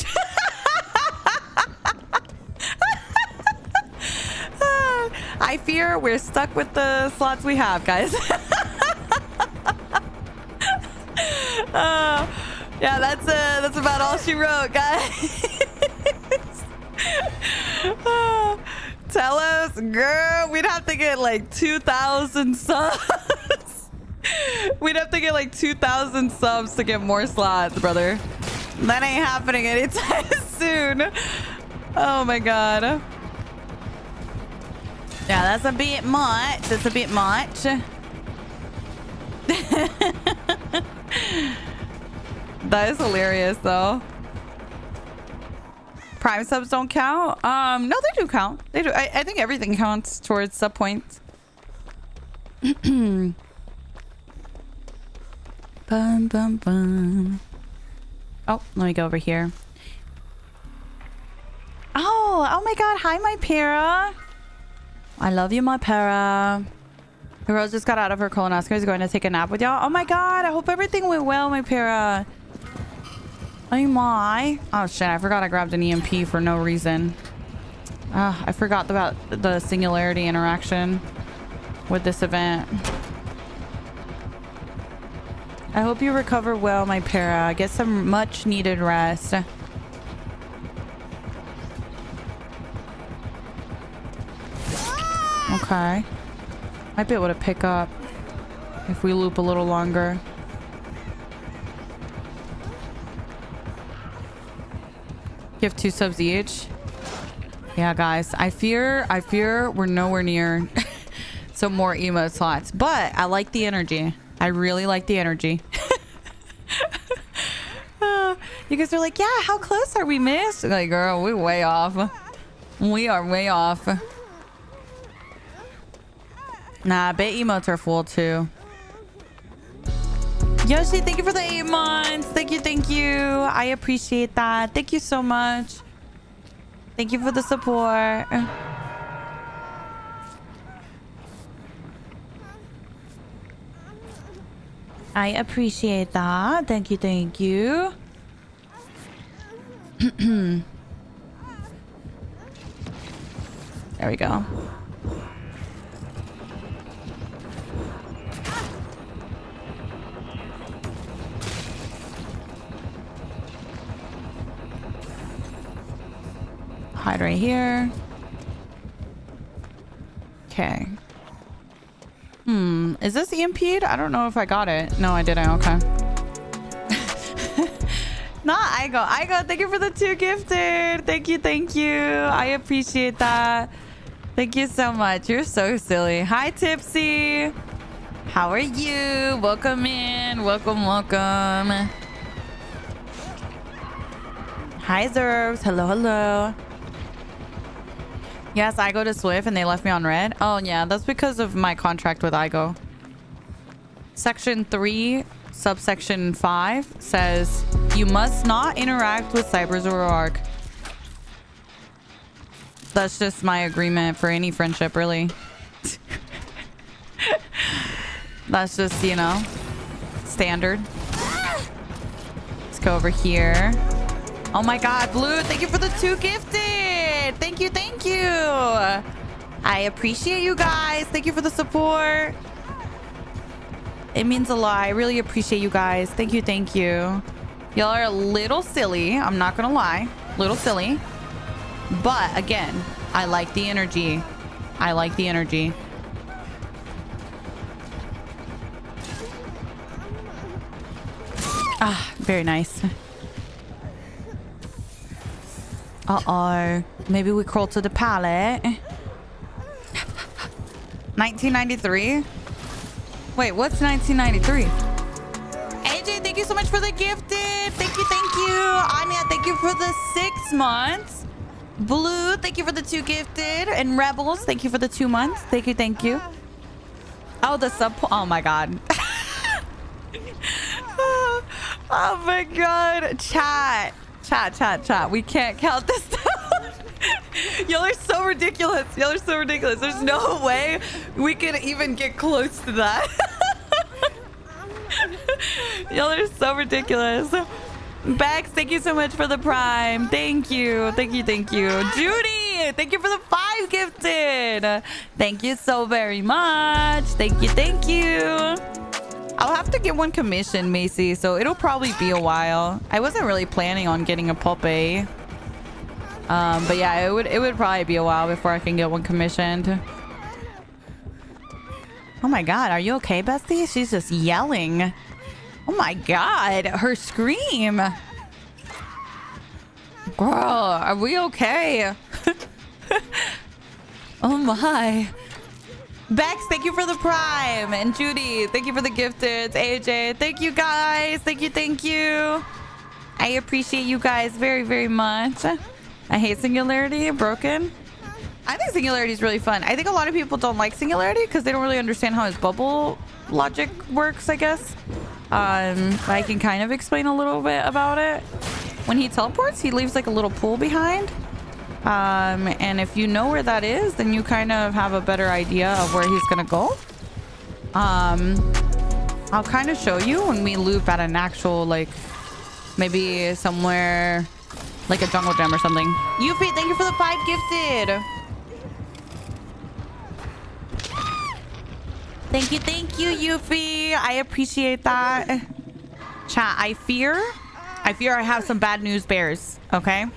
I fear we're stuck with the slots we have, guys. Yeah, that's about all she wrote, guys. Tell us, girl. We'd have to get like 2,000 subs. We'd have to get like 2,000 subs to get more slots, brother. That ain't happening anytime soon. Oh my god. Yeah, that's a bit much. That's a bit much. That is hilarious though. Prime subs don't count? No, they do count. They do. I think everything counts towards sub points. Bum, bum, bum. Oh, let me go over here. Oh my god. Hi, my para. I love you, my para. The girl just got out of her colonoscopy. Is going to take a nap with y'all. Oh my god. I hope everything went well, my para. Oh my. Oh shit. I forgot I grabbed an EMP for no reason. I forgot about the singularity interaction with this event. I hope you recover well, my para. Get some much needed rest. Okay. Might be able to pick up if we loop a little longer. You have 2 subs each. Yeah, guys. I fear we're nowhere near some more emote slots. But I like the energy. I really like the energy. You guys are like, yeah, how close are we, miss? Like, girl, we're way off. We are way off. Nah, I bet emotes are full too. Yoshi, thank you for the 8 months. Thank you, thank you. I appreciate that. Thank you so much. Thank you for the support. I appreciate that. Thank you, thank you. There we go. Hide right here. Okay. Is this EMP'd? I don't know if I got it. No, I didn't. Okay. Not Igo. Igo, thank you for the 2 gifted. Thank you, thank you. I appreciate that. Thank you so much. You're so silly. Hi, Tipsy. How are you? Welcome in. Welcome, welcome. Hi, Zerves. Hello, hello. Yes, I go to Swift and they left me on red. Oh, yeah, that's because of my contract with IGO. Section 3, subsection 5 says you must not interact with Cybers or ARC. That's just my agreement for any friendship, really. That's just, you know, standard. Let's go over here. Oh my god, Blue, thank you for the 2 gifted. Thank you, thank you. I appreciate you guys. Thank you for the support. It means a lot. I really appreciate you guys. Thank you, thank you. Y'all are a little silly. I'm not gonna lie. Little silly. But again, I like the energy. I like the energy. Ah, very nice. Uh-oh. Maybe we crawl to the pallet. 1993? Wait, what's 1993? AJ, thank you so much for the gifted. Thank you, thank you. Anya, thank you for the 6 months. Blue, thank you for the 2 gifted. And Rebels, thank you for the 2 months. Thank you, thank you. Oh, the sub... Oh, my God. Oh, my God. Chat. Chat. We can't count this down. Y'all are so ridiculous. Y'all are so ridiculous. There's no way we could even get close to that. Y'all are so ridiculous. Bex, thank you so much for the prime. Thank you. Thank you. Judy, thank you for the 5 gifted. Thank you so very much. Thank you. I'll have to get one commission, Macy, so it'll probably be a while. I wasn't really planning on getting a puppy. But yeah, it would probably be a while before I can get one commissioned. Oh my god, are you okay, Bestie? She's just yelling. Oh my god, her scream. Girl, are we okay? Oh my. Bex, thank you for the prime. And Judy, thank you for the gifted. AJ, thank you guys. Thank you. I appreciate you guys very, very much. I hate Singularity. Broken. I think Singularity is really fun. I think a lot of people don't like Singularity because they don't really understand how his bubble logic works, I guess. I can kind of explain a little bit about it. When he teleports, he leaves like a little pool behind. And if you know where that is, then you kind of have a better idea of where he's gonna go. I'll kind of show you when we loop at an actual, like, maybe somewhere like a jungle gem or something. Yuffie, thank you for the 5 gifted. Thank you, Yuffie. I appreciate that. Chat, I fear I have some bad news bears, okay?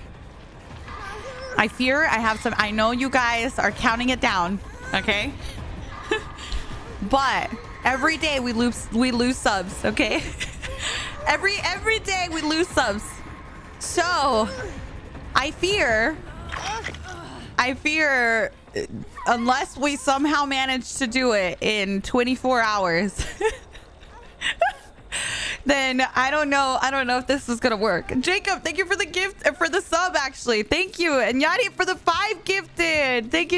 I fear I have some. I know you guys are counting it down, okay? But every day we lose subs, okay? every day we lose subs. So I fear unless we somehow manage to do it in 24 hours, then I don't know if this is gonna work. Jacob, thank you for the gift, for the sub, actually. Thank you. And Yadi for the 5 gifted. Thank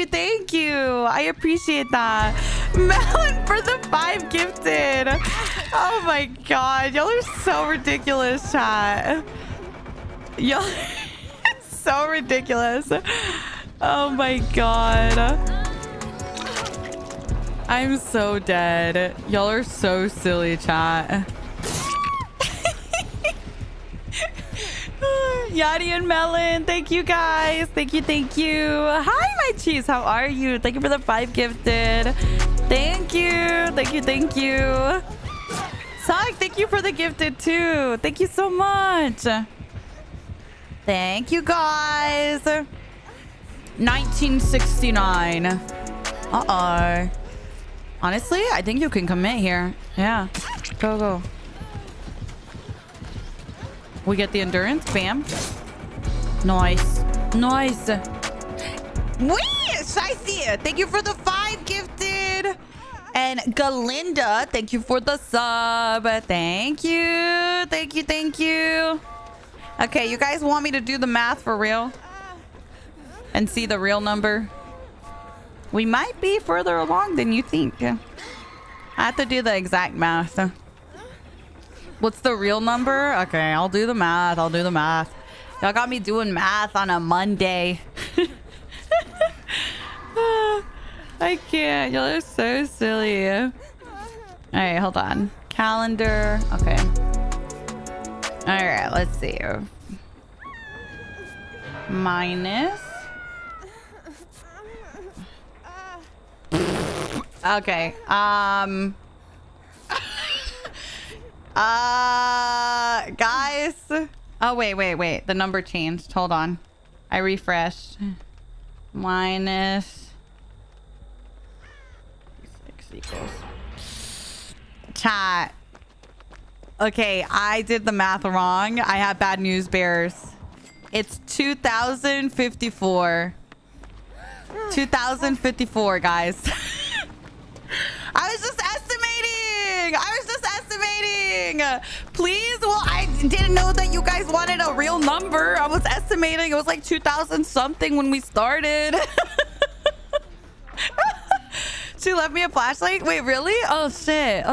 you. I appreciate that. Melon for the 5 gifted. Oh my god, y'all are so ridiculous, chat. Y'all are so ridiculous. Oh my god, I'm so dead. Y'all are so silly, chat. Yadi and Melon, thank you guys. Thank you. Hi, my cheese. How are you? Thank you for the 5 gifted. Thank you. Sonic, thank you for the gifted too. Thank you so much. Thank you guys. 1969. Uh-oh. Honestly, I think you can commit here. Yeah. Go. We get the endurance. Bam. Nice. Wee! Shiesty, thank you for the 5 gifted. And Galinda, thank you for the sub. Thank you. Okay, you guys want me to do the math for real? And see the real number? We might be further along than you think. I have to do the exact math. What's the real number? Okay, I'll do the math. Y'all got me doing math on a Monday. I can't. Y'all are so silly. All right, hold on. Calendar. Okay. All right, let's see. Minus. Okay. Guys. Oh, wait. The number changed. Hold on. I refreshed. Minus 6 equals. Chat. Okay, I did the math wrong. I have bad news bears. It's 2054. 2054, guys. I was just estimating. Please. Well, I didn't know that you guys wanted a real number. I was estimating. It was like 2000 something when we started. She left me a flashlight. Wait, really? Oh shit.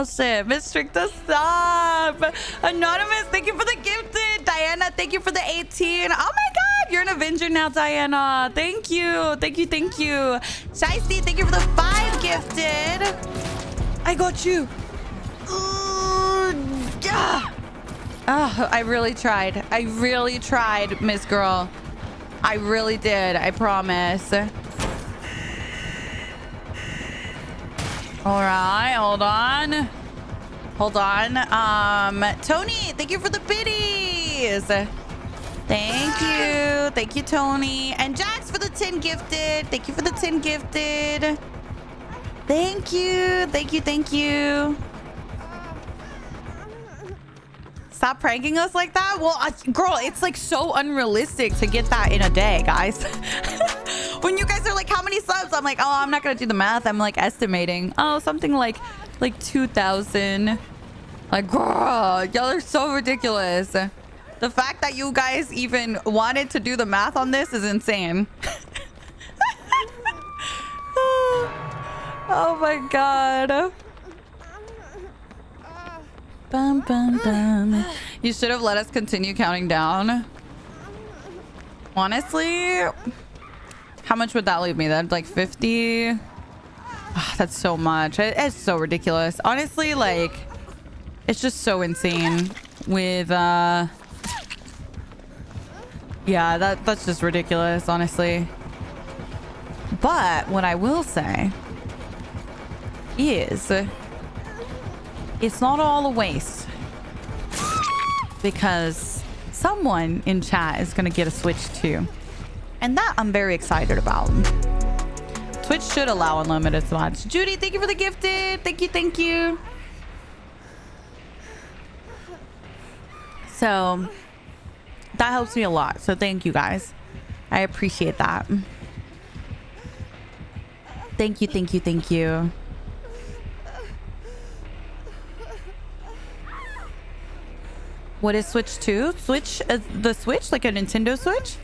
Miss Stricta, stop. Anonymous, thank you for the gifted. Diana, thank you for the 18. Oh my god, you're an Avenger now, Diana. Thank you. Shiesty, thank you for the 5 gifted. I got you. I really tried, Miss Girl. I really did. I promise. All right, hold on. Tony, thank you for the biddies. Thank you. Thank you, Tony. And Jax for the 10 gifted. Thank you for the 10 gifted. Thank you. Thank you. Thank you. Stop pranking us like that. Well, girl, it's like so unrealistic to get that in a day, guys. When you guys are like, how many subs? I'm like, oh, I'm not going to do the math. I'm like estimating. Oh, something like 2,000. Like, girl, y'all are so ridiculous. The fact that you guys even wanted to do the math on this is insane. Oh my God. Bum, bum, bum. You should have let us continue counting down. Honestly, how much would that leave me? That'd like 50. Oh, that's so much. It's so ridiculous. Honestly, like, it's just so insane with yeah, that's just ridiculous, honestly. But what I will say is it's not all a waste, because someone in chat is going to get a Switch too. And that I'm very excited about. Twitch should allow unlimited slots. Judy, thank you for the gifted. Thank you. Thank you. So that helps me a lot. So thank you guys. I appreciate that. Thank you. Thank you. Thank you. What is Switch 2? Switch, the Switch, like a Nintendo Switch?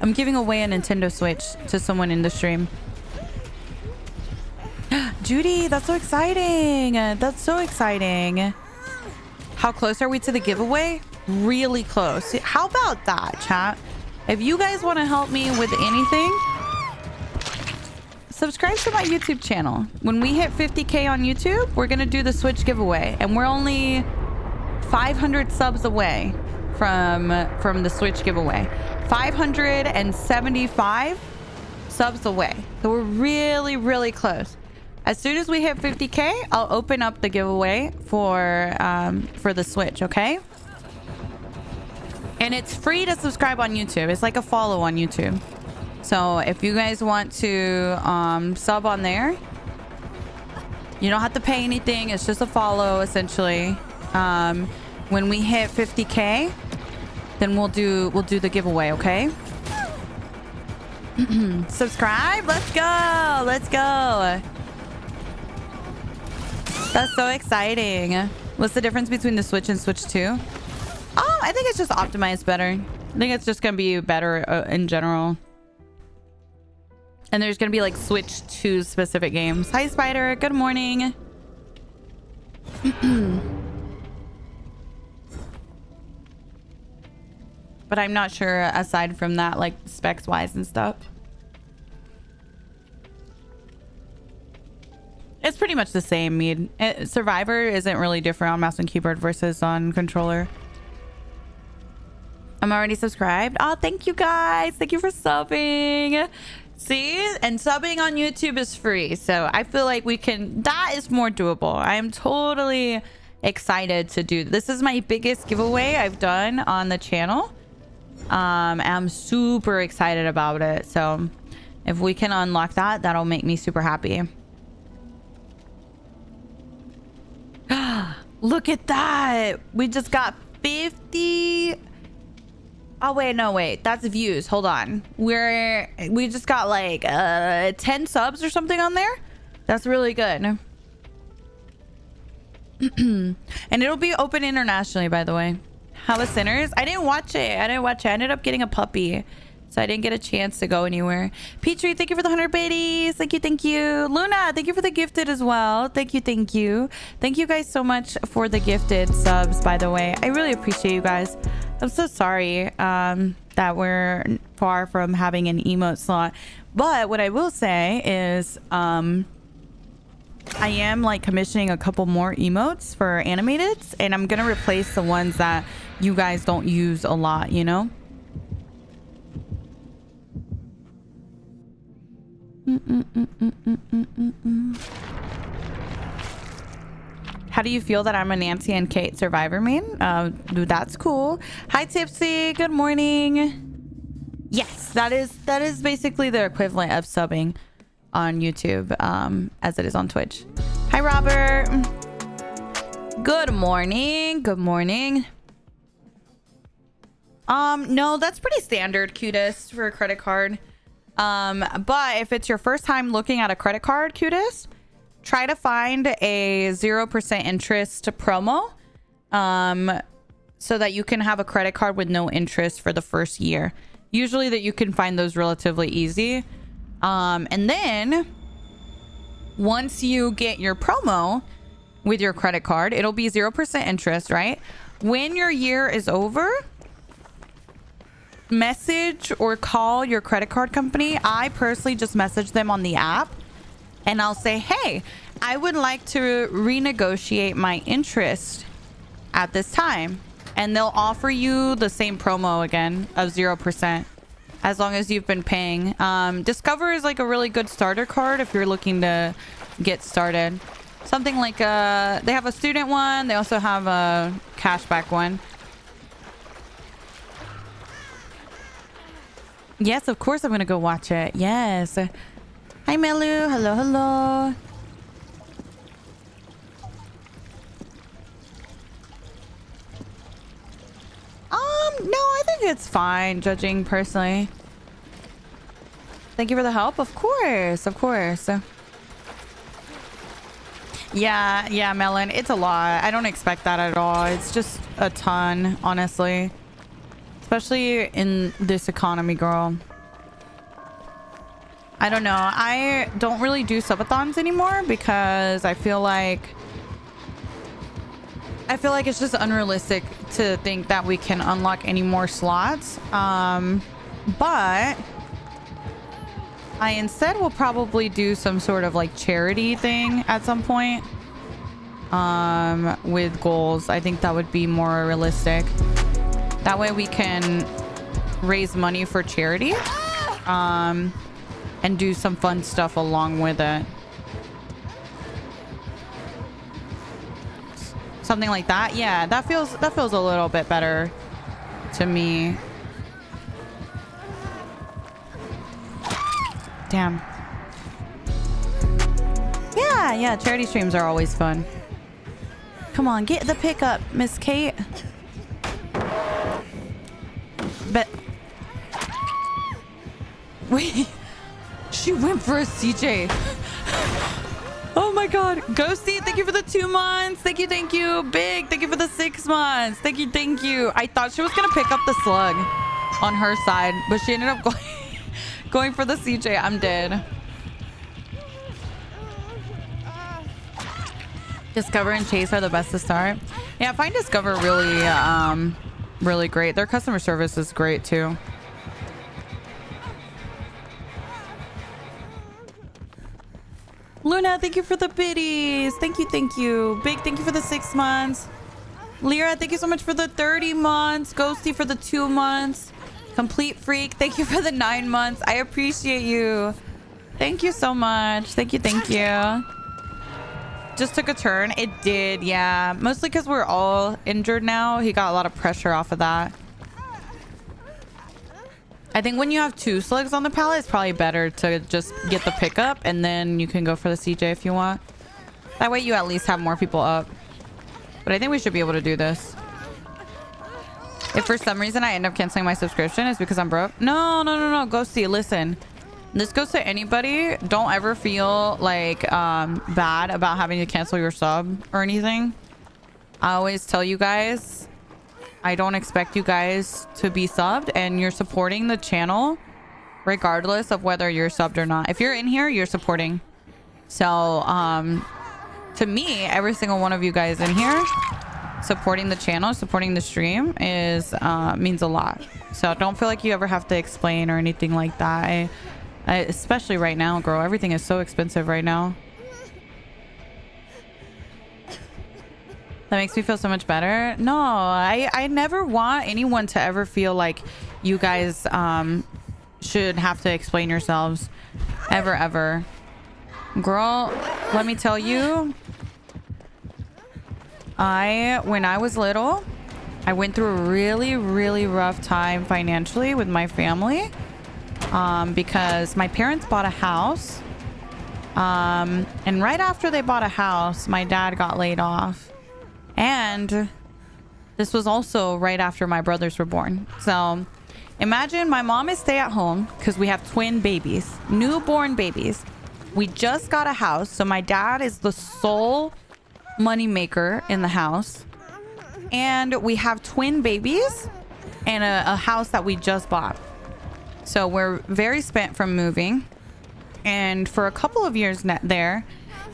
I'm giving away a Nintendo Switch to someone in the stream. Judy, that's so exciting. That's so exciting. How close are we to the giveaway? Really close. How about that, chat? If you guys want to help me with anything, subscribe to my YouTube channel. When we hit 50K on YouTube, we're going to do the Switch giveaway. And we're only 500 subs away from the Switch giveaway. 575 subs away. So we're really, really close. As soon as we hit 50K, I'll open up the giveaway for the Switch, okay? And it's free to subscribe on YouTube. It's like a follow on YouTube. So if you guys want to sub on there, you don't have to pay anything. It's just a follow, essentially. When we hit 50K, then we'll do the giveaway, okay? Subscribe. Let's go. Let's go. That's so exciting. What's the difference between the Switch and Switch 2? Oh, I think it's just optimized better. I think it's just gonna be better in general. And there's gonna be like Switch 2 specific games. Hi, Spider. Good morning. But I'm not sure aside from that, like specs wise and stuff. It's pretty much the same. Survivor isn't really different on mouse and keyboard versus on controller. I'm already subscribed. Oh, thank you guys. Thank you for subbing. See, and subbing on YouTube is free. So I feel like that is more doable. I am totally excited to do. This is my biggest giveaway I've done on the channel. I'm super excited about it. So if we can unlock that, that'll make me super happy. Look at that. We just got 50. Oh, wait, no, wait. That's views. Hold on. We just got like 10 subs or something on there. That's really good. And it'll be open internationally, by the way. How was Sinners? I didn't watch it. I ended up getting a puppy, so I didn't get a chance to go anywhere. Petrie, thank you for the 100 biddies. Thank you, thank you. Luna, thank you for the gifted as well. Thank you, thank you. Thank you guys so much for the gifted subs, by the way. I really appreciate you guys. I'm so sorry that we're far from having an emote slot. But what I will say is I am like commissioning a couple more emotes for animateds, and I'm gonna replace the ones that you guys don't use a lot, you know? How do you feel that I'm a Nancy and Kate survivor main? That's cool. Hi Tipsy, good morning. Yes, that is basically the equivalent of subbing on YouTube as it is on Twitch. Hi Robert. Good morning. Good morning. No, that's pretty standard, cutest, for a credit card. But if it's your first time looking at a credit card, cutest, try to find a 0% interest promo, so that you can have a credit card with no interest for the first year. Usually that you can find those relatively easy. And then once you get your promo with your credit card, it'll be 0% interest, right? When your year is over, message or call your credit card company. I personally just message them on the app and I'll say, hey, I would like to renegotiate my interest at this time. And they'll offer you the same promo again of 0% as long as you've been paying. Discover is like a really good starter card if you're looking to get started. Something like they have a student one. They also have a cashback one. Yes, of course I'm gonna go watch it. Yes. Hi Melu. Hello, hello. No, I think it's fine, judging personally. Thank you for the help. Of course, of course. Yeah, Melon, it's a lot. I don't expect that at all. It's just a ton, honestly. Especially in this economy, girl. I don't know. I don't really do subathons anymore because I feel like it's just unrealistic to think that we can unlock any more slots. But I instead will probably do some sort of like charity thing at some point with goals. I think that would be more realistic. That way we can raise money for charity and do some fun stuff along with it. Something like that. Yeah, that feels a little bit better to me. Damn. Yeah, charity streams are always fun. Come on, get the pickup, Miss Kate. But wait, she went for a CJ. Oh my god. Ghosty, thank you for the 2 months. Thank you. Big, thank you for the 6 months. Thank you. I thought she was gonna pick up the slug on her side, but she ended up going for the CJ. I'm dead. Discover and Chase are the best to start. Yeah, I find Discover really great. Their customer service is great too. Luna, thank you for the biddies. Thank you. Big, thank you for the 6 months. Lyra, thank you so much for the 30 months. Ghosty for the 2 months. Complete Freak, thank you for the 9 months. I appreciate you. Thank you so much. Thank you. Just took a turn. It did, yeah. Mostly because we're all injured now. He got a lot of pressure off of that. I think when you have 2 slugs on the pallet, it's probably better to just get the pickup and then you can go for the CJ if you want. That way you at least have more people up. But I think we should be able to do this. If for some reason I end up canceling my subscription, it's because I'm broke. No. Ghosty, listen. This goes to anybody. Don't ever feel like bad about having to cancel your sub or anything. I always tell you guys, I don't expect you guys to be subbed, and you're supporting the channel regardless of whether you're subbed or not. If you're in here, you're supporting. So to me, every single one of you guys in here supporting the channel, supporting the stream is means a lot. So don't feel like you ever have to explain or anything like that. I especially right now, girl, everything is so expensive right now. That makes me feel so much better. No, I never want anyone to ever feel like you guys should have to explain yourselves ever. Girl, let me tell you, When I was little, I went through a really, really rough time financially with my family, because my parents bought a house. And right after they bought a house, my dad got laid off. And this was also right after my brothers were born. So imagine my mom is stay at home because we have twin babies, newborn babies. We just got a house. So my dad is the sole money maker in the house. And we have twin babies and a house that we just bought. So we're very spent from moving. And for a couple of years there,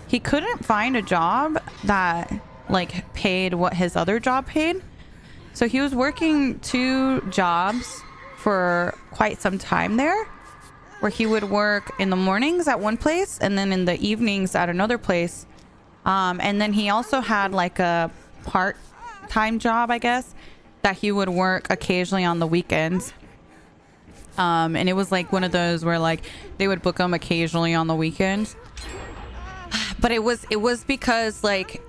he couldn't find a job that like paid what his other job paid. So he was working 2 jobs for quite some time there, where he would work in the mornings at one place and then in the evenings at another place. And then he also had like a part-time job, I guess, that he would work occasionally on the weekends. And it was like one of those where like they would book him occasionally on the weekends. But it was because like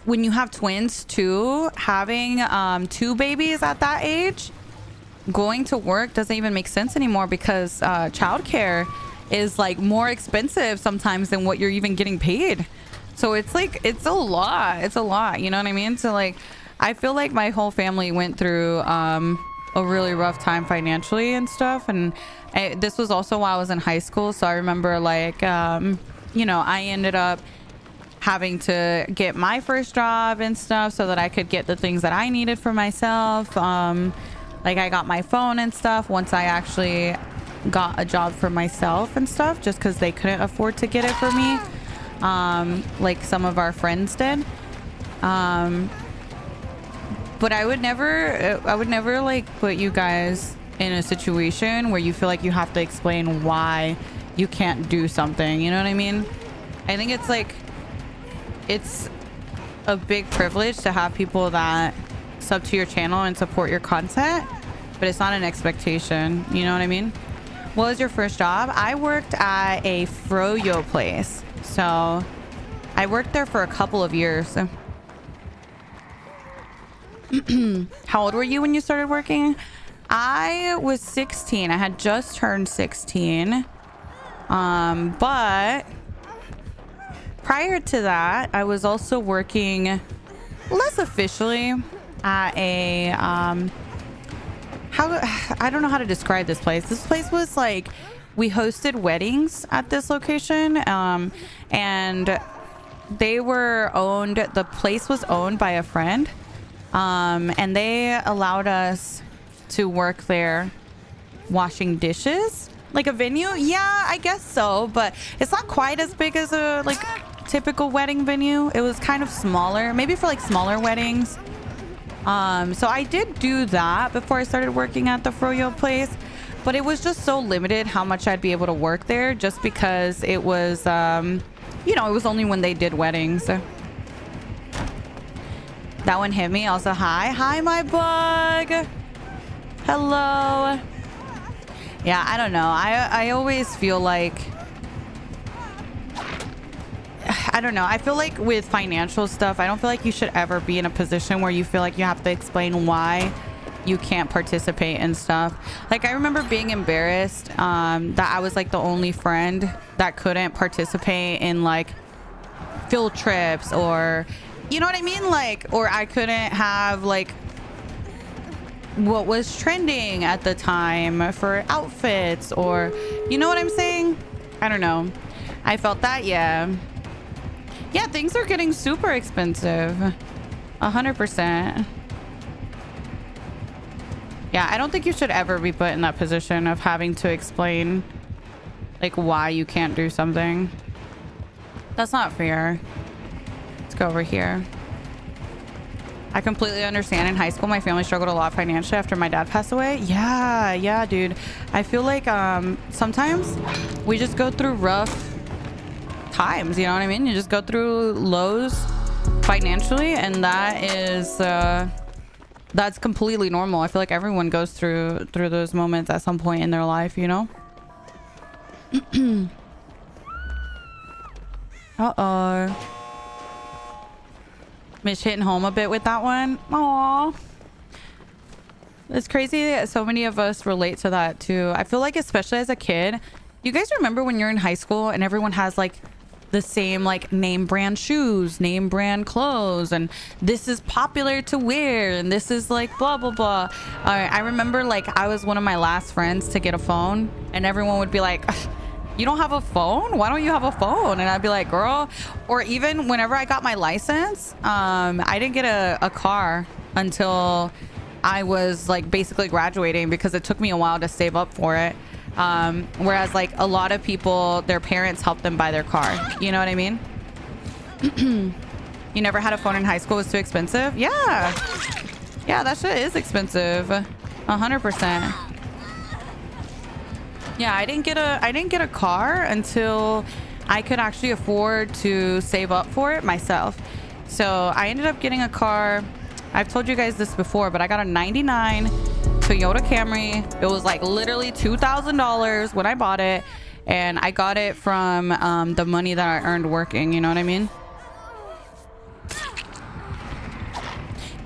when you have twins too, having 2 babies at that age, going to work doesn't even make sense anymore because childcare is like more expensive sometimes than what you're even getting paid. So it's like it's a lot, you know what I mean? So like I feel like my whole family went through a really rough time financially and stuff. And this was also while I was in high school, so I remember like you know, I ended up having to get my first job and stuff so that I could get the things that I needed for myself. Like I got my phone and stuff once I actually got a job for myself and stuff, just because they couldn't afford to get it for me, like some of our friends did. But I would never like put you guys in a situation where you feel like you have to explain why you can't do something, you know what I mean? I think it's like it's a big privilege to have people that sub to your channel and support your content, but it's not an expectation, you know what I mean? What was your first job? I worked at a froyo place, so I worked there for a couple of years. How old were you when you started working? I was 16. I had just turned 16. But prior to that, I was also working less officially at a I don't know how to describe this place. This place was like, we hosted weddings at this location, and the place was owned by a friend, and they allowed us to work there washing dishes. Like a venue? Yeah, I guess so, but it's not quite as big as a like typical wedding venue. It was kind of smaller, maybe for like smaller weddings. So I did do that before I started working at the froyo place, but it was just so limited how much I'd be able to work there, just because it was you know, it was only when they did weddings. That one hit me. Also, hi my bug. Hello. Yeah, I don't know. I always feel like, I don't know. I feel like with financial stuff, I don't feel like you should ever be in a position where you feel like you have to explain why you can't participate in stuff. Like I remember being embarrassed that I was like the only friend that couldn't participate in like field trips, or you know what I mean? Like, or I couldn't have like what was trending at the time for outfits, or you know what I'm saying? I don't know. I felt that. Yeah, things are getting super expensive. 100%. Yeah, I don't think you should ever be put in that position of having to explain like why you can't do something. That's not fair. Let's go over here. I completely understand. In high school, my family struggled a lot financially after my dad passed away. Yeah, dude. I feel like sometimes we just go through rough times, you know what I mean? You just go through lows financially, and that is that's completely normal. I feel like everyone goes through those moments at some point in their life, you know? Uh-oh. Mish hitting home a bit with that one. Aww. It's crazy that so many of us relate to that too. I feel like especially as a kid, you guys remember when you're in high school and everyone has like the same like name brand shoes, name brand clothes, and this is popular to wear and this is like blah blah blah. I remember like I was one of my last friends to get a phone and everyone would be like, you don't have a phone? Why don't you have a phone? And I'd be like, girl. Or even whenever I got my license, I didn't get a car until I was like basically graduating because it took me a while to save up for it. Whereas like a lot of people, their parents helped them buy their car. You know what I mean? You never had a phone in high school? It was too expensive? Yeah. Yeah, that shit is expensive. 100%. Yeah, I didn't get a car until I could actually afford to save up for it myself. So I ended up getting a car. I've told you guys this before, but I got a 99 Toyota Camry. It was like literally $2,000 when I bought it. And I got it from the money that I earned working. You know what I mean?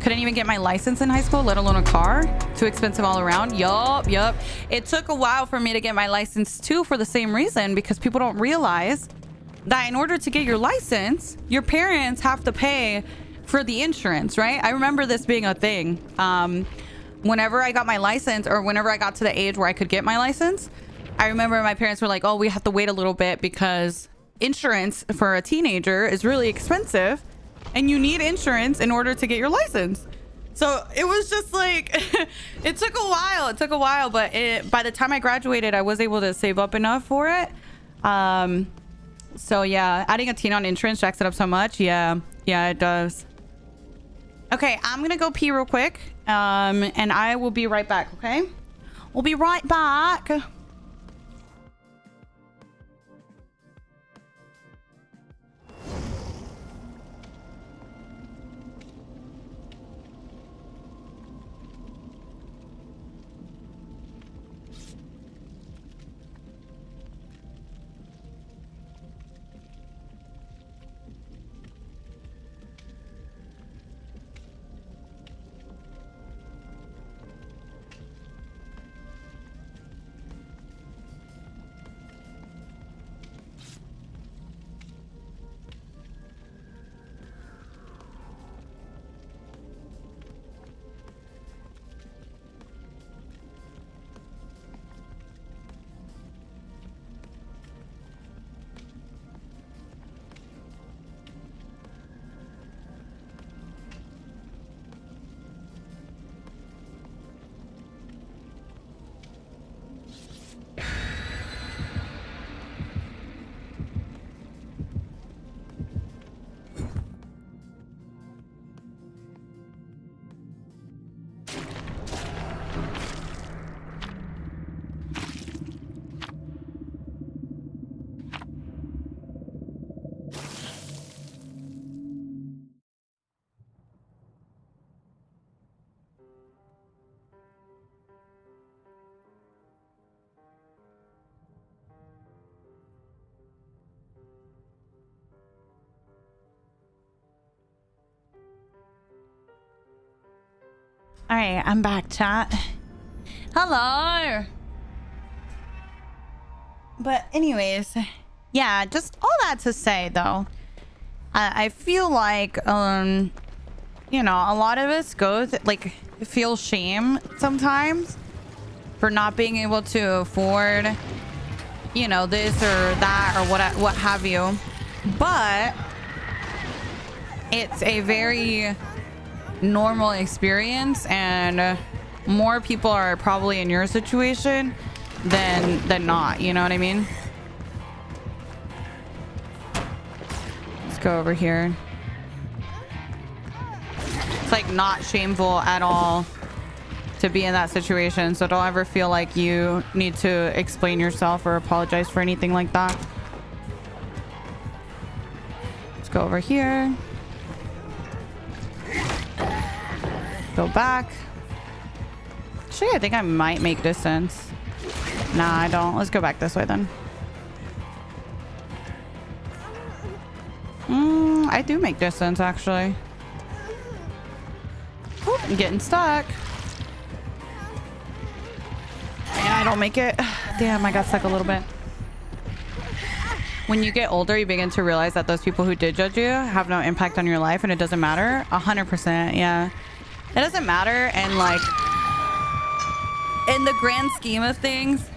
Couldn't even get my license in high school, let alone a car. Too expensive all around. Yup. It took a while for me to get my license too for the same reason, because people don't realize that in order to get your license, your parents have to pay for the insurance, right? I remember this being a thing. Whenever I got my license, or whenever I got to the age where I could get my license, I remember my parents were like, oh, we have to wait a little bit because insurance for a teenager is really expensive and you need insurance in order to get your license. So it was just like, it took a while, but by the time I graduated, I was able to save up enough for it. So yeah, adding a teen on insurance jacks it up so much. Yeah, it does. Okay, I'm gonna go pee real quick, and I will be right back, okay? We'll be right back. All right, I'm back, chat. Hello. But anyways, yeah, just all that to say though, I feel like you know, a lot of us feel shame sometimes for not being able to afford, you know, this or that or what have you. But it's a very normal experience, and more people are probably in your situation than not, you know what I mean? Let's go over here. It's like not shameful at all to be in that situation, so don't ever feel like you need to explain yourself or apologize for anything like that. Let's go over here. Go back. Actually, I think I might make distance. Nah, I don't. Let's go back this way then. I do make distance, actually. I'm getting stuck. And I don't make it. Damn, I got stuck a little bit. When you get older, you begin to realize that those people who did judge you have no impact on your life, and it doesn't matter. 100%, yeah. It doesn't matter, and like, in the grand scheme of things,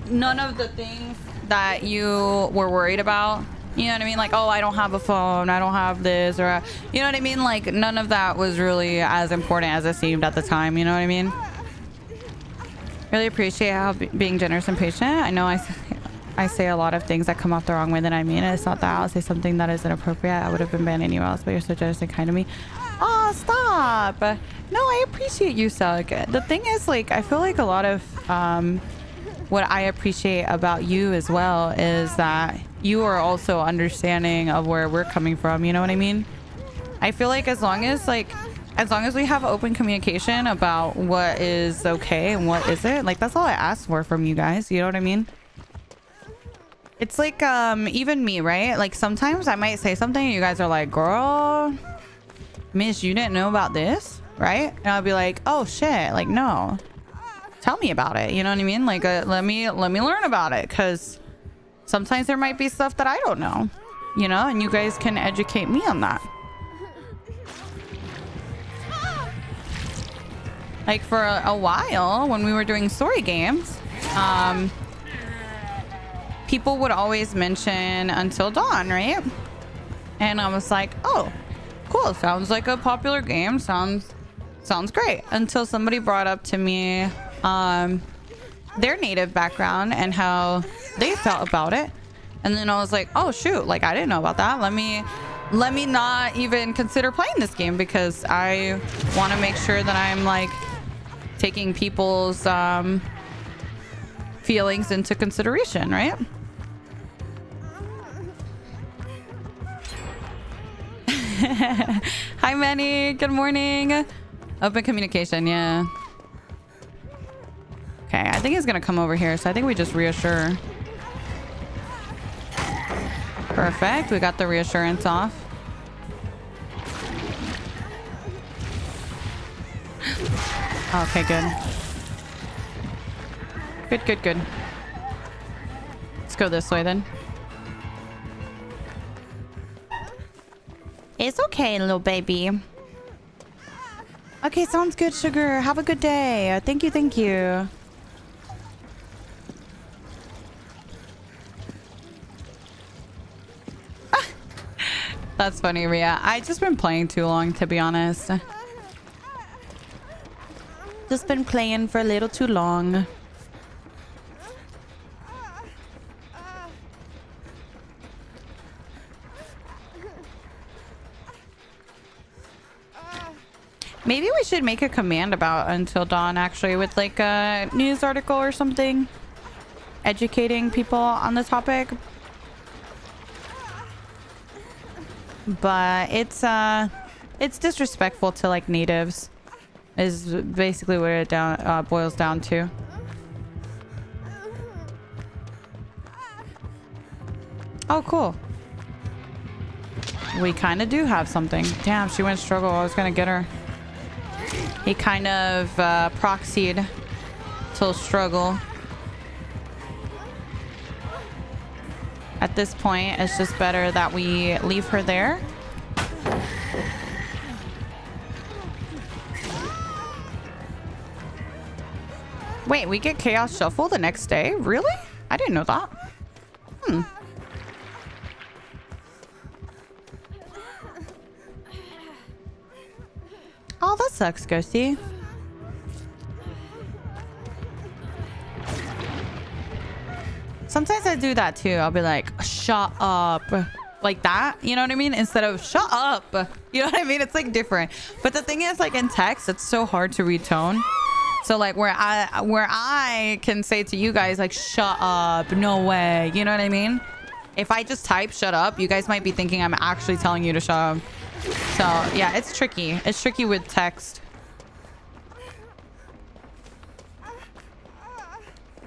none of the things that you were worried about, you know what I mean? Like, oh, I don't have a phone, I don't have this, or, you know what I mean? Like, none of that was really as important as it seemed at the time, you know what I mean? Really appreciate how being generous and patient. I know I say a lot of things that come off the wrong way than I mean. It's not that I'll say something that is inappropriate. I would have been banned anywhere else, but you're so generous and kind to me. Oh, stop. No, I appreciate you, Suck. The thing is, like, I feel like a lot of what I appreciate about you as well is that you are also understanding of where we're coming from. You know what I mean? I feel like as long as we have open communication about what is okay and what isn't, like, that's all I ask for from you guys. You know what I mean? It's like, even me, right? Like, sometimes I might say something and you guys are like, girl, miss, you didn't know about this, right? And I'll be like, oh shit, like, no, tell me about it. You know what I mean? Like, let me learn about it, because sometimes there might be stuff that I don't know, you know, and you guys can educate me on that. Like, for a while when we were doing story games, people would always mention Until Dawn, right? And I was like, oh, cool, sounds like a popular game, sounds great, until somebody brought up to me their native background and how they felt about it. And then I was like, oh shoot, like, I didn't know about that. Let me not even consider playing this game, because I want to make sure that I'm like taking people's feelings into consideration, right? Hi Manny, good morning. Open communication, yeah. Okay, I think he's gonna come over here, so I think we just reassure. Perfect, we got the reassurance off. Okay, good. Let's go this way then. It's okay, little baby. Okay, sounds good, sugar. Have a good day. Thank you. That's funny, Ria. I just been playing too long, to be honest. Just been playing for a little too long. Maybe we should make a command about Until Dawn, actually, with like a news article or something, educating people on the topic. But it's disrespectful to like natives, is basically what it boils down to. Oh, cool. We kind of do have something. Damn, she went struggle. I was gonna get her. He kind of proxied till struggle. At this point, it's just better that we leave her there. Wait, we get Chaos Shuffle the next day? Really? I didn't know that. Oh, that sucks, Ghosty. Sometimes I do that too. I'll be like, shut up. Like that, you know what I mean? Instead of shut up. You know what I mean? It's like different. But the thing is, like in text, it's so hard to read tone. So like where I can say to you guys like, shut up, no way. You know what I mean? If I just type shut up, you guys might be thinking I'm actually telling you to shut up. So yeah, it's tricky. It's tricky with text.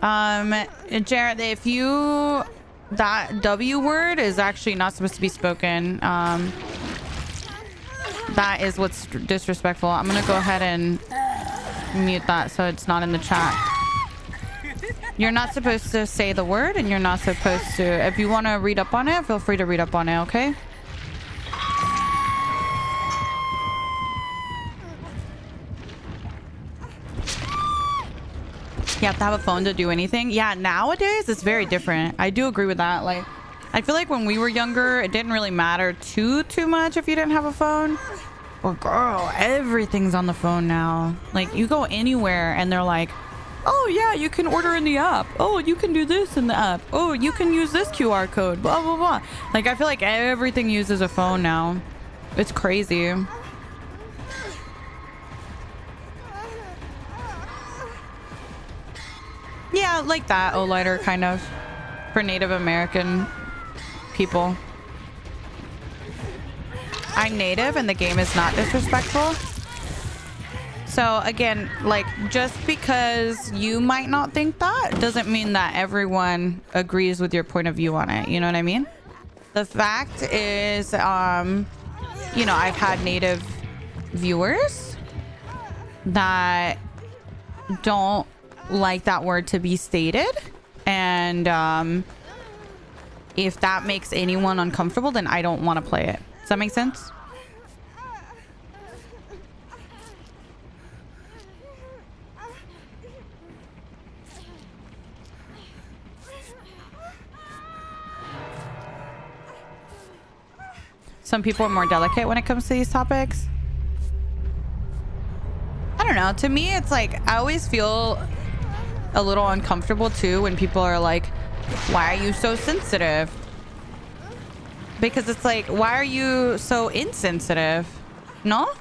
Jared, if you, that W word is actually not supposed to be spoken. That is what's disrespectful. I'm gonna go ahead and mute that so it's not in the chat. You're not supposed to say the word, and you're not supposed to... If you want to read up on it, feel free to read up on it, okay? You have to have a phone to do anything. Yeah, nowadays it's very different. I do agree with that. Like, I feel like when we were younger, it didn't really matter too much if you didn't have a phone. But girl, everything's on the phone now. Like, you go anywhere and they're like, oh yeah, you can order in the app. Oh, you can do this in the app. Oh, you can use this QR code. Blah, blah, blah. Like, I feel like everything uses a phone now. It's crazy. Yeah, like that, O-Lighter, kind of. For Native American people. I'm Native and the game is not disrespectful. So again, like, just because you might not think that doesn't mean that everyone agrees with your point of view on it. You know what I mean? The fact is, you know, I've had Native viewers that don't like that word to be stated. And if that makes anyone uncomfortable, then I don't want to play it. Does that make sense? Some people are more delicate when it comes to these topics. I don't know. To me, it's like, I always feel a little uncomfortable too when people are like, why are you so sensitive? Because it's like, why are you so insensitive? No?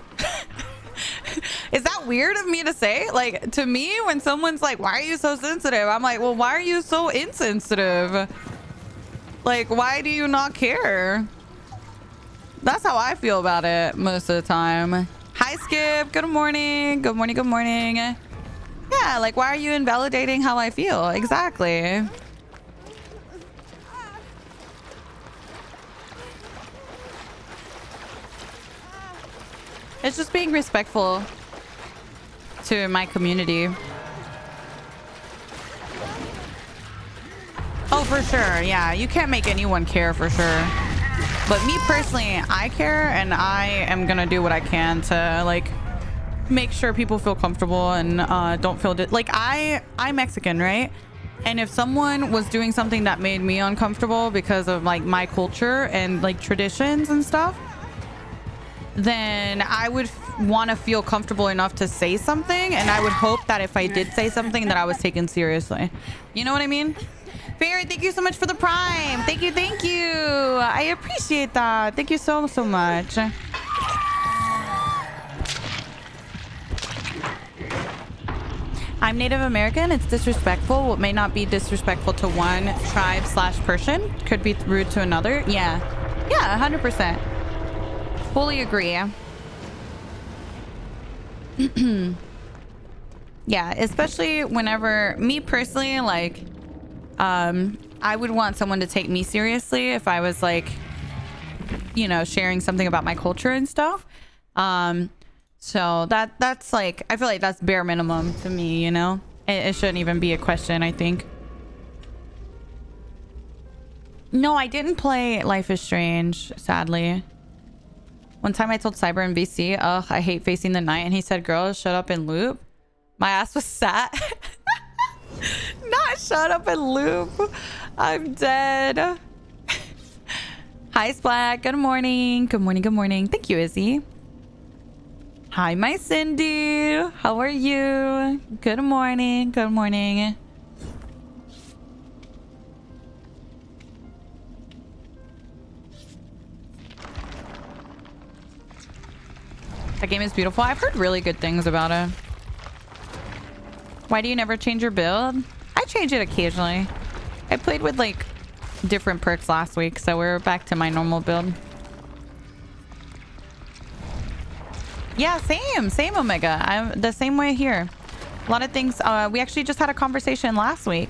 Is that weird of me to say? Like, to me, when someone's like, why are you so sensitive? I'm like, well, why are you so insensitive? Like, why do you not care? That's how I feel about it most of the time. Hi, Skip. Good morning. Good morning. Good morning. Yeah, like, why are you invalidating how I feel? Exactly. It's just being respectful to my community. Oh, for sure. Yeah, you can't make anyone care, for sure. But me personally, I care, and I am gonna do what I can to, like, make sure people feel comfortable and don't feel like I'm Mexican, right? And if someone was doing something that made me uncomfortable because of like my culture and like traditions and stuff, then I would want to feel comfortable enough to say something, and I would hope that if I did say something that I was taken seriously. You know what I mean? Fairy, thank you so much for the prime. Thank you, thank you. I appreciate that. Thank you so much. I'm Native American. It's disrespectful. What may not be disrespectful to one tribe / person could be rude to another. Yeah, 100%. Fully agree. Yeah, especially whenever, me personally, like, I would want someone to take me seriously if I was like, you know, sharing something about my culture and stuff. So that's like, I feel like that's bare minimum to me, you know? It shouldn't even be a question, I think. No, I didn't play Life is Strange, sadly. One time I told Cyber in VC, ugh, I hate facing the night. And he said, girl, shut up and loop. My ass was sat. Not shut up and loop. I'm dead. Hi, Splat. Good morning. Good morning. Good morning. Thank you, Izzy. Hi, my Cindy. How are you? Good morning. Good morning. That game is beautiful. I've heard really good things about it. Why do you never change your build? I change it occasionally. I played with like different perks last week, so we're back to my normal build. Yeah, same Omega. I'm the same way here. A lot of things. We actually just had a conversation last week.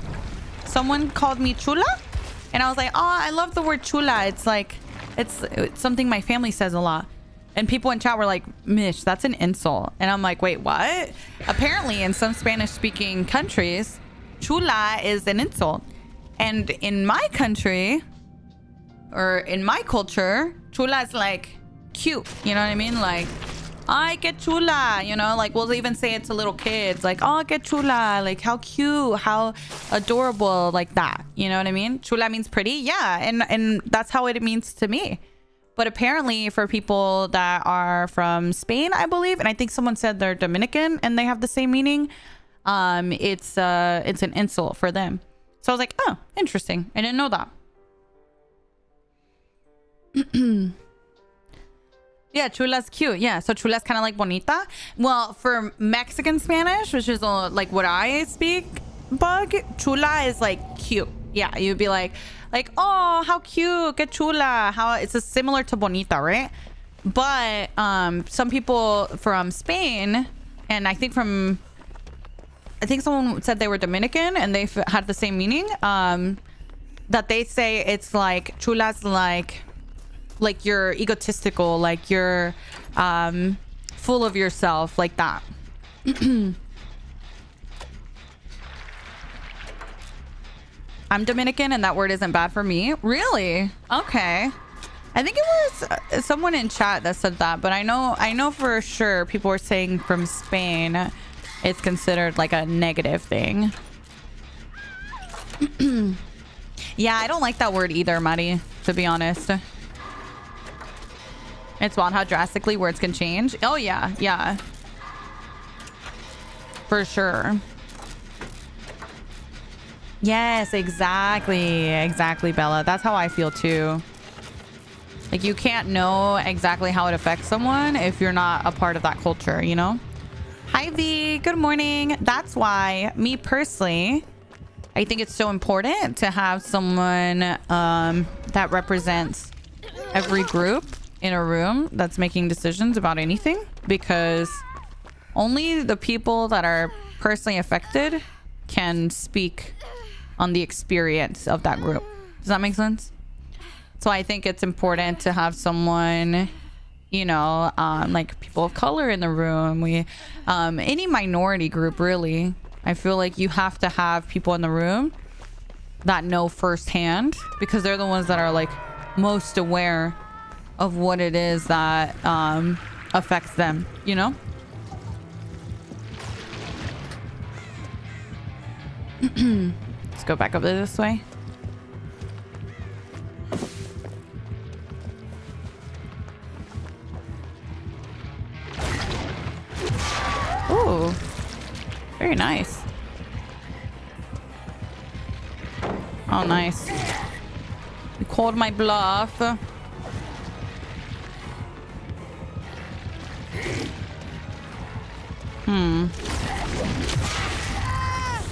Someone called me chula, and I was like, oh, I love the word chula. It's like, it's something my family says a lot. And people in chat were like, Mish, that's an insult. And I'm like, wait, what? Apparently in some Spanish speaking countries, chula is an insult. And in my country, or in my culture, chula is like cute. You know what I mean? Like, ay, que chula, you know, like we'll even say it to little kids, like, oh, que chula, like how cute, how adorable, like that. You know what I mean? Chula means pretty. Yeah. And that's how it means to me. But apparently for people that are from Spain, I believe, and I think someone said they're Dominican and they have the same meaning, it's an insult for them. So I was like, oh, interesting. I didn't know that. Yeah, chula's cute. Yeah, so chula's kind of like bonita. Well, for Mexican Spanish, which is like what I speak, bug, chula is like cute. Yeah, you'd be like, oh, how cute, que chula. How it's similar to bonita, right? But some people from Spain, and I think someone said they were Dominican and they had the same meaning. That they say it's like chula's like you're egotistical, like you're full of yourself, like that. I'm Dominican and that word isn't bad for me. Really? Okay. I think it was someone in chat that said that, but I know for sure people were saying from Spain it's considered like a negative thing. Yeah, I don't like that word either, Mari, to be honest. It's wild how drastically words can change. Oh yeah, yeah. For sure. Yes, exactly, Bella. That's how I feel too. Like you can't know exactly how it affects someone if you're not a part of that culture, you know? Hi V, good morning. That's why me personally, I think it's so important to have someone that represents every group in a room that's making decisions about anything, because only the people that are personally affected can speak on the experience of that group. Does that make sense? So I think it's important to have someone, you know, like people of color in the room. Any minority group, really. I feel like you have to have people in the room that know firsthand, because they're the ones that are like most aware of what it is that affects them, you know? Let's go back over this way. Ooh, very nice. Oh, nice. You called my bluff.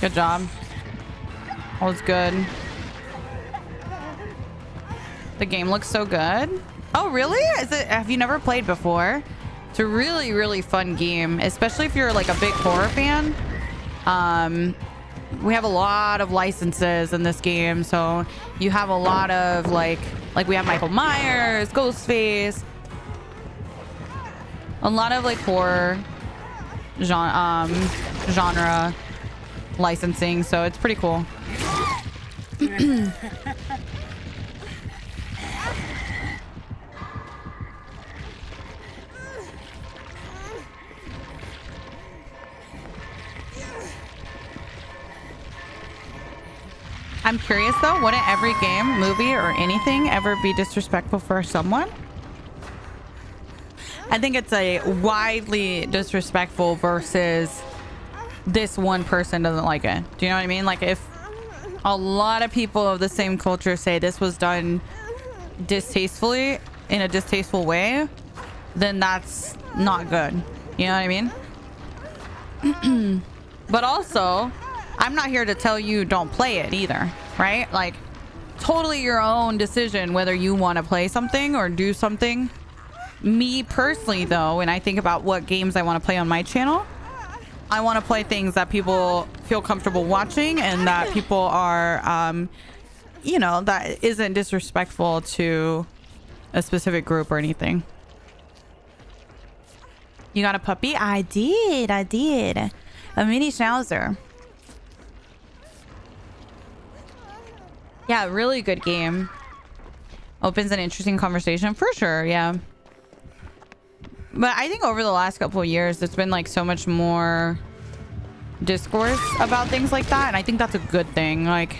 Good job. That was good. The game looks so good. Oh, really? Have you never played before? It's a really, really fun game, especially if you're like a big horror fan. We have a lot of licenses in this game, so you have a lot of like we have Michael Myers, Ghostface, a lot of like horror genre licensing, so it's pretty cool. I'm curious though, wouldn't every game, movie, or anything ever be disrespectful for someone? I think it's a widely disrespectful versus this one person doesn't like it. Do you know what I mean? Like if a lot of people of the same culture say this was done distastefully, in a distasteful way, then that's not good. You know what I mean? But also, I'm not here to tell you don't play it either, right? Like totally your own decision whether you want to play something or do something. Me personally though, when I think about what games I want to play on my channel, I want to play things that people feel comfortable watching and that people are you know, that isn't disrespectful to a specific group or anything. You got a puppy? I did. A mini schnauzer. Yeah, really good game. Opens an interesting conversation for sure. Yeah. But I think over the last couple of years, there's been like so much more discourse about things like that. And I think that's a good thing. Like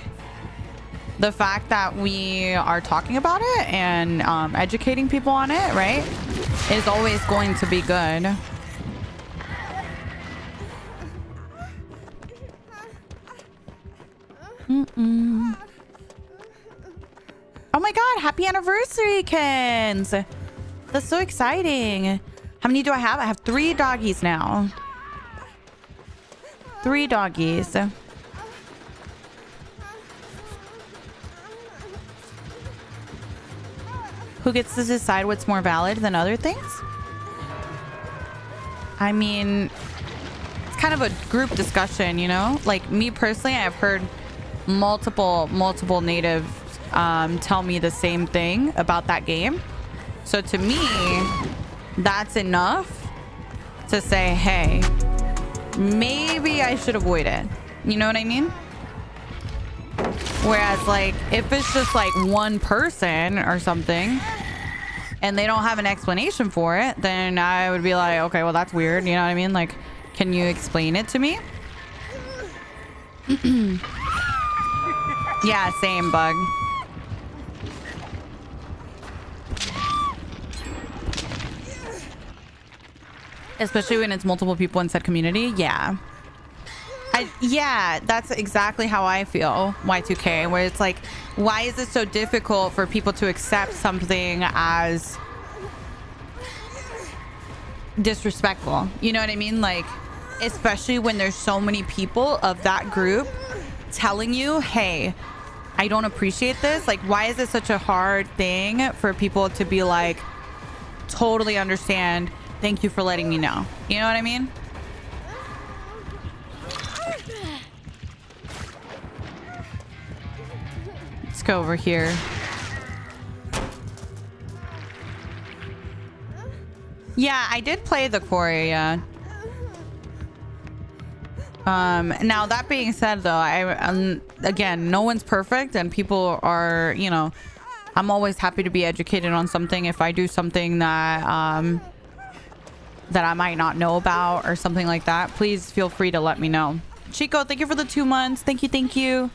the fact that we are talking about it and educating people on it, right, is always going to be good. Oh my god, happy anniversary, Kens. That's so exciting. How many do I have? I have 3 doggies now. 3 doggies. Who gets to decide what's more valid than other things? I mean, it's kind of a group discussion, you know? Like me personally, I've heard multiple natives tell me the same thing about that game. So to me, that's enough to say, hey, maybe I should avoid it. You know what I mean? Whereas like if it's just like one person or something and they don't have an explanation for it, then I would be like, okay, well, that's weird. You know what I mean? Like, can you explain it to me? Yeah, same, Bug. Especially when it's multiple people in said community. Yeah. Yeah, that's exactly how I feel, Y2K, where it's like, why is it so difficult for people to accept something as disrespectful? You know what I mean? Like, especially when there's so many people of that group telling you, hey, I don't appreciate this. Like, why is it such a hard thing for people to be like, totally understand, thank you for letting me know. You know what I mean? Let's go over here. Yeah, I did play the quarry, yeah. Now that being said though, again, no one's perfect and people are, you know, I'm always happy to be educated on something. If I do something that that I might not know about or something like that, please feel free to let me know. Chico, thank you for the 2 months. Thank you.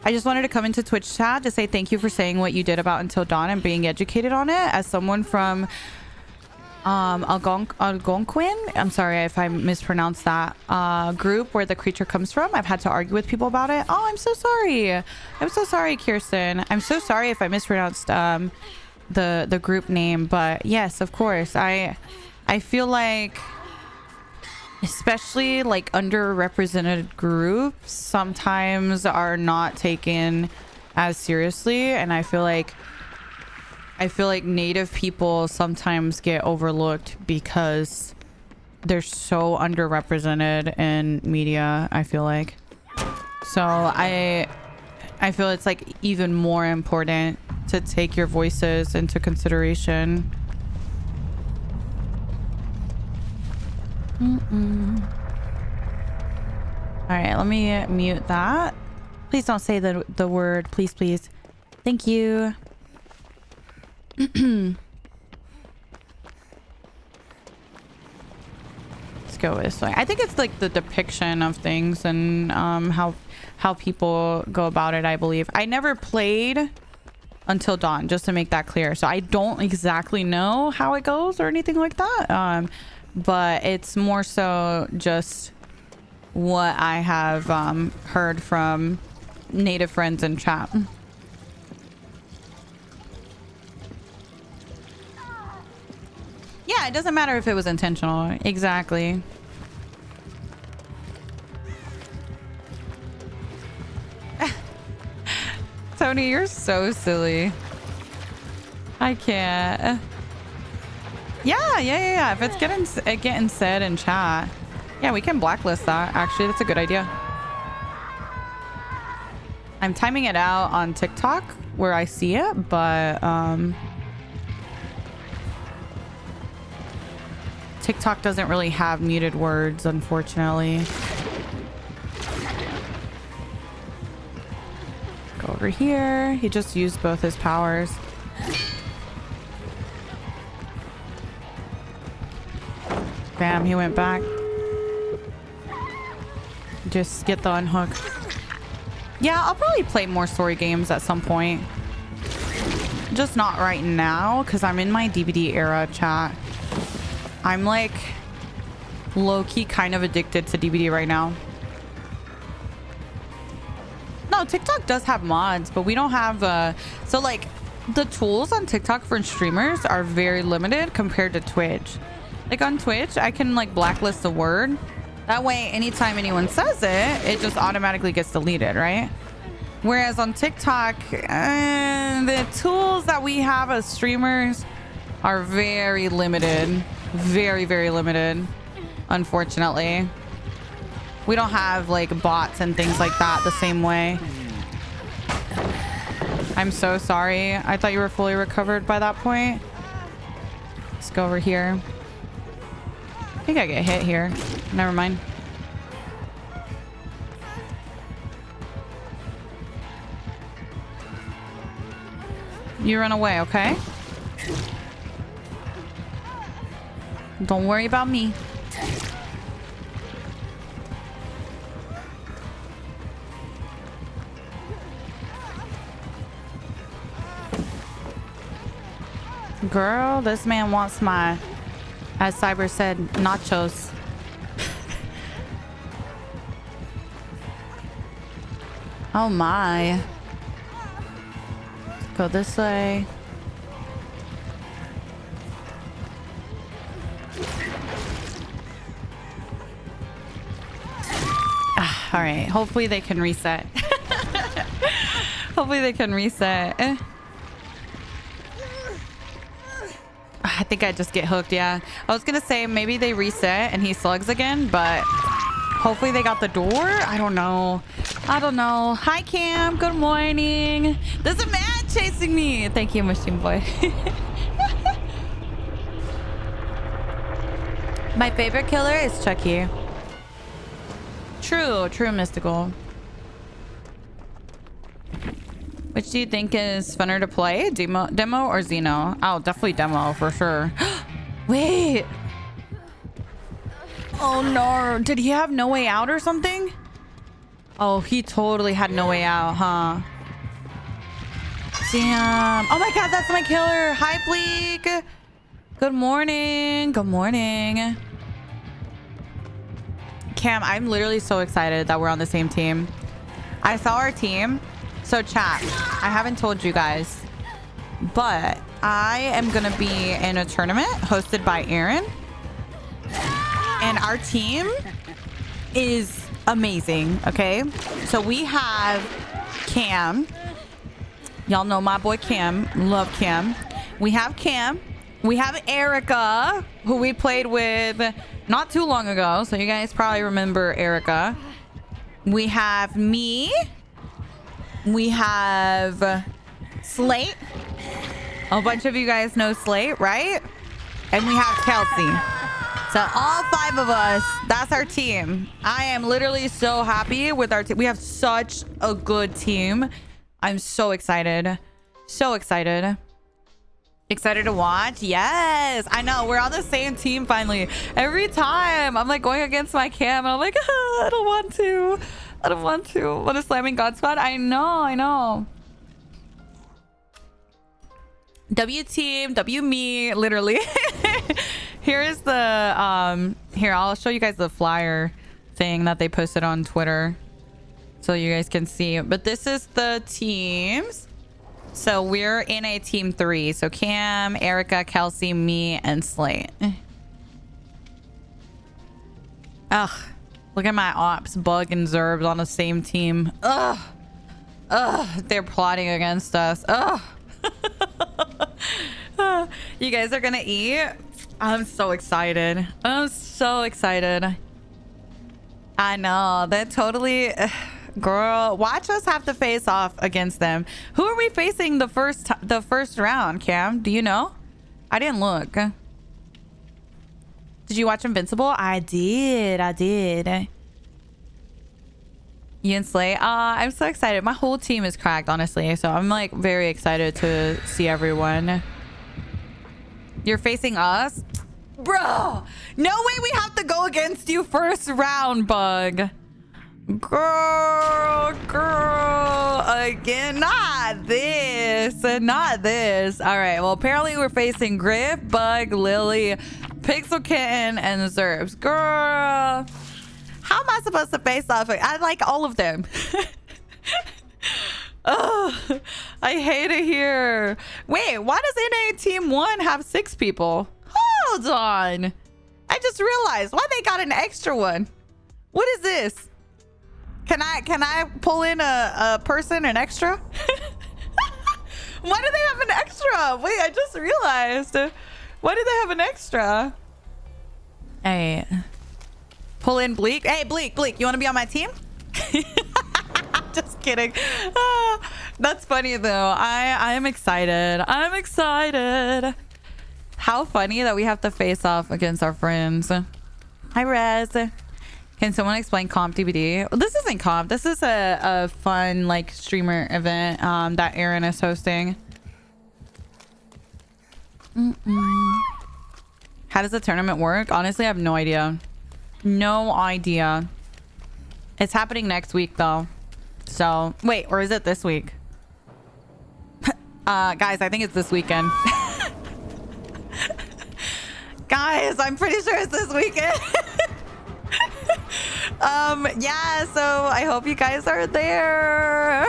I just wanted to come into Twitch chat to say thank you for saying what you did about Until Dawn and being educated on it. As someone from Algonquin, I'm sorry if I mispronounced that, group where the creature comes from, I've had to argue with people about it. Oh, I'm so sorry. I'm so sorry, Kirsten. I'm so sorry if I mispronounced the group name, but yes, of course. I feel like, especially like underrepresented groups sometimes are not taken as seriously, and I feel like Native people sometimes get overlooked because they're so underrepresented in media, I feel like. So I feel it's like even more important to take your voices into consideration. All right, let me mute that. Please don't say the word, please. Thank you. Let's go this way. I think it's like the depiction of things and how people go about it. I believe I never played Until Dawn, just to make that clear, so I don't exactly know how it goes or anything like that, but it's more so just what I have heard from native friends in chat. Yeah, it doesn't matter if it was intentional. Exactly. Tony, you're so silly. I can't. Yeah. If it's getting said in chat, yeah, we can blacklist that. Actually, that's a good idea. I'm timing it out on TikTok where I see it, but TikTok doesn't really have muted words, unfortunately. Go over here. He just used both his powers. Bam, he went back. Just get the unhook. Yeah, I'll probably play more story games at some point. Just not right now, because I'm in my DVD era, chat. I'm like low-key kind of addicted to DVD right now. No, TikTok does have mods, but we don't have so like the tools on TikTok for streamers are very limited compared to Twitch. Like on Twitch, I can like blacklist a word. That way, anytime anyone says it, it just automatically gets deleted, right? Whereas on TikTok, the tools that we have as streamers are very limited. Very, very limited, unfortunately. We don't have like bots and things like that the same way. I'm so sorry. I thought you were fully recovered by that point. Let's go over here. I think I get hit here. Never mind. You run away, okay? Don't worry about me. Girl, this man wants my, as Cyber said, nachos. Oh my. Let's go this way. All right, hopefully they can reset. Hopefully they can reset. I think I just get hooked. Yeah, I was gonna say maybe they reset and he slugs again, but hopefully they got the door. I don't know. Hi Cam, good morning. There's a man chasing me. Thank you, Machine Boy. My favorite killer is Chucky. True, mystical. Which do you think is funner to play? Demo or Xeno? Oh, definitely demo for sure. Wait. Oh no. Did he have no way out or something? Oh, he totally had no way out, huh? Damn. Oh my god, that's my killer. Hi, Bleak. Good morning. Good morning. Cam, I'm literally so excited that we're on the same team. I saw our team. So chat, I haven't told you guys, but I am gonna be in a tournament hosted by Aaron, and our team is amazing. Okay, so we have Cam. Y'all know my boy Cam. Love Cam. We have Cam. We have Erica, who we played with not too long ago, so you guys probably remember Erica. We have me. We have Slate. A bunch of you guys know Slate, right? And we have Kelsey. So all 5 of us, that's our team. I am literally so happy with our team. We have such a good team. I'm so excited. So excited. Excited to watch? Yes, I know. We're on the same team finally. Every time I'm like going against my Cam and I'm like, I don't want to. I don't want to. What a slamming God squad. I know. W team, W me, literally. Here is the here, I'll show you guys the flyer thing that they posted on Twitter so you guys can see. But this is the teams. So we're in a team 3. So Cam, Erica, Kelsey, me, and Slate. Ugh. Look at my ops, Bug and Zerbs on the same team. Ugh. They're plotting against us. Ugh. You guys are gonna eat? I'm so excited. I know. They're totally... Girl, watch us have to face off against them. Who are we facing the first round, Cam? Do you know? I didn't look. Did you watch Invincible? I did. You and Slay? I'm so excited. My whole team is cracked, honestly. So I'm like very excited to see everyone. You're facing us? Bro, no way we have to go against you first round, Bug. Girl, again, not this. All right, well, apparently we're facing Griff, Bug, Lily, Pixel Kitten, and Zerbs. Girl, how am I supposed to face off? I like all of them. Oh, I hate it here. Wait, why does NA Team 1 have 6 people? Hold on. I just realized why they got an extra one. What is this? Can I pull in a person, an extra? Why do they have an extra? Wait, I just realized. Why do they have an extra? Hey, pull in Bleak. Hey, Bleak, you want to be on my team? Just kidding. That's funny though. I am excited. I'm excited. How funny that we have to face off against our friends. Hi, Rez. Can someone explain comp DVD? This isn't comp. This is a fun like streamer event that Aaron is hosting. How does the tournament work? Honestly, I have no idea. No idea. It's happening next week though. So wait, or is it this week? Guys, I think it's this weekend. Guys, I'm pretty sure it's this weekend. Yeah, so I hope you guys are there.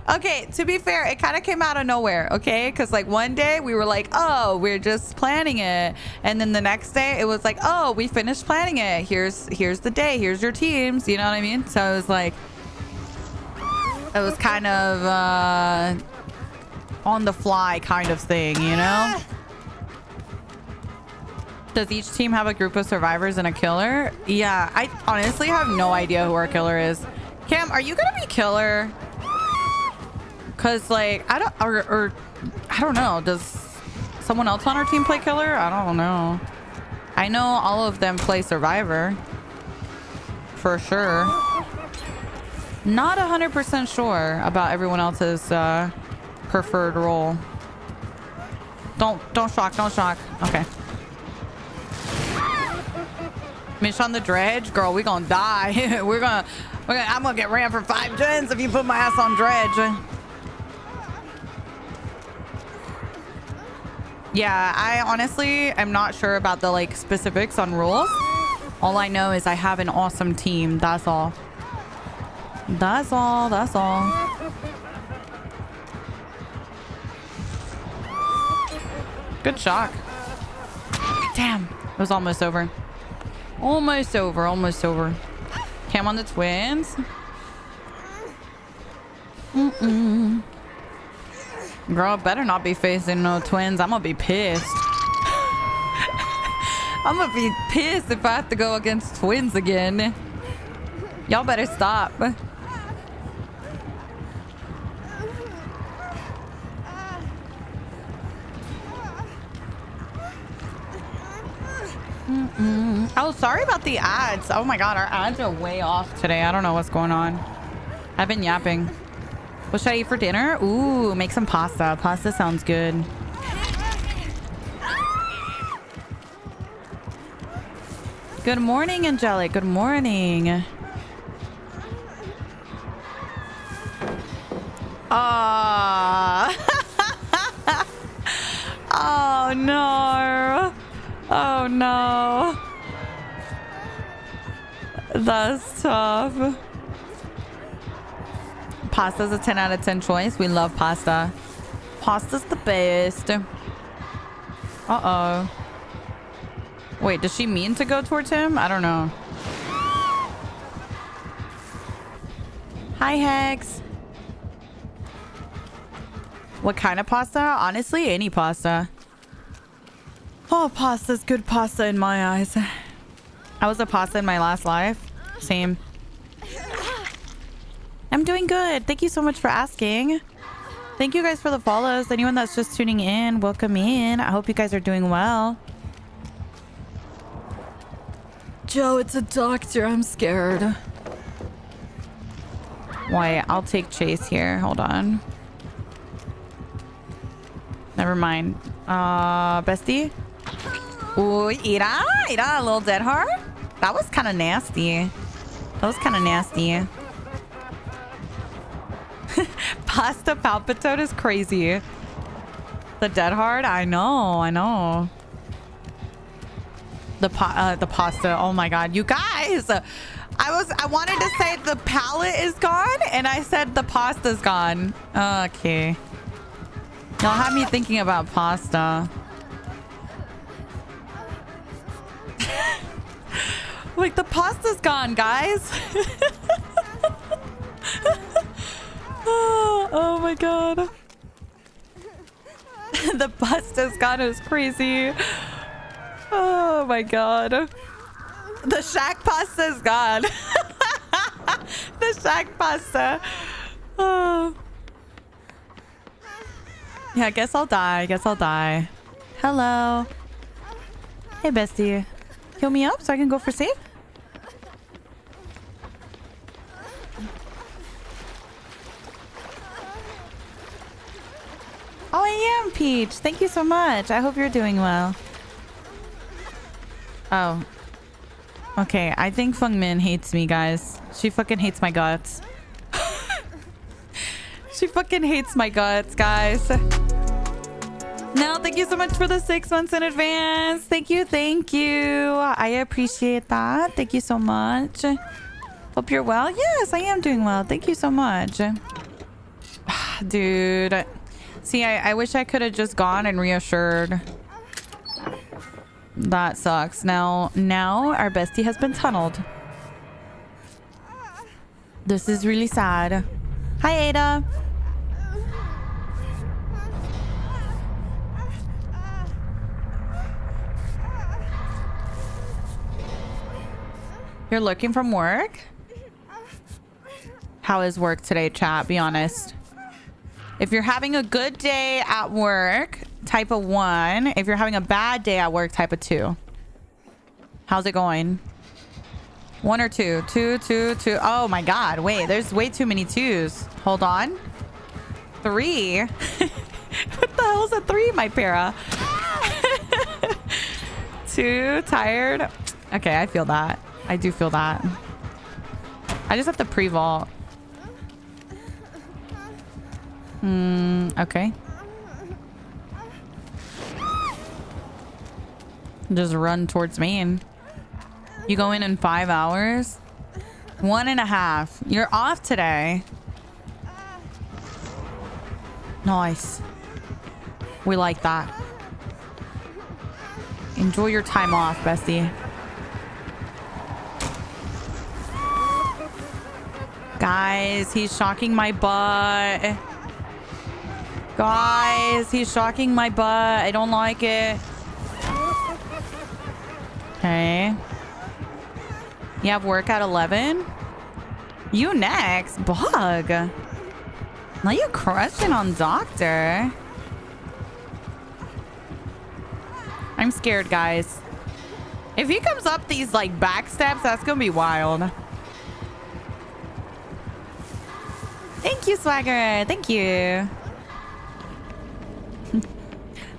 Okay, to be fair, it kind of came out of nowhere, okay? Because like one day we were like, oh, we're just planning it, and then the next day it was like, oh, we finished planning it. Here's the day. Here's your teams. You know what I mean? So it was like, it was kind of on the fly kind of thing, you know? Does each team have a group of survivors and a killer? Yeah, I honestly have no idea who our killer is. Cam, are you gonna be killer? Cause like I don't know. Does someone else on our team play killer? I don't know. I know all of them play survivor for sure. Not 100% sure about everyone else's preferred role. Don't shock. Okay. Mish on the dredge, girl. We gonna die. I'm gonna get ran for 5 gens if you put my ass on dredge. Yeah, I honestly am not sure about the like specifics on rules. All I know is I have an awesome team. That's all. That's all. Good shock. Damn, it was almost over. Almost over. Cam on the twins. Girl, better not be facing no twins. I'm gonna be pissed. I'm gonna be pissed if I have to go against twins again. Y'all better stop. Oh, sorry about the ads. Oh my god, our ads are way off today. I don't know what's going on. I've been yapping. What should I eat for dinner? Ooh, make some pasta. Pasta sounds good. Good morning, Angelic. Good morning. Oh no. Oh no. That's tough. Pasta's a 10 out of 10 choice. We love pasta. Pasta's the best. Uh-oh. Wait, does she mean to go towards him? I don't know. Hi, Hex. What kind of pasta? Honestly, any pasta. Oh, pasta's good pasta in my eyes. I was a pasta in my last life. Same. I'm doing good. Thank you so much for asking. Thank you guys for the follows. Anyone that's just tuning in, welcome in. I hope you guys are doing well. Joe, it's a doctor. I'm scared. Wait, I'll take Chase here. Hold on. Never mind. Bestie? Ooh, Ira? Ira, a little dead heart? That was kind of nasty. That was kind of nasty. Pasta palpitote is crazy. The dead heart? I know, I know. The pasta. Oh my god, you guys! I wanted to say the palette is gone, and I said the pasta's gone. Okay. Y'all have me thinking about pasta. Like, the pasta's gone, guys. Oh my god. The pasta's gone. It was crazy. Oh my god. The shack pasta is gone. The shack pasta. Oh. Yeah, I guess I'll die. I guess I'll die. Hello. Hey, bestie. Heal me up so I can go for safe? Oh, I am, Peach. Thank you so much. I hope you're doing well. Oh. Okay, I think Feng Min hates me, guys. She fucking hates my guts. She fucking hates my guts, guys. No, thank you so much for the 6 months in advance. Thank you, thank you. I appreciate that. Thank you so much. Hope you're well. Yes, I am doing well. Thank you so much. Dude. See, I wish I could have just gone and reassured. That sucks. Now our bestie has been tunneled. This is really sad. Hi, Ada. You're looking from work? How is work today, chat? Be honest. If you're having a good day at work, type a 1. If you're having a bad day at work, type a 2. How's it going? 1 or 2? 2, 2, 2. Oh my god. Wait, there's way too many 2s. Hold on. 3. What the hell's a 3, my para? 2. Tired. Okay, I feel that. I do feel that. I just have to pre-vault. Okay. Just run towards main. You go in 5 hours? 1.5. You're off today. Nice. We like that. Enjoy your time off, bestie. Guys, he's shocking my butt. Guys, he's shocking my butt. I don't like it. Okay. You have work at 11? You next, Bug. Now you crushing on Doctor. I'm scared, guys. If he comes up these like back steps, that's gonna be wild. Thank you, Swagger. Thank you.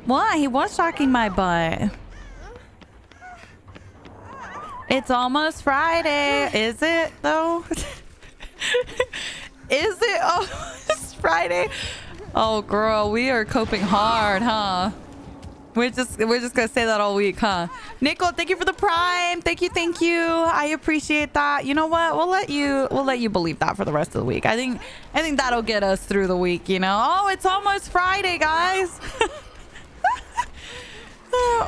What? He was shocking my butt. It's almost Friday. Is it though? Is it almost Friday? Oh girl, we are coping hard, huh? We're just gonna say that all week, huh? Nickel, thank you for the prime. Thank you, thank you. I appreciate that. You know what? We'll let you believe that for the rest of the week. I think that'll get us through the week, you know. Oh, it's almost Friday, guys.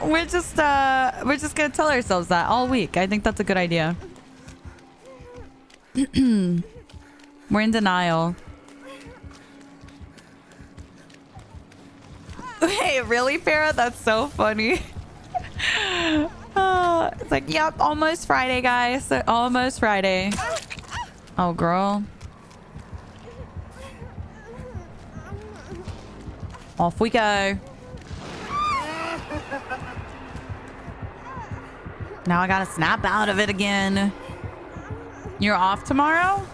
We're just gonna tell ourselves that all week. I think that's a good idea. We're in denial. Wait, really, Farah? That's so funny. It's like, yep, almost Friday, guys. Almost Friday. Oh, girl. Off we go. Now I gotta snap out of it again. You're off tomorrow?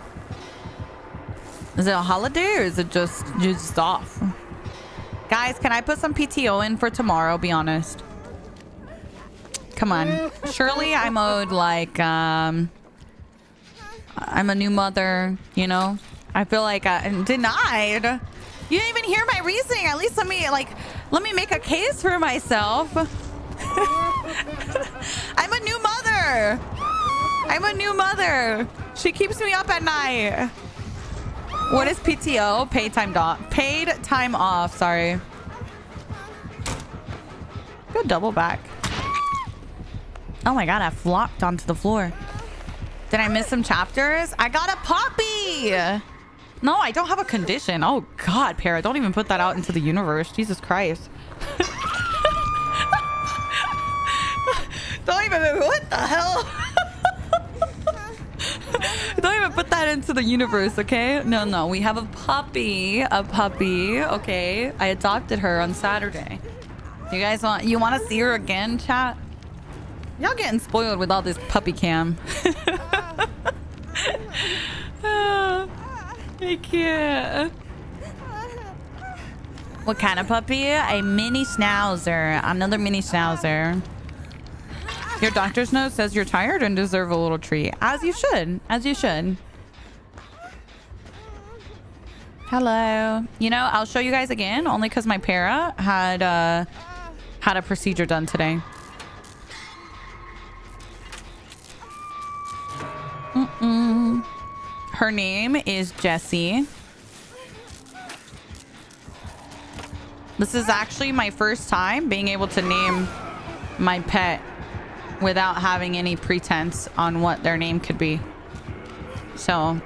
Is it a holiday or is it just off? Guys, can I put some PTO in for tomorrow? Be honest. Come on. Surely I'm owed like I'm a new mother, you know? I feel like I'm denied. You didn't even hear my reasoning. At least let me make a case for myself. I'm a new mother. I'm a new mother. She keeps me up at night. What is PTO? Paid time off. Sorry. Go double back. Oh my god, I flopped onto the floor. Did I miss some chapters? I got a puppy. No, I don't have a condition. Oh god, Para, don't even put that out into the universe. Jesus Christ. Don't even, what the hell? Don't even put that into the universe, okay? No, we have a puppy, okay? I adopted her on Saturday. You guys want to see her again, chat? Y'all getting spoiled with all this puppy cam. I can't. What kind of puppy? A mini schnauzer. Another mini schnauzer. Your doctor's note says you're tired and deserve a little treat. As you should. As you should. Hello. You know, I'll show you guys again only because my para had a procedure done today. Her name is Jessie. This is actually my first time being able to name my pet without having any pretense on what their name could be. So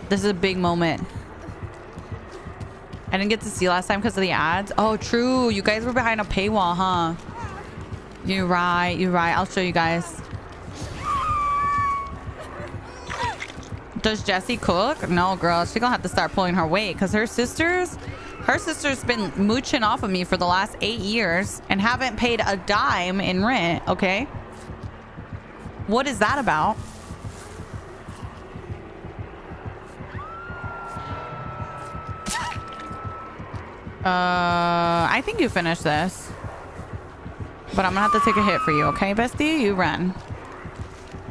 this is a big moment. I didn't get to see last time because of the ads. Oh, true. You guys were behind a paywall, huh? You're right. I'll show you guys. Does Jessie cook? No, girl. She's gonna have to start pulling her weight because her sister's been mooching off of me for the last 8 years and haven't paid a dime in rent, okay? What is that about? I think you finished this. But I'm gonna have to take a hit for you, okay, bestie? You run.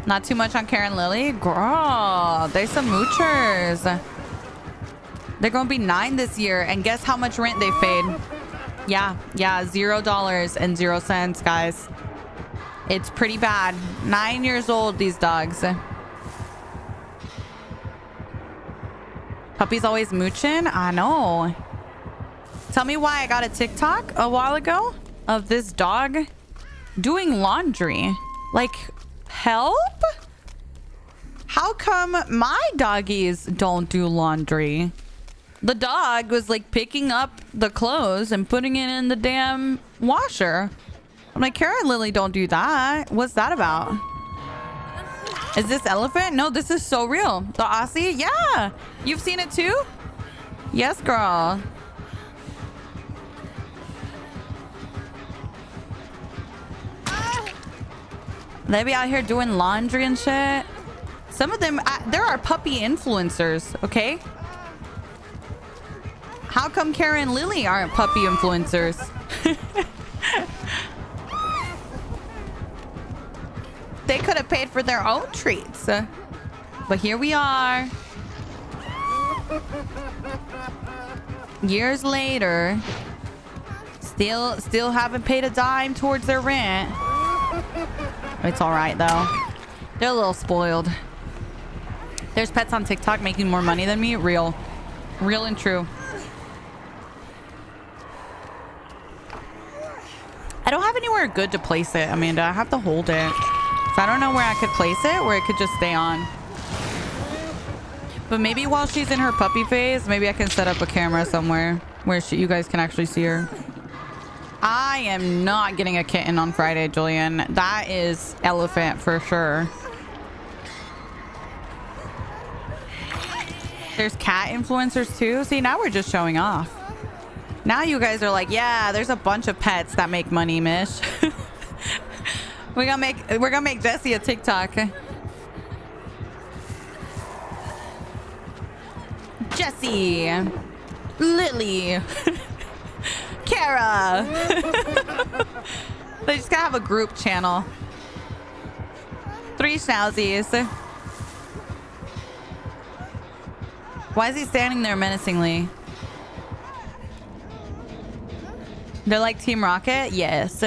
Not too much on Karen Lily? Girl, there's some moochers. They're gonna be 9 this year, and guess how much rent they paid? Yeah, $0.00, guys. It's pretty bad. 9 years old, these dogs. Puppy's always mooching? I know. Tell me why I got a TikTok a while ago of this dog doing laundry. Like, help? How come my doggies don't do laundry? The dog was like picking up the clothes and putting it in the damn washer. I'm like, Karen Lily, don't do that. What's that about? Is this elephant? No, this is so real. The Aussie? Yeah. You've seen it too? Yes, girl. They be out here doing laundry and shit. Some of them, there are puppy influencers, okay? How come Karen and Lily aren't puppy influencers? They could have paid for their own treats. But here we are. Years later. Still haven't paid a dime towards their rent. It's all right, though. They're a little spoiled. There's pets on TikTok making more money than me. Real and true. I don't have anywhere good to place it, Amanda. I have to hold it. So I don't know where I could place it, where it could just stay on. But maybe while she's in her puppy phase, maybe I can set up a camera somewhere where you guys can actually see her. I am not getting a kitten on Friday, Julian. That is elephant for sure. There's cat influencers too. See, now we're just showing off. Now you guys are like, yeah, there's a bunch of pets that make money, Mish. We're gonna make Jesse a TikTok. Jesse, Lily, Kara. They just gotta have a group channel. 3 Schnauzies. Why is he standing there menacingly? They're like Team Rocket? Yes.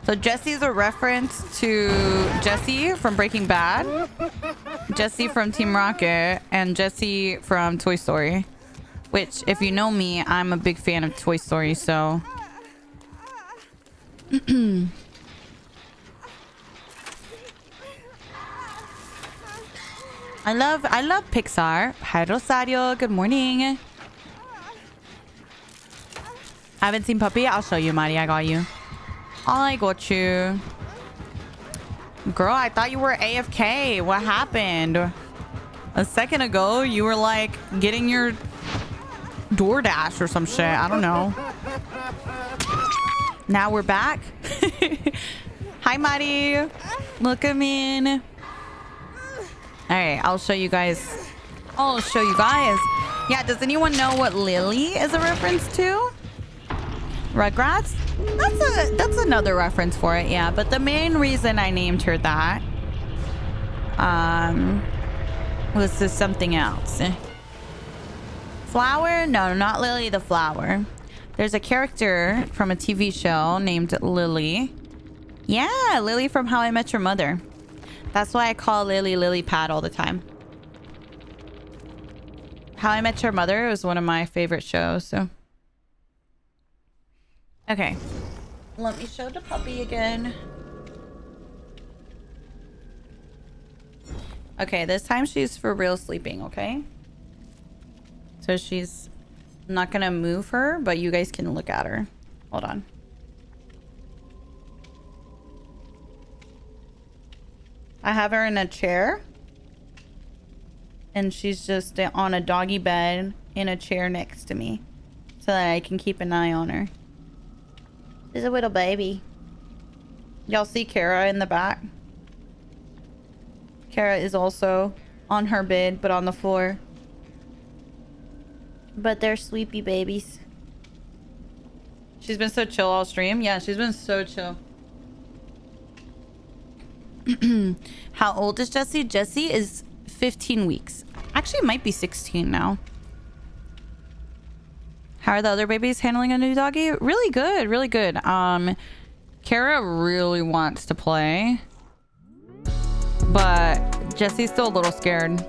So Jesse's a reference to Jesse from Breaking Bad, Jesse from Team Rocket, and Jesse from Toy Story. Which, if you know me, I'm a big fan of Toy Story, so... I love Pixar. Hi Rosario, good morning. I haven't seen Puppy. I'll show you, Mari. I got you. I got you. Girl, I thought you were AFK. What happened? A second ago, you were like getting your DoorDash or some shit. I don't know. Now we're back. Hi, Mari. Look at me. All right, I'll show you guys. Yeah, does anyone know what Lily is a reference to? Rugrats? That's another reference for it, yeah. But the main reason I named her that was just something else. Flower? No, not Lily the flower. There's a character from a TV show named Lily. Yeah, Lily from How I Met Your Mother. That's why I call Lily Lily Pad all the time. How I Met Your Mother was one of my favorite shows, so... Okay. Let me show the puppy again. Okay, this time she's for real sleeping, okay? So she's not gonna move her, but you guys can look at her. Hold on. I have her in a chair. And she's just on a doggy bed in a chair next to me. So that I can keep an eye on her. She's a little baby. Y'all see Kara in the back? Kara is also on her bed, but on the floor. But they're sleepy babies. She's been so chill all stream. Yeah, she's been so chill. How old is Jessie? Jessie is 15 weeks. Actually, it might be 16 now. How are the other babies handling a new doggy? Really good, really good. Kara really wants to play. But Jessie's still a little scared.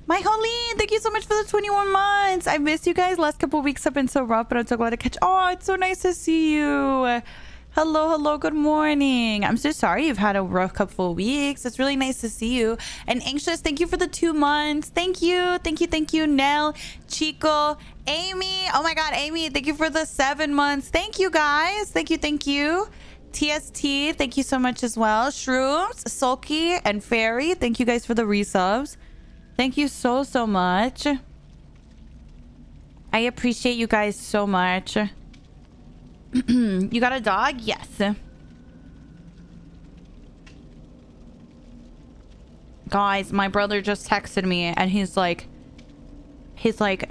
My Holly, thank you so much for the 21 months. I missed you guys. Last couple of weeks have been so rough, but I'm so glad to catch. Oh, it's so nice to see you. Hello, good morning. I'm so sorry you've had a rough couple of weeks. It's really nice to see you. And Anxious, thank you for the 2 months. Thank you. Nell, Chico, Amy. Oh my God, Amy, thank you for the 7 months. Thank you, guys. Thank you. TST, thank you so much as well. Shrooms, Sulky, and Fairy, thank you guys for the resubs. Thank you so much. I appreciate you guys so much. You got a dog? Yes. Guys, my brother just texted me and he's like,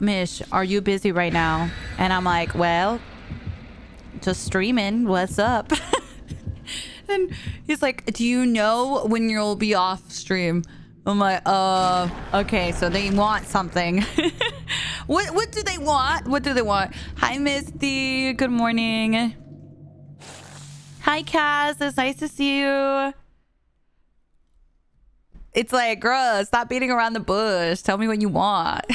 Mish, are you busy right now? And I'm like, well, just streaming. What's up? And he's like, do you know when you'll be off stream? I'm like, okay, so they want something. What do they want? Hi, Misty. Good morning. Hi, Kaz. It's nice to see you. It's like, girl, stop beating around the bush. Tell me what you want.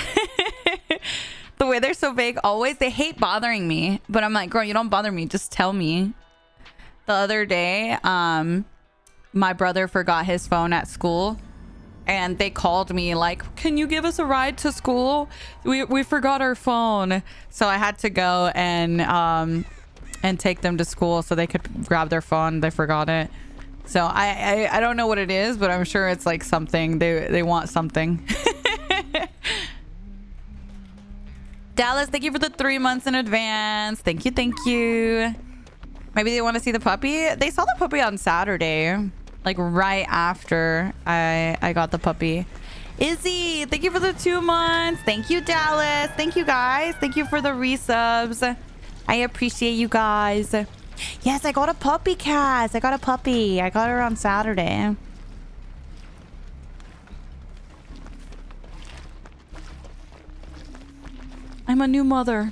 The way they're so vague always. They hate bothering me. But I'm like, girl, you don't bother me. Just tell me. The other day, my brother forgot his phone at school. And they called me like, can you give us a ride to school? We forgot our phone. So I had to go and take them to school so they could grab their phone. They forgot it. So I don't know what it is, but I'm sure it's like something. They want something. Dallas, thank you for the 3 months in advance. Thank you, thank you. Maybe they want to see the puppy. They saw the puppy on Saturday, like right after I got the puppy. Izzy, thank you for the 2 months. Thank you, Dallas. Thank you, guys. Thank you for the resubs. I appreciate you guys. Yes, I got a puppy, Cass. I got a puppy. I got her on Saturday. I'm a new mother.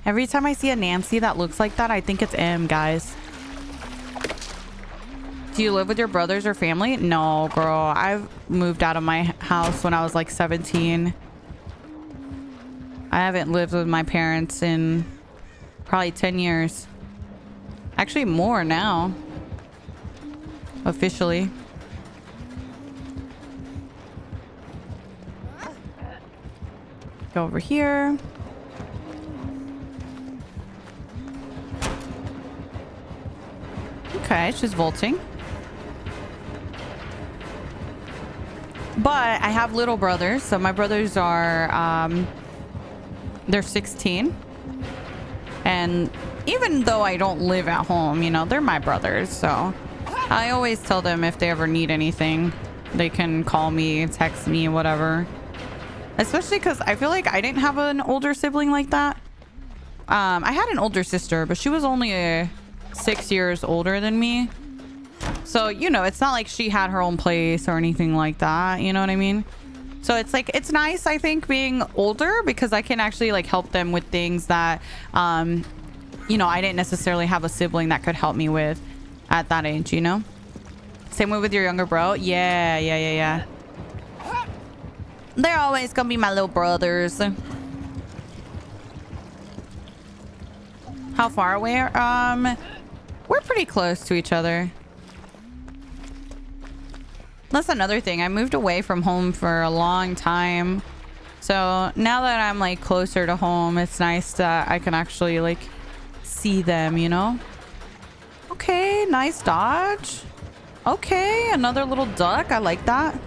Every time I see a Nancy that looks like that, I think it's M, guys. Do you live with your brothers or family? No, girl. I've moved out of my house when I was like 17. I haven't lived with my parents in probably 10 years. Actually, more now. Officially. Go over here. Okay, she's vaulting. But I have little brothers. So my brothers are, they're 16. And even though I don't live at home, you know, they're my brothers. So I always tell them if they ever need anything, they can call me, text me, whatever. Especially because I feel like I didn't have an older sibling like that. I had an older sister, but she was only 6 years older than me. So, you know, it's not like she had her own place or anything like that. You know what I mean? So it's like, it's nice, I think, being older because I can actually like help them with things that, you know, I didn't necessarily have a sibling that could help me with at that age, you know? Same way with your younger bro. Yeah. They're always gonna be my little brothers. How far away? We're pretty close to each other. That's another thing. I moved away from home for a long time. So now that I'm like closer to home, it's nice that I can actually like see them, you know? Okay, nice dodge. Okay, another little duck. I like that.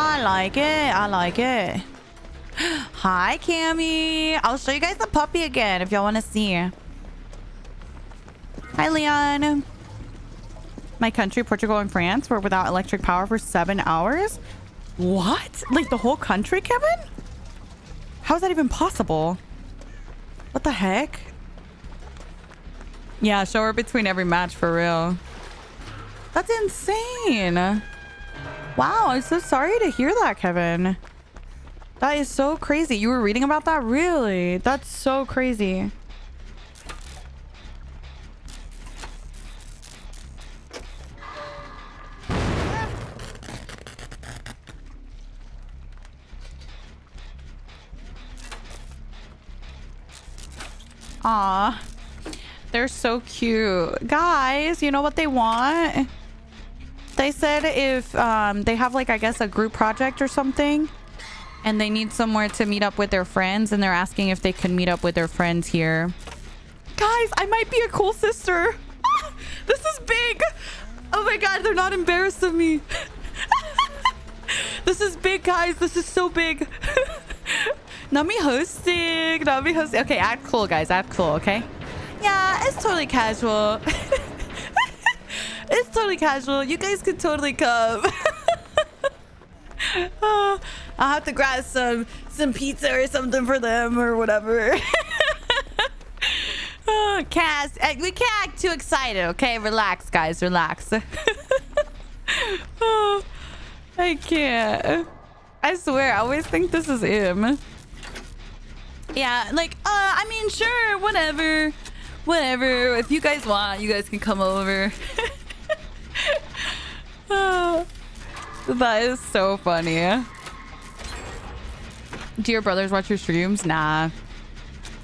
I like it. Hi, Cammy. I'll show you guys the puppy again if y'all want to see. Hi, Leon. My country, Portugal and France, were without electric power for 7 hours. What? Like the whole country, Kevin? How is that even possible? What the heck? Yeah, show her between every match for real. That's insane. Wow, I'm so sorry to hear that, Kevin. That is so crazy. You were reading about that? Really? That's so crazy. Aw. They're so cute. Guys, you know what they want? They said if they have like, I guess, a group project or something and they need somewhere to meet up with their friends and they're asking if they can meet up with their friends here. Guys, I might be a cool sister. This is big. Oh my God, they're not embarrassed of me. This is big, guys. This is so big. Not me hosting. Okay, act cool, guys. Act cool, okay? Yeah, it's totally casual. It's totally casual. You guys could totally come. Oh, I'll have to grab some pizza or something for them or whatever. Oh, Cass, we can't act too excited, okay? Relax, guys. Relax. Oh, I can't. I swear, I always think this is him. Yeah, like, I mean, sure, whatever. Whatever. If you guys want, you guys can come over. Oh, that is so funny. Do your brothers watch your streams? Nah.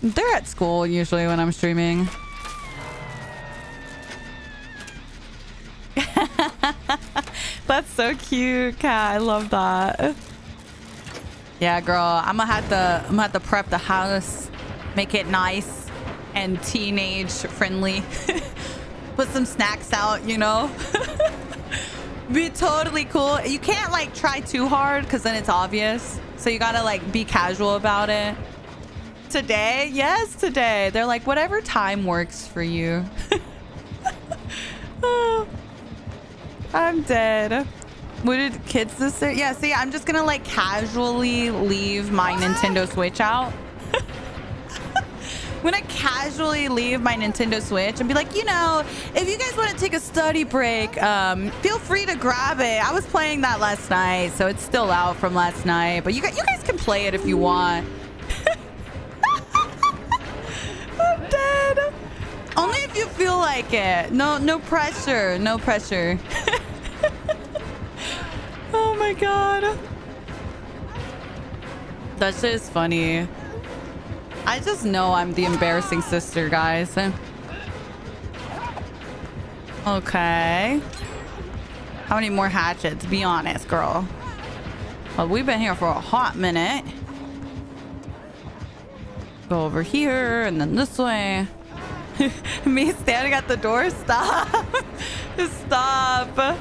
They're at school usually when I'm streaming. That's so cute, Kat. I love that. Yeah, girl. I'm gonna have to prep the house, make it nice and teenage friendly. Put some snacks out, you know. Be totally cool. You can't like try too hard because then it's obvious. So you gotta like be casual about it. Today? Yes, today. They're like, whatever time works for you. Oh, I'm dead. What did kids this year? Yeah, see, I'm just gonna like casually leave my Nintendo Switch out. I'm gonna casually leave my Nintendo Switch and be like, you know, if you guys want to take a study break, feel free to grab it. I was playing that last night, so it's still out from last night. But you guys can play it if you want. I'm dead. Only if you feel like it. No pressure. No pressure. Oh my god. That's just funny. I just know I'm the embarrassing sister, guys. Okay. How many more hatchets? Be honest, girl. Well, we've been here for a hot minute. Go over here and then this way. Me standing at the door? Stop. Stop.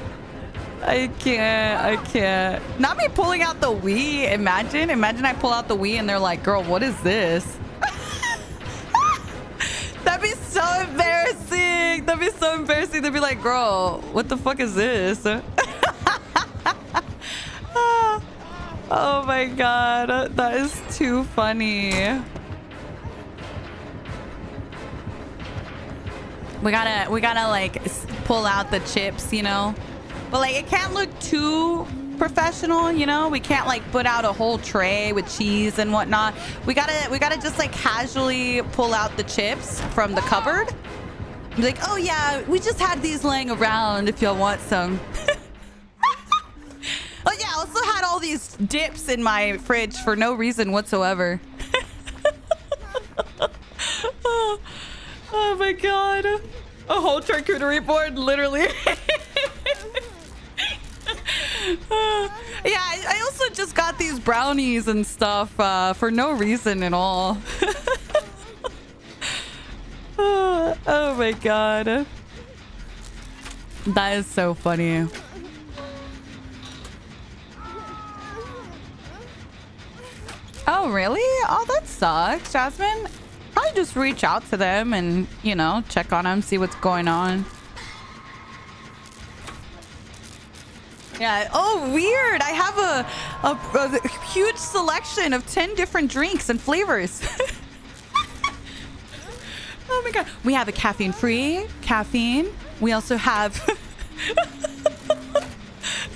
I can't. Not me pulling out the Wii. Imagine I pull out the Wii and they're like, girl, what is this? That'd be so embarrassing. That'd be so embarrassing. They'd be like, girl, what the fuck is this? Oh my god. That is too funny. We gotta like pull out the chips, you know? But like it can't look too professional, you know? We can't like put out a whole tray with cheese and whatnot. We gotta just like casually pull out the chips from the cupboard. Be like, oh yeah, we just had these laying around if y'all want some. Oh yeah, I also had all these dips in my fridge for no reason whatsoever. Oh my god. A whole charcuterie board, literally. Yeah, I also just got these brownies and stuff for no reason at all. Oh my god. That is so funny. Oh, really? Oh, that sucks, Jasmine. Probably just reach out to them and, you know, check on them, see what's going on. Yeah. Oh, weird. I have a huge selection of 10 different drinks and flavors. Oh my god. We have a caffeine-free caffeine. We also have...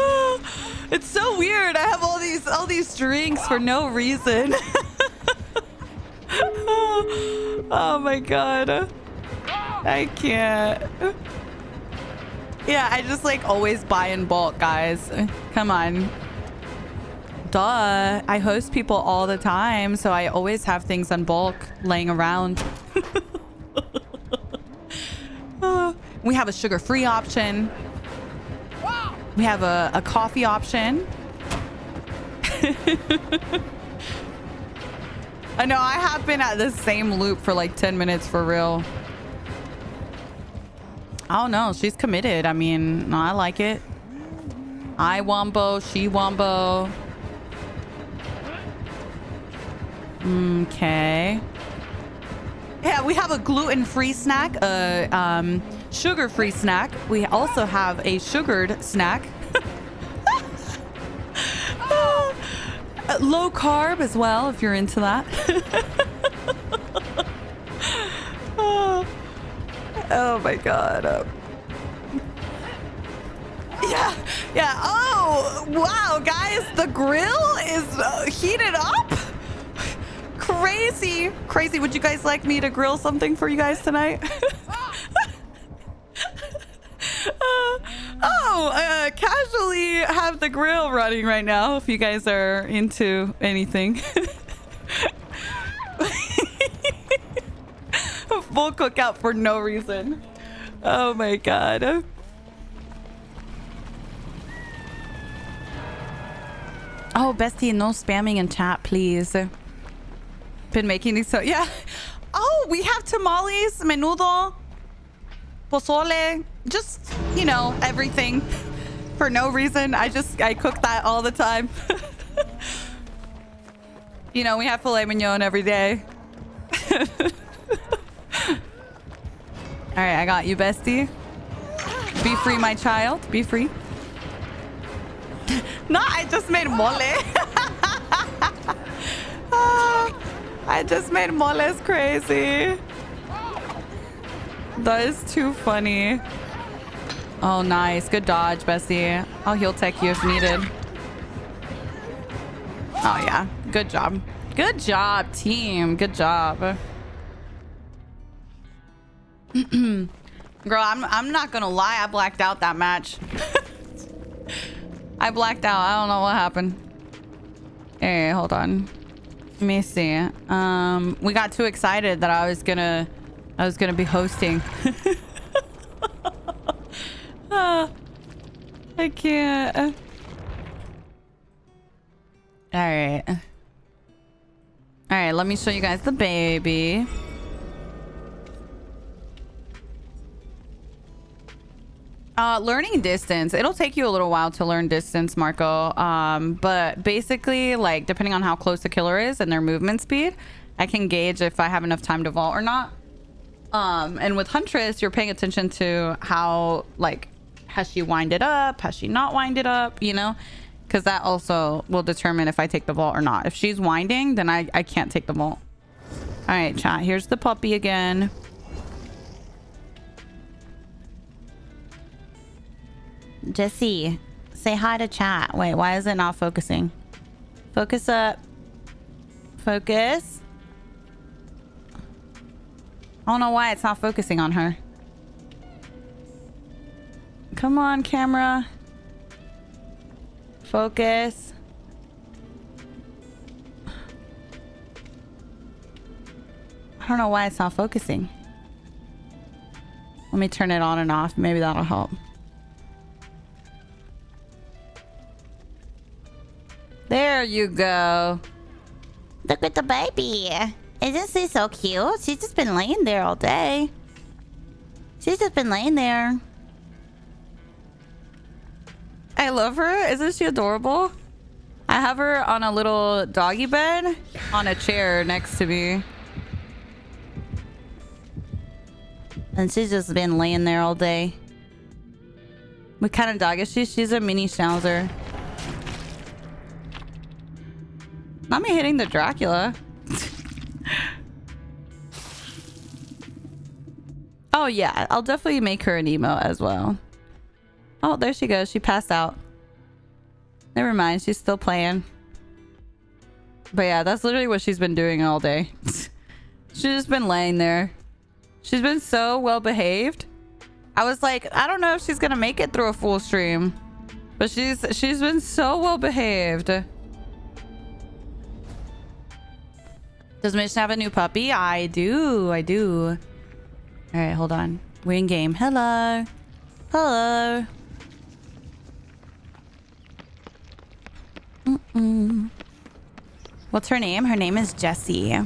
Oh, it's so weird. I have all these drinks for no reason. Oh my god. I can't. Yeah, I just like always buy in bulk, guys. Come on. Duh. I host people all the time, so I always have things in bulk laying around. We have a sugar-free option. We have a coffee option. I know, I have been at the same loop for like 10 minutes for real. Oh no, she's committed. I mean, no, I like it. I wombo, she wombo. Okay. Yeah, we have a gluten-free snack, a sugar-free snack. We also have a sugared snack. Low carb as well, if you're into that. Oh my god. Yeah. Oh, wow, guys, the grill is heated up. Crazy. Would you guys like me to grill something for you guys tonight? Casually have the grill running right now if you guys are into anything. Full cookout for no reason. Oh my god. Oh, bestie, no spamming in chat, please. Been making these so yeah. Oh, we have tamales, menudo, pozole, just, you know, everything. for no reason. I cook that all the time. You know, we have filet mignon every day. All right, I got you, bestie. Be free, my child. Be free. No, I just made mole. I just made moles crazy. That is too funny. Oh, nice. Good dodge, bestie. I'll heal tech you if needed. Oh, yeah. Good job. Good job, team. Good job. Girl, I'm not gonna lie. I blacked out that match. I blacked out. I don't know what happened. Hey, hold on. Let me see. We got too excited that I was gonna be hosting. I can't. All right. All right, let me show you guys the baby. Learning distance. It'll take you a little while to learn distance, Marco. But basically, like, depending on how close the killer is and their movement speed, I can gauge if I have enough time to vault or not. And with Huntress, you're paying attention to how, like, has she winded up? Has she not winded up? You know? Because that also will determine if I take the vault or not. If she's winding, then I can't take the vault. All right, chat. Here's the puppy again. Jesse, say hi to chat. Wait, why is it not focusing? Focus up. Focus. I don't know why it's not focusing on her. Come on, camera. Focus. I don't know why it's not focusing. Let me turn it on and off. Maybe that'll help. There you go. Look at the baby. Isn't she so cute? She's just been laying there all day. She's just been laying there. I love her. Isn't she adorable? I have her on a little doggy bed on a chair next to me. And she's just been laying there all day. What kind of dog is she? She's a mini schnauzer. Not me hitting the Dracula. Oh yeah, I'll definitely make her an emote as well. Oh, there she goes. She passed out. Never mind. She's still playing. But yeah, that's literally what she's been doing all day. She's just been laying there. She's been so well behaved. I was like, I don't know if she's gonna make it through a full stream. But she's been so well behaved. Does Mission have a new puppy? I do. I do. All right, hold on. We're in game. Hello. Hello. What's her name? Her name is Jessie.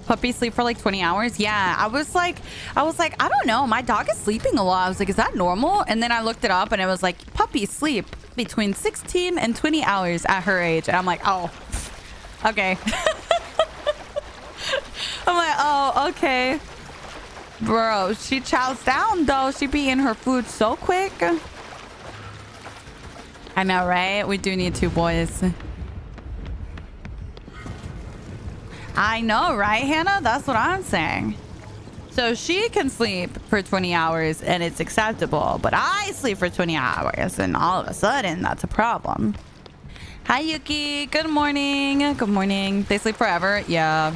Puppy sleep for like 20 hours? Yeah, I was like, I don't know. My dog is sleeping a lot. I was like, is that normal? And then I looked it up and it was like, puppies sleep between 16 and 20 hours at her age. And I'm like, oh, okay. I'm like, oh, okay. Bro, she chows down though. She be in her food so quick. I know, right? We do need two boys. I know, right, Hannah? That's what I'm saying. So she can sleep for 20 hours and it's acceptable, but I sleep for 20 hours and all of a sudden that's a problem. Hi, Yuki. Good morning. Good morning. They sleep forever. Yeah.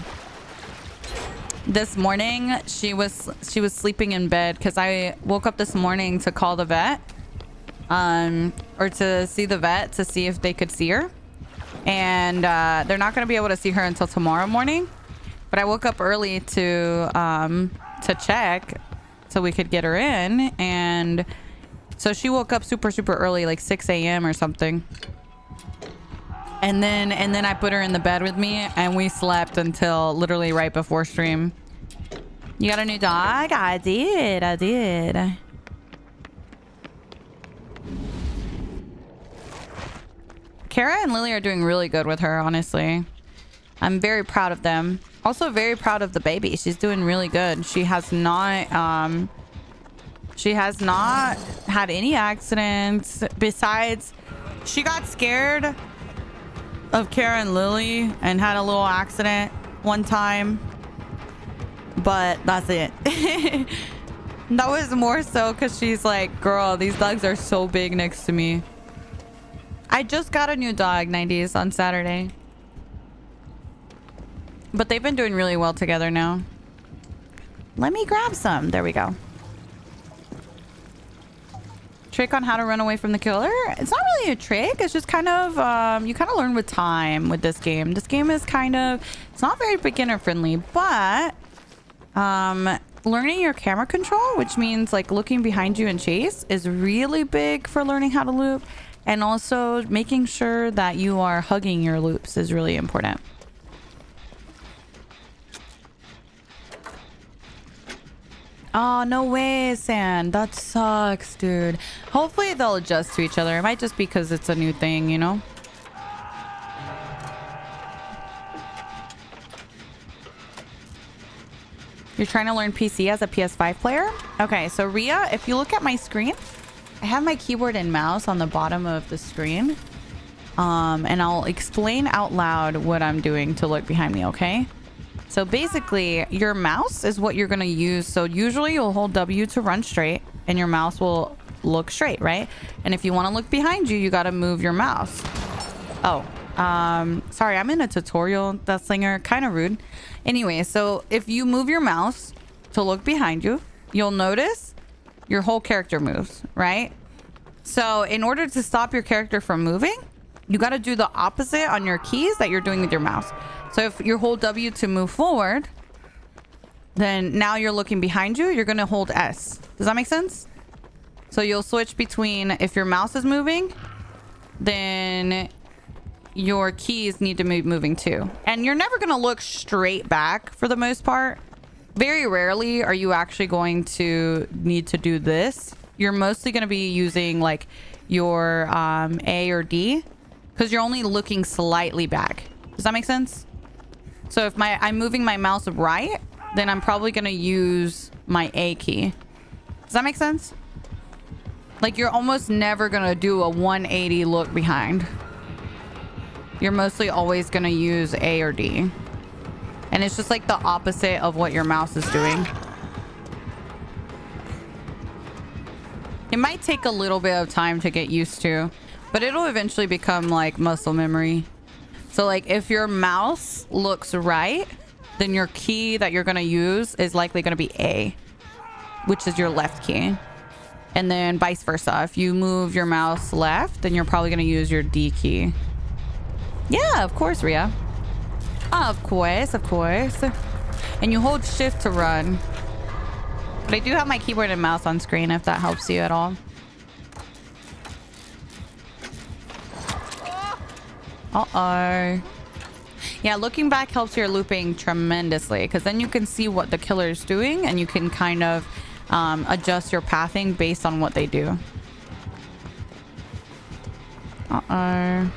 This morning she was sleeping in bed because I woke up this morning to call the vet, or to see the vet to see if they could see her. And they're not going to be able to see her until tomorrow morning. But I woke up early to check so we could get her in. And so she woke up super early, like 6 a.m. or something. And then I put her in the bed with me and we slept until literally right before stream. You got a new dog? I did. I did. Kara and Lily are doing really good with her, honestly. I'm very proud of them. Also very proud of the baby. She's doing really good. She has not had any accidents. Besides, she got scared of Kara and Lily and had a little accident one time. But that's it. That was more so because she's like, girl, these dogs are so big next to me. I just got a new dog, 90s, on Saturday. But they've been doing really well together now. Let me grab some. There we go. Trick on how to run away from the killer. It's not really a trick. It's just kind of, you kind of learn with time with this game. This game is kind of, it's not very beginner friendly, but learning your camera control, which means like looking behind you and chase, is really big for learning how to loop. And also making sure that you are hugging your loops is really important. Oh, no way, Sand. That sucks, dude. Hopefully they'll adjust to each other. It might just be because it's a new thing, you know? You're trying to learn PC as a PS5 player? Okay, so Ria, if you look at my screen, I have my keyboard and mouse on the bottom of the screen. And I'll explain out loud what I'm doing to look behind me, okay? So basically, your mouse is what you're going to use. So usually you'll hold W to run straight and your mouse will look straight, right? And if you want to look behind you, you got to move your mouse. Oh, sorry, I'm in a tutorial. That Slinger, kind of rude. Anyway, so if you move your mouse to look behind you, you'll notice your whole character moves, right? So in order to stop your character from moving, you got to do the opposite on your keys that you're doing with your mouse. So if you hold W to move forward, then now you're looking behind you, you're going to hold S. Does that make sense? So you'll switch between, if your mouse is moving, then your keys need to be moving too. And you're never going to look straight back for the most part. Very rarely are you actually going to need to do this. You're mostly going to be using like your A or D because you're only looking slightly back. Does that make sense? So if I'm moving my mouse right, then I'm probably going to use my A key. Does that make sense? Like you're almost never going to do a 180 look behind. You're mostly always going to use A or D. And it's just like the opposite of what your mouse is doing. It might take a little bit of time to get used to, but it'll eventually become like muscle memory. So like if your mouse looks right, then your key that you're going to use is likely going to be A, which is your left key. And then vice versa. If you move your mouse left, then you're probably going to use your D key. Yeah, of course, Ria. Of course, of course. And you hold shift to run. But I do have my keyboard and mouse on screen if that helps you at all. Uh-oh. Yeah, looking back helps your looping tremendously because then you can see what the killer is doing and you can kind of adjust your pathing based on what they do. Uh-oh.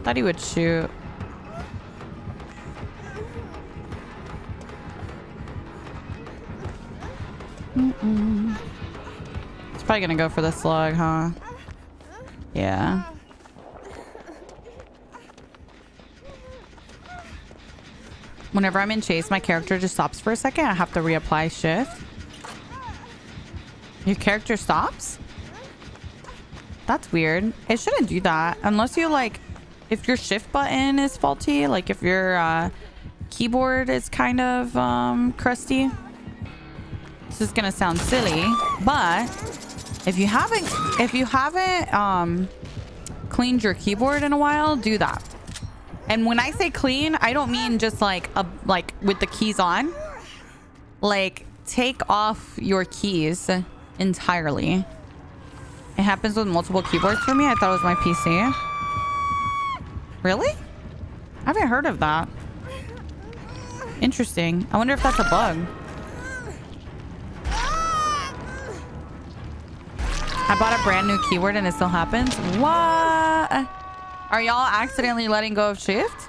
Thought he would shoot. It's probably gonna go for the slug, huh? Yeah. Whenever I'm in chase, my character just stops for a second. I have to reapply shift. Your character stops? That's weird. It shouldn't do that unless you like, if your shift button is faulty, like if your keyboard is kind of crusty. This is gonna sound silly, but if you haven't cleaned your keyboard in a while, do that. And when I say clean, I don't mean just like with the keys on. Like take off your keys entirely. It happens with multiple keyboards for me. I thought it was my PC. Really? I haven't heard of that. Interesting. I wonder if that's a bug. I bought a brand new keyword and it still happens. What? Are y'all accidentally letting go of shift?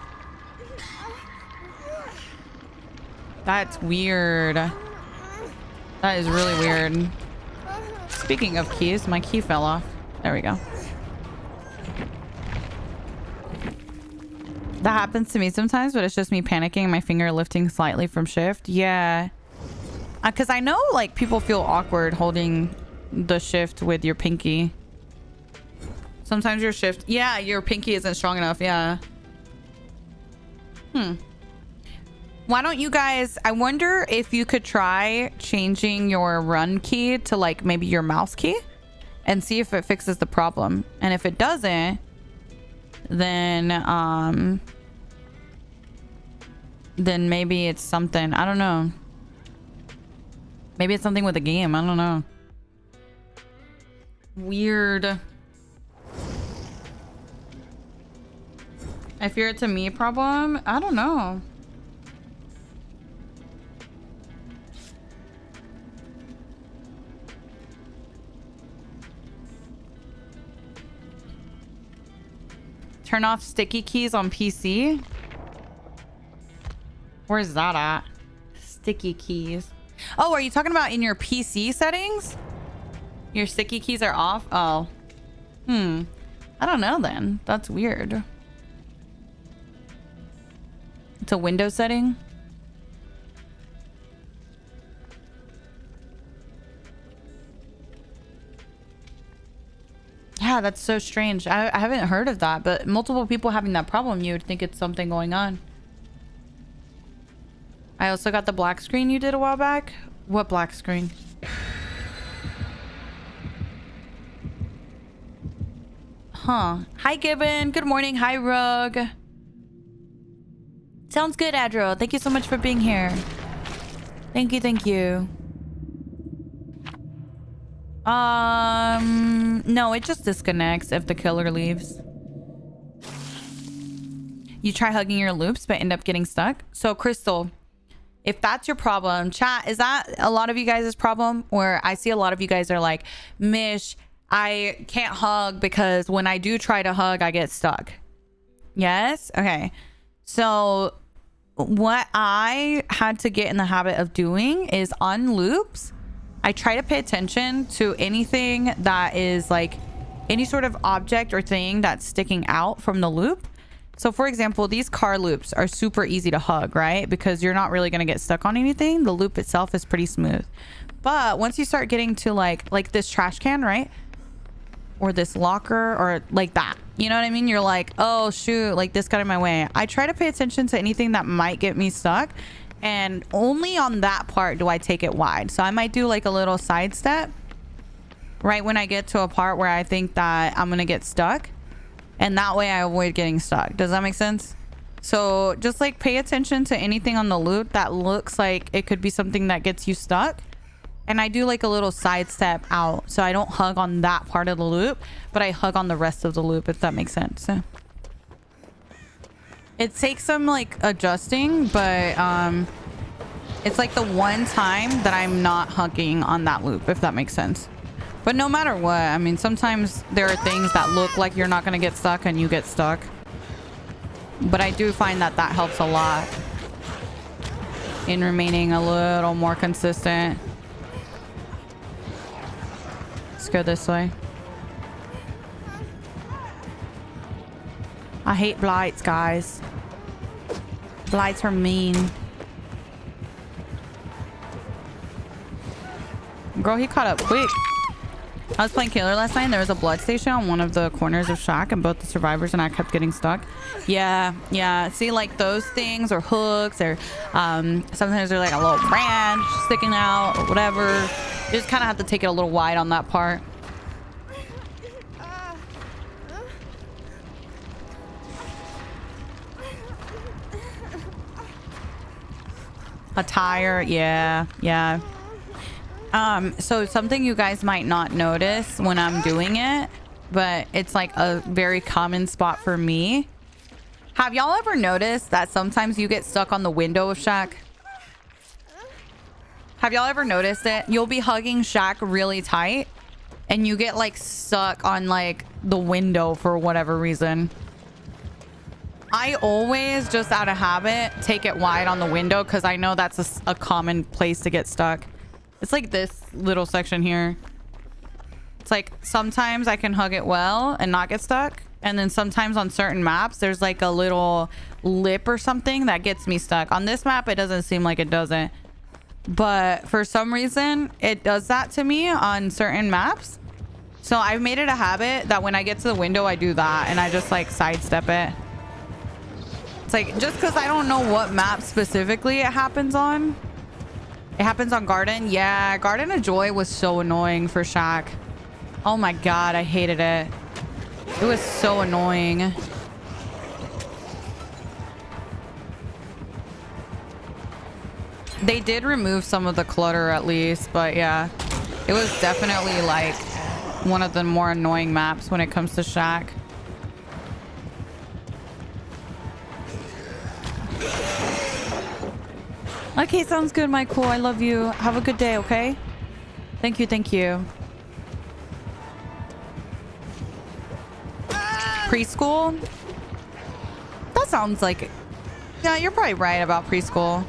That's weird. That is really weird. Speaking of keys, my key fell off. There we go. That happens to me sometimes, but it's just me panicking, my finger lifting slightly from shift. Yeah. Because I know like people feel awkward holding the shift with your pinky. Sometimes your shift, yeah, your pinky isn't strong enough. Yeah. Why don't you guys, I wonder if you could try changing your run key to like maybe your mouse key and see if it fixes the problem. And if it doesn't, then maybe it's something. I don't know. Maybe it's something with the game. I don't know. Weird. I fear it's a me problem. I don't know. Turn off sticky keys on PC. Where's that at? Sticky keys. Oh, are you talking about in your PC settings? Your sticky keys are off? Oh. I don't know then. That's weird. It's a Windows setting. Yeah, that's so strange. I haven't heard of that, but multiple people having that problem, you would think it's something going on. I also got the black screen you did a while back. What black screen? Huh. Hi, Gibbon. Good morning. Hi, Rug. Sounds good, Adro. Thank you so much for being here. Thank you, thank you. No, it just disconnects if the killer leaves. You try hugging your loops but end up getting stuck. So Crystal, if that's your problem, chat, is that a lot of you guys' problem? Or I see a lot of you guys are like, Mish, I can't hug because when I do try to hug, I get stuck. Yes? Okay. So what I had to get in the habit of doing is on loops, I try to pay attention to anything that is like any sort of object or thing that's sticking out from the loop. So for example, these car loops are super easy to hug, right? Because you're not really going to get stuck on anything. The loop itself is pretty smooth. But once you start getting to like this trash can, right? Or this locker or like that, you know what I mean? You're like, oh shoot, like this got in my way. I try to pay attention to anything that might get me stuck. And only on that part do I take it wide. So I might do like a little sidestep right when I get to a part where I think that I'm going to get stuck. And that way I avoid getting stuck. Does that make sense? So just like pay attention to anything on the loop that looks like it could be something that gets you stuck. And I do like a little sidestep out. So I don't hug on that part of the loop, but I hug on the rest of the loop, if that makes sense. It takes some like adjusting, but it's like the one time that I'm not hugging on that loop, if that makes sense. But no matter what, I mean, sometimes there are things that look like you're not going to get stuck and you get stuck. But I do find that that helps a lot in remaining a little more consistent. Let's go this way. I hate blights, guys. Blights are mean. Girl, he caught up quick. I was playing Killer last night and there was a blood station on one of the corners of Shack and both the survivors and I kept getting stuck. Yeah. See, like those things or hooks or sometimes they're like a little branch sticking out or whatever. You just kind of have to take it a little wide on that part. A tire, yeah. So something you guys might not notice when I'm doing it, but it's like a very common spot for me. Have y'all ever noticed that sometimes you get stuck on the window of Shack? Have y'all ever noticed it? You'll be hugging Shaq really tight and you get like stuck on like the window for whatever reason. I always, just out of habit, take it wide on the window because I know that's a common place to get stuck. It's like this little section here. It's like sometimes I can hug it well and not get stuck. And then sometimes on certain maps, there's like a little lip or something that gets me stuck. On this map, it doesn't seem like it doesn't. But for some reason, it does that to me on certain maps. So I've made it a habit that when I get to the window, I do that. And I just like sidestep it. It's like, just because I don't know what map specifically it happens on. It happens on Garden. Yeah, Garden of Joy was so annoying for Shaq. Oh my god, I hated it. It was so annoying. They did remove some of the clutter at least, but yeah. It was definitely like one of the more annoying maps when it comes to Shaq. Okay, sounds good, Michael. I love you. Have a good day, okay? Thank you, thank you. Preschool? That sounds like... Yeah, you're probably right about preschool.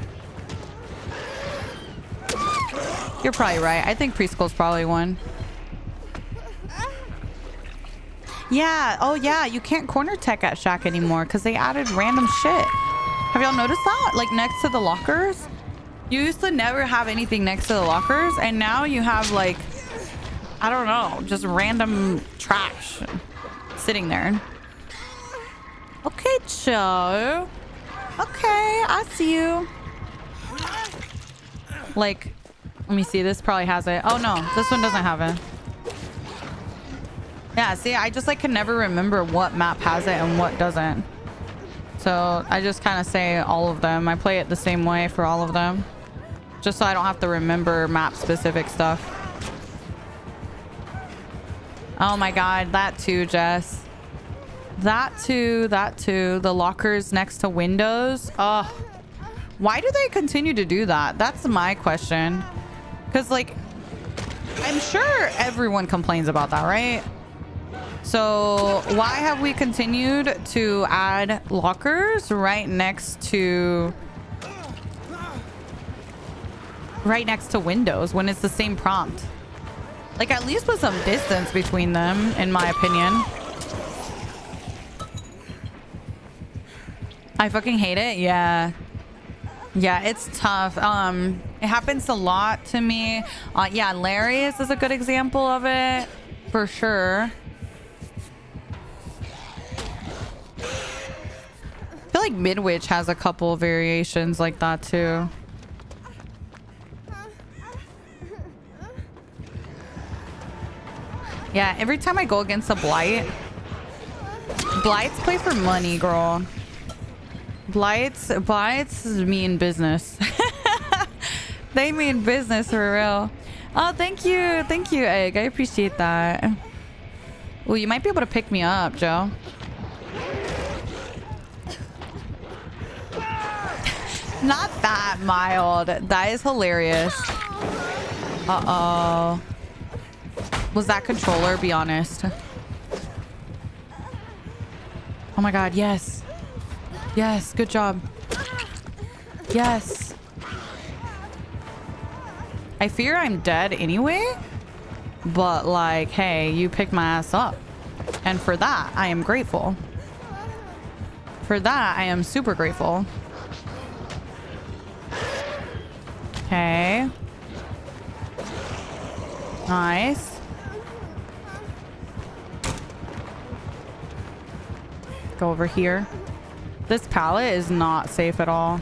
You're probably right. I think preschool's probably one. Yeah. Oh, yeah. You can't corner tech at Shaq anymore because they added random shit. Have y'all noticed that? Like next to the lockers? You used to never have anything next to the lockers, and now you have like, I don't know, just random trash sitting there. Okay, Joe. Okay, I see you. Like, let me see. This probably has it. Oh no, this one doesn't have it. Yeah, see, I just like can never remember what map has it and what doesn't. So I just kind of say all of them. I play it the same way for all of them, just so I don't have to remember map specific stuff. Oh my god, that too, Jess. That too, that too. The lockers next to windows. Oh, why do they continue to do that? That's my question. Because like, I'm sure everyone complains about that, right? So why have we continued to add lockers right next to windows when it's the same prompt? Like, at least put some distance between them, in my opinion. I fucking hate it. Yeah. Yeah, it's tough. It happens a lot to me. Yeah, Larry's is a good example of it, for sure. I feel like Midwich has a couple variations like that too. Yeah, every time I go against a Blight, Blights play for money, girl. Blights mean business. They mean business for real. Oh, thank you, Egg. I appreciate that. Well, you might be able to pick me up, Joe. Not that mild. That is hilarious. Uh-oh. Was that controller? Be honest. Oh my god, yes. Yes, good job. Yes. I fear I'm dead anyway. But like, hey, you picked my ass up. And for that, I am grateful. For that, I am super grateful. Okay. Nice. Go over here. This pallet is not safe at all.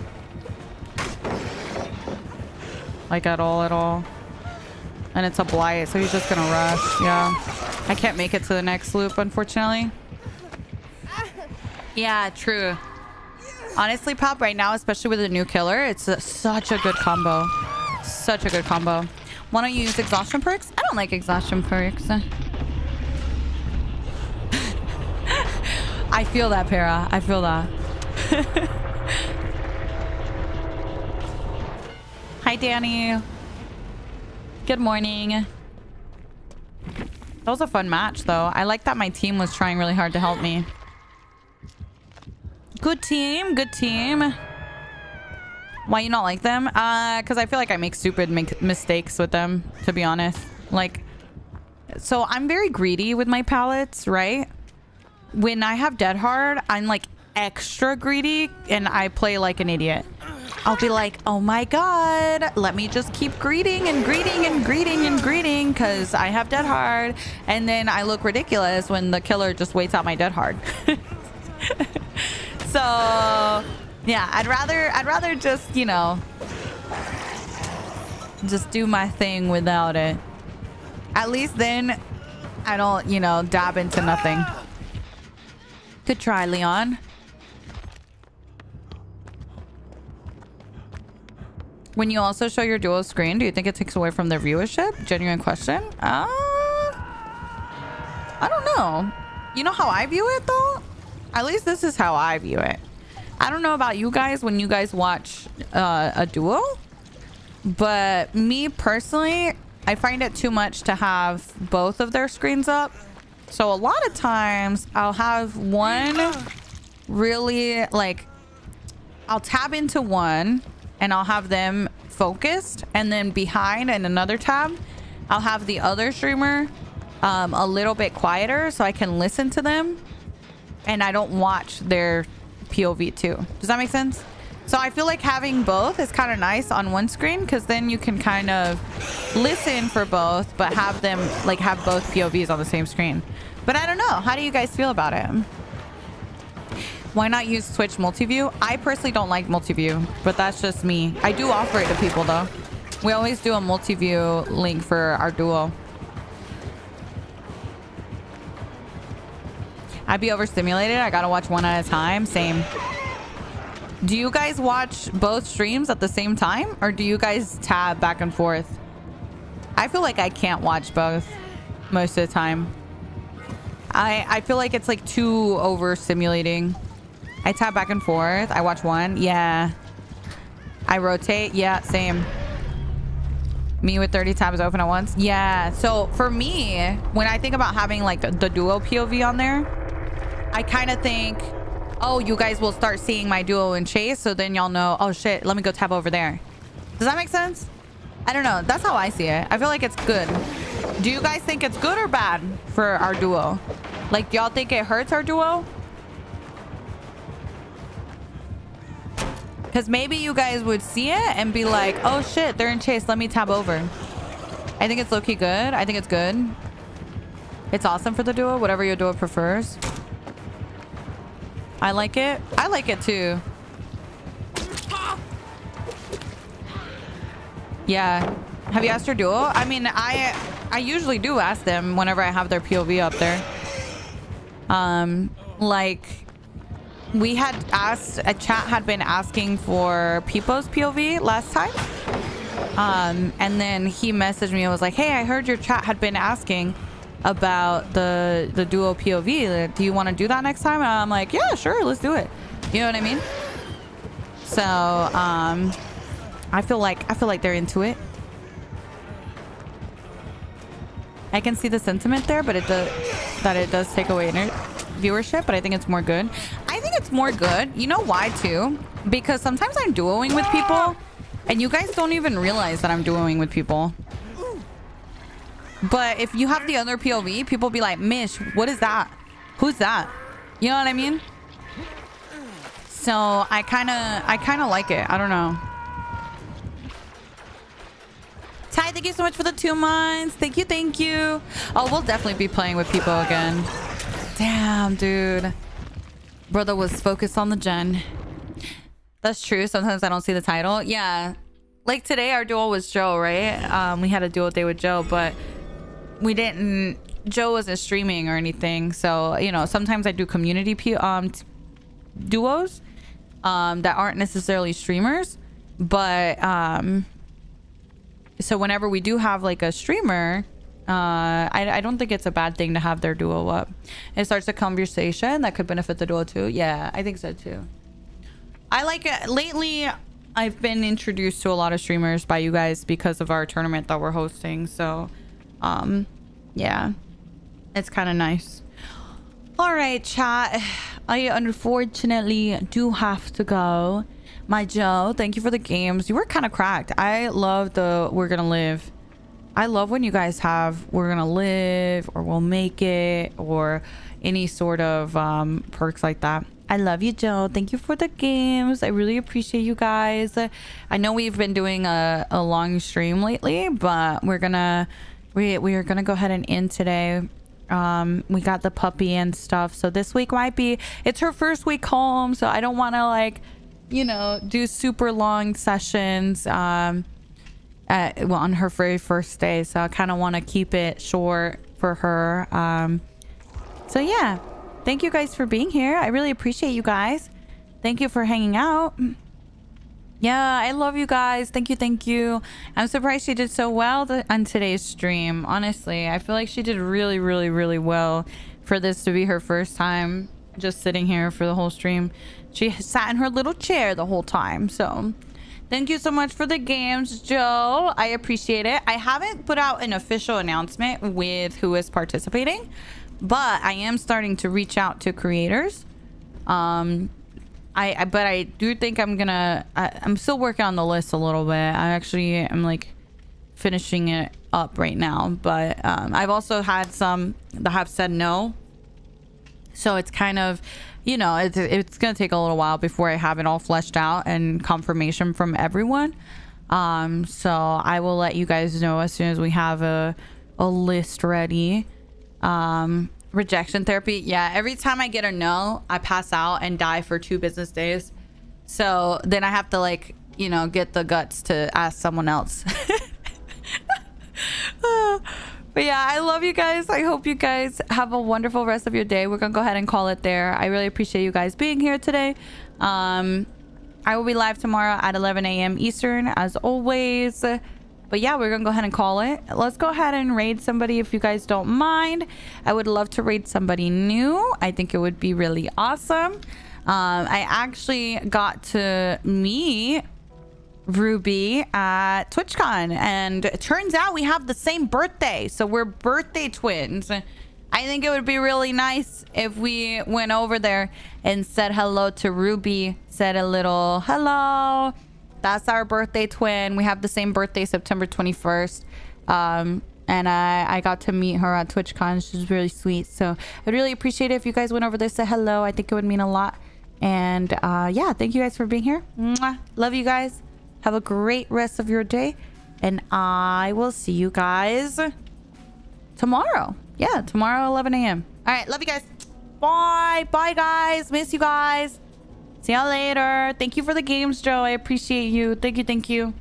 Like at all. And it's a Blight, so he's just gonna rush. Yeah. I can't make it to the next loop, unfortunately. Yeah, true. Honestly, Pop, right now, especially with the new killer, it's such a good combo. Such a good combo. Why don't you use exhaustion perks? I don't like exhaustion perks. I feel that, Para. I feel that. Hi, Danny. Good morning. That was a fun match, though. I like that my team was trying really hard to help me. Good team. Good team. Why you not like them? Because I feel like I make stupid mistakes with them, to be honest. Like, so I'm very greedy with my palettes, right? When I have Dead Hard, I'm like extra greedy and I play like an idiot. I'll be like, oh my god, let me just keep greeting and greeting and greeting and greeting because I have Dead Hard, and then I look ridiculous when the killer just waits out my Dead Hard. So yeah, I'd rather just, you know, just do my thing without it. At least then I don't, you know, dab into nothing. Good try, Leon. When you also show your dual screen, do you think it takes away from their viewership? Genuine question. I don't know. You know how I view it, though? At least this is how I view it. I don't know about you guys when you guys watch a duo, but me personally, I find it too much to have both of their screens up. So a lot of times I'll have one really, like, I'll tab into one and I'll have them focused, and then behind in another tab I'll have the other streamer a little bit quieter so I can listen to them and I don't watch their POV too. Does that make sense? So I feel like having both is kind of nice on one screen because then you can kind of listen for both but have them like have both POVs on the same screen. But I don't know, how do you guys feel about it? Why not use Twitch multiview? I personally don't like multiview, but that's just me. I do offer it to people though. We always do a multiview link for our duo. I'd be overstimulated. I gotta watch one at a time. Same. Do you guys watch both streams at the same time, or do you guys tab back and forth? I feel like I can't watch both most of the time. I feel like it's like too overstimulating. I tab back and forth. I watch one. Yeah. I rotate. Yeah, same. Me with 30 tabs open at once. Yeah. So for me, when I think about having like the duo POV on there, I kind of think, oh, you guys will start seeing my duo and chase. So then y'all know, oh shit, let me go tab over there. Does that make sense? I don't know. That's how I see it. I feel like it's good. Do you guys think it's good or bad for our duo? Like, y'all think it hurts our duo? Because maybe you guys would see it and be like, oh shit, they're in chase, let me tab over. I think it's low-key good. I think it's good. It's awesome for the duo, whatever your duo prefers. I like it. I like it too. Yeah. Have you asked your duo? I mean, I usually do ask them whenever I have their POV up there. Like, we had asked, a chat had been asking for Pipo's POV last time. And then he messaged me and was like, hey, I heard your chat had been asking about the duo POV. Do you want to do that next time? And I'm like, yeah, sure, let's do it. You know what I mean? So, I feel like they're into it. I can see the sentiment there, but it does take away viewership, but I think it's more good. I think it's more good. You know why too? Because sometimes I'm duoing with people and you guys don't even realize that I'm duoing with people. But if you have the other POV, people be like, Mish, what is that? Who's that? You know what I mean? So I kind of like it. I don't know. Ty, thank you so much for the 2 months. Thank you, thank you. Oh, we'll definitely be playing with people again. Damn, dude. Brother was focused on the gen. That's true. Sometimes I don't see the title. Yeah. Like today, our duo was Joe, right? We had a duo day with Joe, but we didn't... Joe wasn't streaming or anything. So, you know, sometimes I do community duos that aren't necessarily streamers. But... so whenever we do have like a streamer, I don't think it's a bad thing to have their duo up. It starts a conversation that could benefit the duo too. Yeah, I think so too. I like it. Lately, I've been introduced to a lot of streamers by you guys because of our tournament that we're hosting. So, yeah, it's kind of nice. All right, chat. I unfortunately do have to go. My Joe, thank you for the games. You were kind of cracked. I love the We're Gonna Live. I love when you guys have We're Gonna Live or We'll Make It or any sort of perks like that. I love you, Joe. Thank you for the games. I really appreciate you guys. I know we've been doing a long stream lately, but we are gonna go ahead and end today. We got the puppy and stuff, so this week might be, it's her first week home, so I don't want to, like, you know, do super long sessions well, on her very first day, so I kind of want to keep it short for her. So yeah, thank you guys for being here. I really appreciate you guys. Thank you for hanging out. Yeah, I love you guys. Thank you. I'm surprised she did so well on today's stream. Honestly, I feel like she did really, really, really well for this to be her first time just sitting here for the whole stream. She sat in her little chair the whole time. So thank you so much for the games, Joe. I appreciate it. I haven't put out an official announcement with who is participating, but I am starting to reach out to creators. But I do think I'm still working on the list a little bit. I actually am like finishing it up right now, but I've also had some that have said no, so it's kind of, you know, it's gonna take a little while before I have it all fleshed out and confirmation from everyone. So I will let you guys know as soon as we have a list ready. Rejection therapy, yeah, every time I get a no, I pass out and die for 2 business days. So then I have to, like, you know, get the guts to ask someone else. But yeah, I love you guys. I hope you guys have a wonderful rest of your day. We're gonna go ahead and call it there. I really appreciate you guys being here today. I will be live tomorrow at 11 a.m. Eastern as always. But yeah, we're gonna go ahead and call it. Let's go ahead and raid somebody if you guys don't mind. I would love to raid somebody new. I think it would be really awesome. I actually got to meet Ruby at TwitchCon, and it turns out we have the same birthday, so we're birthday twins. I think it would be really nice if we went over there and said hello to Ruby, said a little hello. That's our birthday twin. We have the same birthday, September 21st. And I got to meet her at TwitchCon. She's really sweet. So I'd really appreciate it if you guys went over there, said hello. I think it would mean a lot. And yeah, thank you guys for being here. Mwah. Love you guys. Have a great rest of your day. And I will see you guys tomorrow. Yeah, tomorrow, 11 a.m. All right, love you guys. Bye. Bye, guys. Miss you guys. See y'all later. Thank you for the games, Joe. I appreciate you. Thank you.